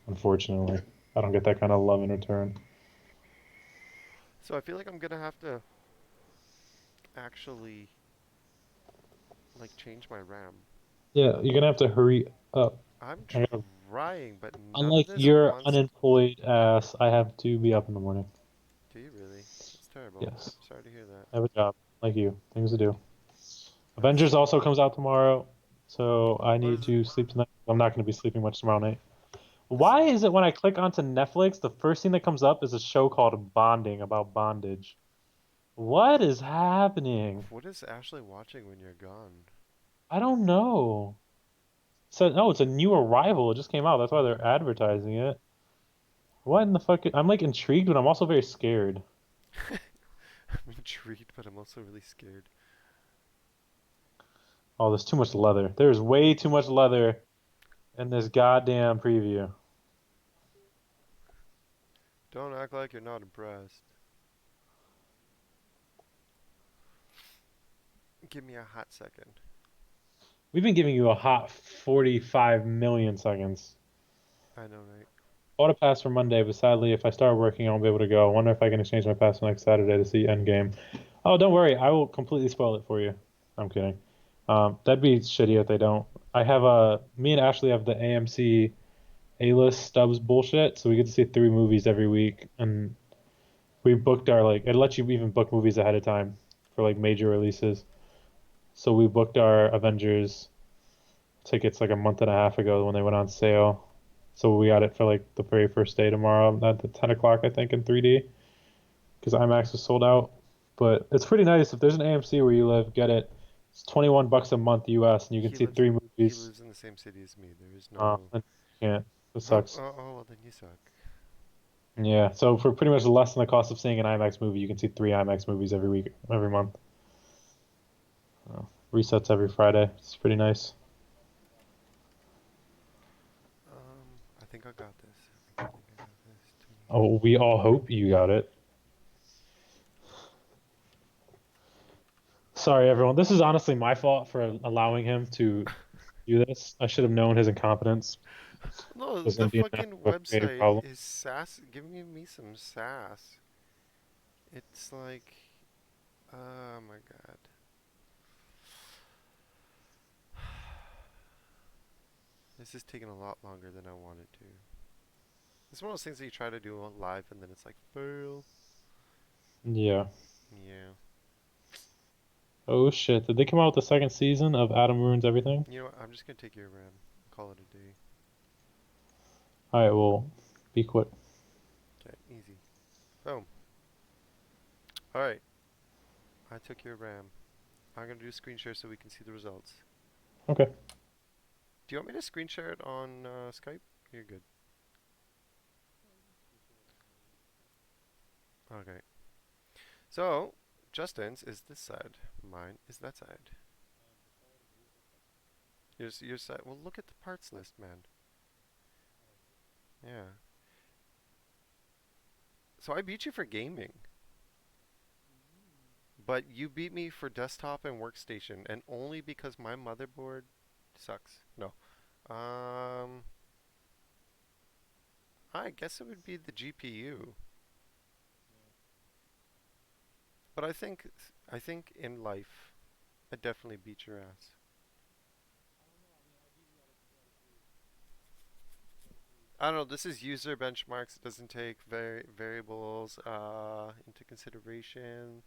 [SPEAKER 2] Unfortunately, I don't get that kind of love in return.
[SPEAKER 1] So I feel like I'm gonna have to actually like change my RAM.
[SPEAKER 2] Yeah, you're gonna have to hurry up.
[SPEAKER 1] I'm
[SPEAKER 2] I gotta,
[SPEAKER 1] trying, but none of
[SPEAKER 2] unlike
[SPEAKER 1] this
[SPEAKER 2] your
[SPEAKER 1] wants.
[SPEAKER 2] unemployed ass, I have to be up in the morning.
[SPEAKER 1] Do you really? That's terrible.
[SPEAKER 2] Yes,
[SPEAKER 1] Sorry to hear that.
[SPEAKER 2] I have a job like you, things to do.
[SPEAKER 1] That's
[SPEAKER 2] Avengers also comes out tomorrow, so I
[SPEAKER 1] what
[SPEAKER 2] need
[SPEAKER 1] is
[SPEAKER 2] to sleep tonight. I'm not gonna be sleeping much tomorrow night.
[SPEAKER 1] this?
[SPEAKER 2] Why is it when I click onto Netflix, the first thing that comes up is a show called Bonding about bondage? What is happening?
[SPEAKER 1] What is Ashley watching when you're gone?
[SPEAKER 2] I don't know. So no, it's a new arrival. It just came out. That's why they're advertising it. What in the fuck? I'm like intrigued, but I'm also very scared.
[SPEAKER 1] I'm intrigued, but I'm also really scared.
[SPEAKER 2] Oh, there's too much leather. There's way too much leather in this goddamn preview.
[SPEAKER 1] Don't act like you're not impressed. Give me a hot second.
[SPEAKER 2] We've been giving you a hot 45 million seconds.
[SPEAKER 1] I know, right?
[SPEAKER 2] Bought a pass for Monday, but sadly, if I start working, I won't be able to go. I wonder if I can exchange my pass for next Saturday to see Endgame. Oh, don't worry. I will completely spoil it for you. I'm kidding. That'd be shitty if they don't. Me and Ashley have the AMC A-list stubs bullshit, so we get to see three movies every week, and we booked our like it lets you even book movies ahead of time for like major releases. So we booked our Avengers tickets like a month and a half ago when they went on sale. So we got it for like the very first day tomorrow at the 10 o'clock I think in 3D because IMAX was sold out. But it's pretty nice if there's an AMC where you live, get it. It's 21 bucks a month US, and you can
[SPEAKER 1] He
[SPEAKER 2] see
[SPEAKER 1] lives.
[SPEAKER 2] three
[SPEAKER 1] He
[SPEAKER 2] movies.
[SPEAKER 1] lives in the same city as me. There is no.
[SPEAKER 2] And you can't. It
[SPEAKER 1] Oh,
[SPEAKER 2] sucks.
[SPEAKER 1] oh, oh. Well, then you suck.
[SPEAKER 2] Yeah, so for pretty much less than the cost of seeing an IMAX movie, you can see three IMAX movies every week, every month. Resets every Friday. It's pretty nice.
[SPEAKER 1] I think I got this. I think I got this.
[SPEAKER 2] Oh, we all hope you got it. Sorry, everyone. This is honestly my fault for allowing him to do this. I should have known his incompetence
[SPEAKER 1] No,
[SPEAKER 2] was
[SPEAKER 1] the
[SPEAKER 2] going to be enough
[SPEAKER 1] fucking
[SPEAKER 2] of a creative
[SPEAKER 1] website
[SPEAKER 2] problem.
[SPEAKER 1] is sass. Giving me some sass. It's like, oh my god. This is taking a lot longer than I wanted to. It's one of those things that you try to do on live and then it's like fail.
[SPEAKER 2] Yeah.
[SPEAKER 1] Yeah.
[SPEAKER 2] Oh shit! Did they come out with the second season of Adam Ruins Everything?
[SPEAKER 1] You know what? I'm just gonna take your RAM. Call it a day.
[SPEAKER 2] All right. Well, be quick.
[SPEAKER 1] Okay, easy. Boom. All right. I took your RAM. I'm gonna do a screen share so we can see the results.
[SPEAKER 2] Okay.
[SPEAKER 1] Do you want me to screen share it on Skype? You're good. Okay. So, Justin's is this side. Mine is that side. Your side. Well, look at the parts list, man. Yeah. So I beat you for gaming. But you beat me for desktop and workstation, and only because my motherboard sucks. No. Um, I guess it would be the GPU. But I think in life, I definitely beat your ass. I don't know. This is user benchmarks. It doesn't take variables into consideration.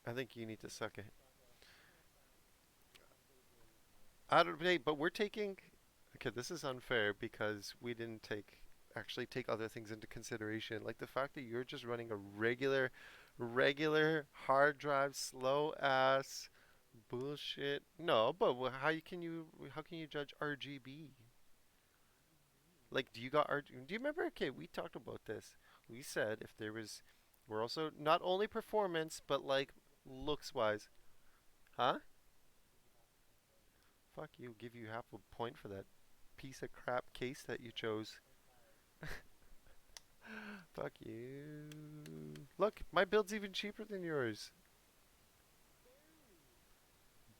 [SPEAKER 1] I think you need to suck it. I don't. Hey, but we're taking. Okay, this is unfair because we didn't actually take other things into consideration, like the fact that you're just running a regular hard drive, slow ass bullshit. No, but how can you judge RGB? Like, do you got do you remember? Okay, we talked about this. We said if there was, we're also not only performance but like looks wise, huh? Fuck you. Give you half a point for that piece of crap case that you chose. Fuck you. Look, my build's even cheaper than yours.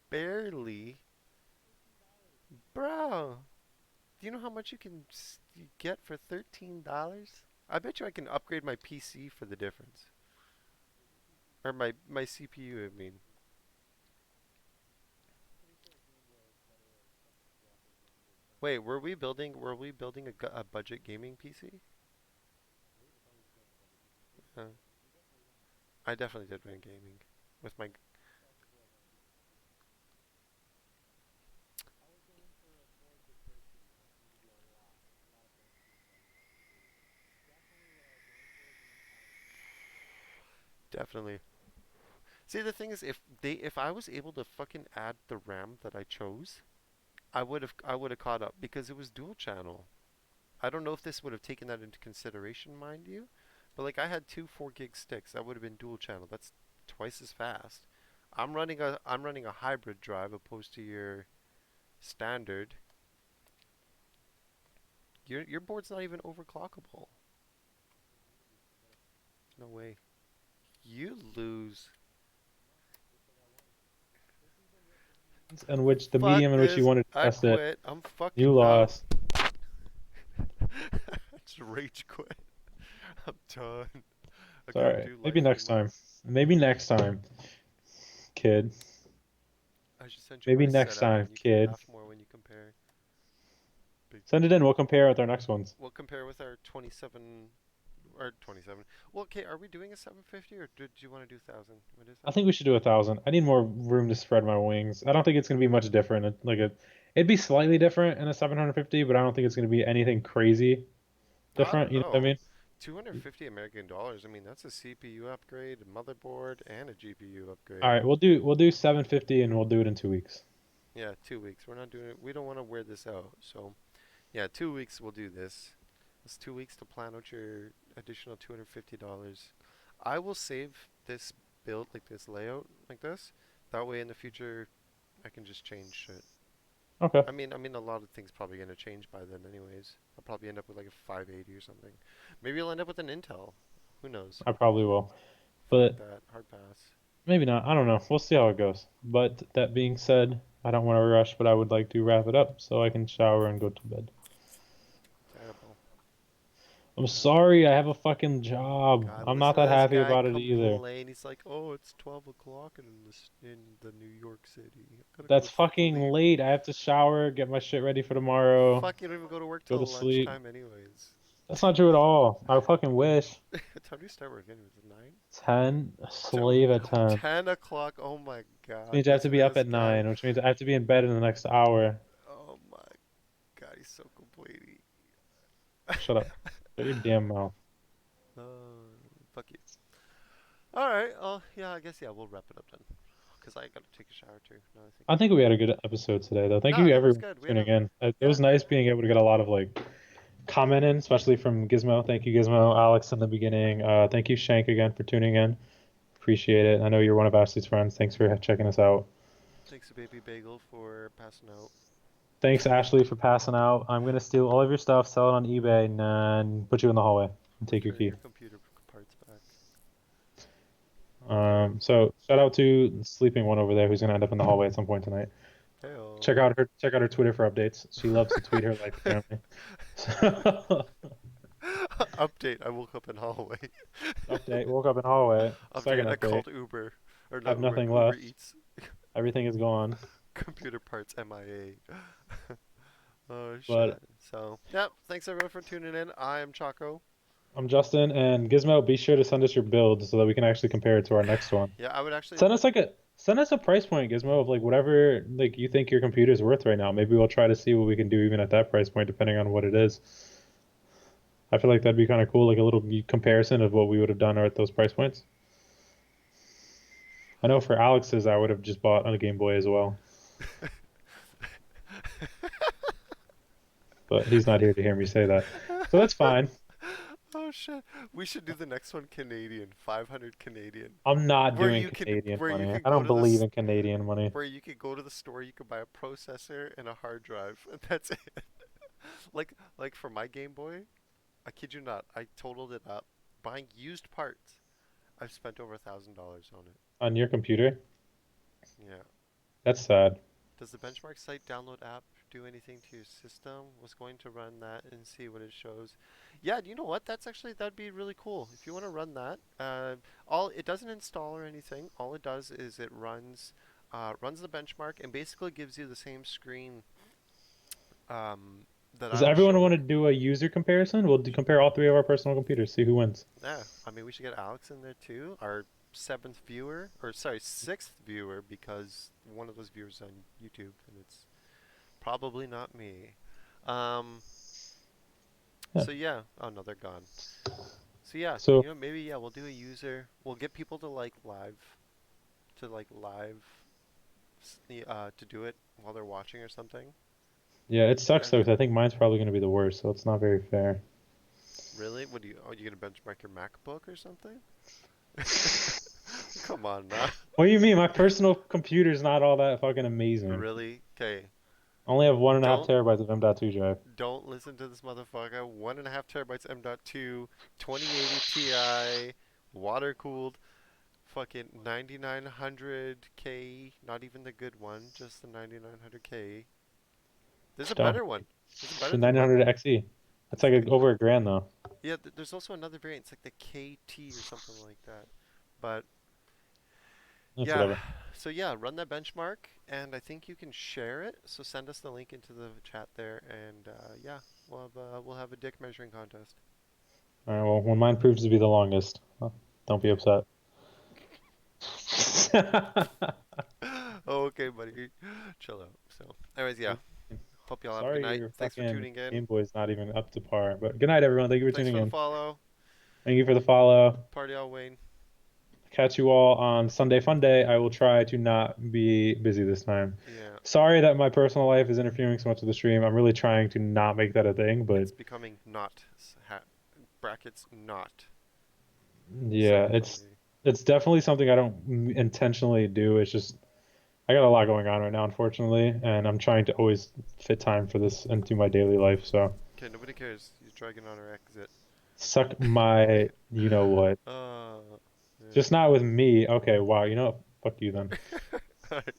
[SPEAKER 1] Barely. Bro, do you know how much you get for $13? I bet you I can upgrade my PC for the difference. Or my CPU, I mean. Wait, were we building a budget gaming PC? Uh, I definitely did win gaming with my. Definitely. See, the thing is, if I was able to fucking add the RAM that I chose, I would have caught up because it was dual channel. I don't know if this would have taken that into consideration, mind you, but like I had two 4 gig sticks. That would have been dual channel. That's twice as fast. I'm running a hybrid drive opposed to your standard. Your board's not even overclockable. No way. You lose.
[SPEAKER 2] In which the
[SPEAKER 1] Fuck
[SPEAKER 2] medium in which you
[SPEAKER 1] this.
[SPEAKER 2] wanted to
[SPEAKER 1] I
[SPEAKER 2] test it,
[SPEAKER 1] quit. I'm
[SPEAKER 2] you
[SPEAKER 1] fucking out.
[SPEAKER 2] lost.
[SPEAKER 1] Just rage quit. I'm done. I
[SPEAKER 2] It's
[SPEAKER 1] couldn't
[SPEAKER 2] alright.
[SPEAKER 1] do
[SPEAKER 2] Maybe
[SPEAKER 1] life
[SPEAKER 2] next
[SPEAKER 1] anymore.
[SPEAKER 2] time. Maybe next time, kid.
[SPEAKER 1] I should send you
[SPEAKER 2] Maybe
[SPEAKER 1] my
[SPEAKER 2] next
[SPEAKER 1] setup
[SPEAKER 2] time,
[SPEAKER 1] and you can
[SPEAKER 2] kid.
[SPEAKER 1] laugh more when you compare. Big
[SPEAKER 2] Send it in. We'll compare with our next ones.
[SPEAKER 1] We'll compare with our 27 or 27. Well, okay, are we doing a 750 or do you want to do 1000? What is
[SPEAKER 2] I
[SPEAKER 1] that?
[SPEAKER 2] think we should do 1,000. I need more room to spread my wings. I don't think it's gonna be much different. It'd be slightly different in a 750, but I don't think it's gonna be anything crazy
[SPEAKER 1] I
[SPEAKER 2] different.
[SPEAKER 1] don't
[SPEAKER 2] You know what I
[SPEAKER 1] know.
[SPEAKER 2] mean?
[SPEAKER 1] 250 American dollars. I mean, that's a CPU upgrade, a motherboard, and a GPU
[SPEAKER 2] All
[SPEAKER 1] upgrade.
[SPEAKER 2] right, we'll do 750 and we'll do it in 2 weeks.
[SPEAKER 1] Yeah, 2 weeks. We're not doing it. We don't want to wear this out. So, yeah, 2 weeks we'll do this. It's 2 weeks to plan out your additional $250. I will save this build, like this layout, like this. That way in the future I can just change shit.
[SPEAKER 2] Okay,
[SPEAKER 1] I mean, a lot of things probably gonna change by then, anyways. I'll probably end up with like a 580 or something. Maybe I'll end up with an Intel. Who knows?
[SPEAKER 2] I probably will,
[SPEAKER 1] Fuck
[SPEAKER 2] but
[SPEAKER 1] that. Hard pass.
[SPEAKER 2] maybe not. I don't know. We'll see how it goes. But that being said, I don't want to rush, but I would like to wrap it up so I can shower and go to bed.
[SPEAKER 1] Terrible.
[SPEAKER 2] I'm
[SPEAKER 1] Terrible.
[SPEAKER 2] sorry, I have a fucking job.
[SPEAKER 1] God,
[SPEAKER 2] I'm not
[SPEAKER 1] listen to
[SPEAKER 2] that
[SPEAKER 1] this
[SPEAKER 2] happy
[SPEAKER 1] guy
[SPEAKER 2] about it either.
[SPEAKER 1] complain. He's like, "Oh, it's 12 o'clock in the New York City. I gotta go
[SPEAKER 2] That's
[SPEAKER 1] to
[SPEAKER 2] fucking
[SPEAKER 1] sleep."
[SPEAKER 2] late. I have to shower, get my shit ready for tomorrow,
[SPEAKER 1] Fuck, you don't even go to work
[SPEAKER 2] go to
[SPEAKER 1] till
[SPEAKER 2] sleep.
[SPEAKER 1] lunchtime, anyways.
[SPEAKER 2] That's not true at all. I fucking wish.
[SPEAKER 1] What time do you start work? Anyways, 9?
[SPEAKER 2] 10, a slave at 10.
[SPEAKER 1] 10 o'clock. Oh my
[SPEAKER 2] Which
[SPEAKER 1] God!
[SPEAKER 2] means I have to
[SPEAKER 1] Listen to
[SPEAKER 2] be up
[SPEAKER 1] this
[SPEAKER 2] at
[SPEAKER 1] guy.
[SPEAKER 2] 9, which means I have to be in bed in the next hour.
[SPEAKER 1] Oh my God, he's so complaining.
[SPEAKER 2] Shut up. Shut your damn mouth.
[SPEAKER 1] Fuck you. All right. Oh yeah, I guess yeah, we'll wrap it up then. Cause I gotta take a shower too. Now I think
[SPEAKER 2] I
[SPEAKER 1] about
[SPEAKER 2] think
[SPEAKER 1] it.
[SPEAKER 2] we had a good episode today, though. Thank
[SPEAKER 1] No, I
[SPEAKER 2] you,
[SPEAKER 1] think it was
[SPEAKER 2] everyone,
[SPEAKER 1] good.
[SPEAKER 2] for
[SPEAKER 1] We had
[SPEAKER 2] tuning
[SPEAKER 1] a
[SPEAKER 2] in. It
[SPEAKER 1] yeah.
[SPEAKER 2] was nice being able to get a lot of comment in, especially from Gizmo. Thank you, Gizmo, Alex, in the beginning. Thank you, Shank, again for tuning in. Appreciate it. I know you're one of Ashley's friends. Thanks for checking us out.
[SPEAKER 1] Thanks to Baby Bagel for passing out.
[SPEAKER 2] Thanks, Ashley, for passing out. I'm gonna steal all of your stuff, sell it on eBay, and put you in the hallway and take your
[SPEAKER 1] Return
[SPEAKER 2] key.
[SPEAKER 1] your computer parts back. Okay.
[SPEAKER 2] So shout out to the sleeping one over there who's gonna end up in the hallway at some point tonight.
[SPEAKER 1] Heyo.
[SPEAKER 2] Check out her Twitter for updates. She loves to tweet her life apparently. So,
[SPEAKER 1] Update. I woke up in hallway.
[SPEAKER 2] update. Woke up in hallway.
[SPEAKER 1] Update.
[SPEAKER 2] Second
[SPEAKER 1] I
[SPEAKER 2] update.
[SPEAKER 1] called Uber or not
[SPEAKER 2] Have
[SPEAKER 1] Uber.
[SPEAKER 2] nothing
[SPEAKER 1] Uber
[SPEAKER 2] left.
[SPEAKER 1] Eats.
[SPEAKER 2] Everything is gone.
[SPEAKER 1] Computer parts MIA. Oh
[SPEAKER 2] But
[SPEAKER 1] shit. So, yep. Thanks everyone for tuning in. I am Chaco.
[SPEAKER 2] I'm Justin, and Gizmo, be sure to send us your build so that we can actually compare it to our next one.
[SPEAKER 1] Yeah, I would actually.
[SPEAKER 2] Send us a price point, Gizmo, of like whatever like you think your computer's worth right now. Maybe we'll try to see what we can do even at that price point, depending on what it is. I feel like that'd be kind of cool, like a little comparison of what we would have done at those price points. I know for Alex's, I would have just bought on a Game Boy as well, but he's not here to hear me say that, so that's fine.
[SPEAKER 1] Oh shit. We should do the next one Canadian. 500 Canadian.
[SPEAKER 2] I'm not
[SPEAKER 1] Where
[SPEAKER 2] doing
[SPEAKER 1] you can
[SPEAKER 2] Canadian
[SPEAKER 1] where you
[SPEAKER 2] money.
[SPEAKER 1] can
[SPEAKER 2] I
[SPEAKER 1] go
[SPEAKER 2] don't
[SPEAKER 1] to
[SPEAKER 2] believe
[SPEAKER 1] this
[SPEAKER 2] in Canadian money.
[SPEAKER 1] where you could go to the store, you could buy a processor and a hard drive, and that's it. Like for my Game Boy, I kid you not, I totaled it up buying used parts. I've spent over $1,000 on it.
[SPEAKER 2] On your computer?
[SPEAKER 1] Yeah.
[SPEAKER 2] That's sad.
[SPEAKER 1] Does the benchmark site download app do anything to your system? Was going to run that and see what it shows. Yeah, you know what? That'd be really cool if you want to run that. All it doesn't install or anything. All it does is it runs the benchmark and basically gives you the same screen that
[SPEAKER 2] Does
[SPEAKER 1] I was
[SPEAKER 2] everyone want to
[SPEAKER 1] showing.
[SPEAKER 2] do a user comparison? We'll compare all three of our personal computers, see who wins.
[SPEAKER 1] Yeah, I mean we should get Alex in there too, our seventh viewer, or sorry, sixth viewer, because one of those viewers is on YouTube and it's probably not me. Um,
[SPEAKER 2] Yeah.
[SPEAKER 1] so yeah, oh no, they're gone. So yeah,
[SPEAKER 2] So
[SPEAKER 1] maybe yeah, we'll do a user. We'll get people to live, to do it while they're watching or something.
[SPEAKER 2] yeah, it sucks
[SPEAKER 1] And
[SPEAKER 2] though, 'cause I think mine's probably going to be the worst, so it's not very fair.
[SPEAKER 1] really, what do you? Oh, you gonna benchmark your MacBook or something? Come on now.
[SPEAKER 2] What do you mean? My personal computer's not all that fucking amazing.
[SPEAKER 1] Really? Okay.
[SPEAKER 2] I only have 1.5
[SPEAKER 1] Don't
[SPEAKER 2] terabytes of M.2 drive.
[SPEAKER 1] don't listen to this motherfucker. 1.5 terabytes M.2, 2080 Ti, water cooled, fucking 9900K. Not even the good one, just the 9900K. There's a
[SPEAKER 2] Don't.
[SPEAKER 1] better one. There's a better
[SPEAKER 2] The
[SPEAKER 1] one.
[SPEAKER 2] 900 XE. That's
[SPEAKER 1] It's
[SPEAKER 2] like
[SPEAKER 1] the
[SPEAKER 2] over $1,000 though.
[SPEAKER 1] Yeah. There's also another variant. It's like the KT or something like that. But
[SPEAKER 2] That's
[SPEAKER 1] yeah.
[SPEAKER 2] whatever.
[SPEAKER 1] So yeah, run that benchmark, and I think you can share it. So send us the link into the chat there, and yeah, we'll have a dick measuring contest.
[SPEAKER 2] All right, well, when mine proves to be the longest, don't be upset.
[SPEAKER 1] Okay, buddy. Chill out. So, anyways, yeah. Hope y'all have a good
[SPEAKER 2] Sorry
[SPEAKER 1] night.
[SPEAKER 2] your
[SPEAKER 1] Thanks for
[SPEAKER 2] fucking
[SPEAKER 1] tuning in.
[SPEAKER 2] Game Boy's not even up to par. But good night, everyone. Thank you for
[SPEAKER 1] Thanks
[SPEAKER 2] tuning
[SPEAKER 1] for the
[SPEAKER 2] in.
[SPEAKER 1] follow.
[SPEAKER 2] Thank you for the follow.
[SPEAKER 1] Party all Wayne.
[SPEAKER 2] Catch you all on Sunday Fun Day. I will try to not be busy this time.
[SPEAKER 1] Yeah,
[SPEAKER 2] Sorry that my personal life is interfering so much with the stream. I'm really trying to not make that a thing, but
[SPEAKER 1] it's becoming not brackets not.
[SPEAKER 2] yeah, it's
[SPEAKER 1] Suddenly.
[SPEAKER 2] it's definitely something I don't intentionally do. It's just I got a lot going on right now, unfortunately, and I'm trying to always fit time for this into my daily life. So
[SPEAKER 1] Okay, nobody cares. He's dragging on our exit.
[SPEAKER 2] suck my, you know what?
[SPEAKER 1] Yeah.
[SPEAKER 2] Just not with me. Okay, wow. You know what? Fuck you then,
[SPEAKER 1] Alright.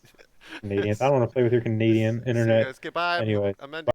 [SPEAKER 2] Canadian. I don't want to play with your Canadian
[SPEAKER 1] See you
[SPEAKER 2] internet
[SPEAKER 1] guys. Goodbye.
[SPEAKER 2] anyway.
[SPEAKER 1] I'm ending.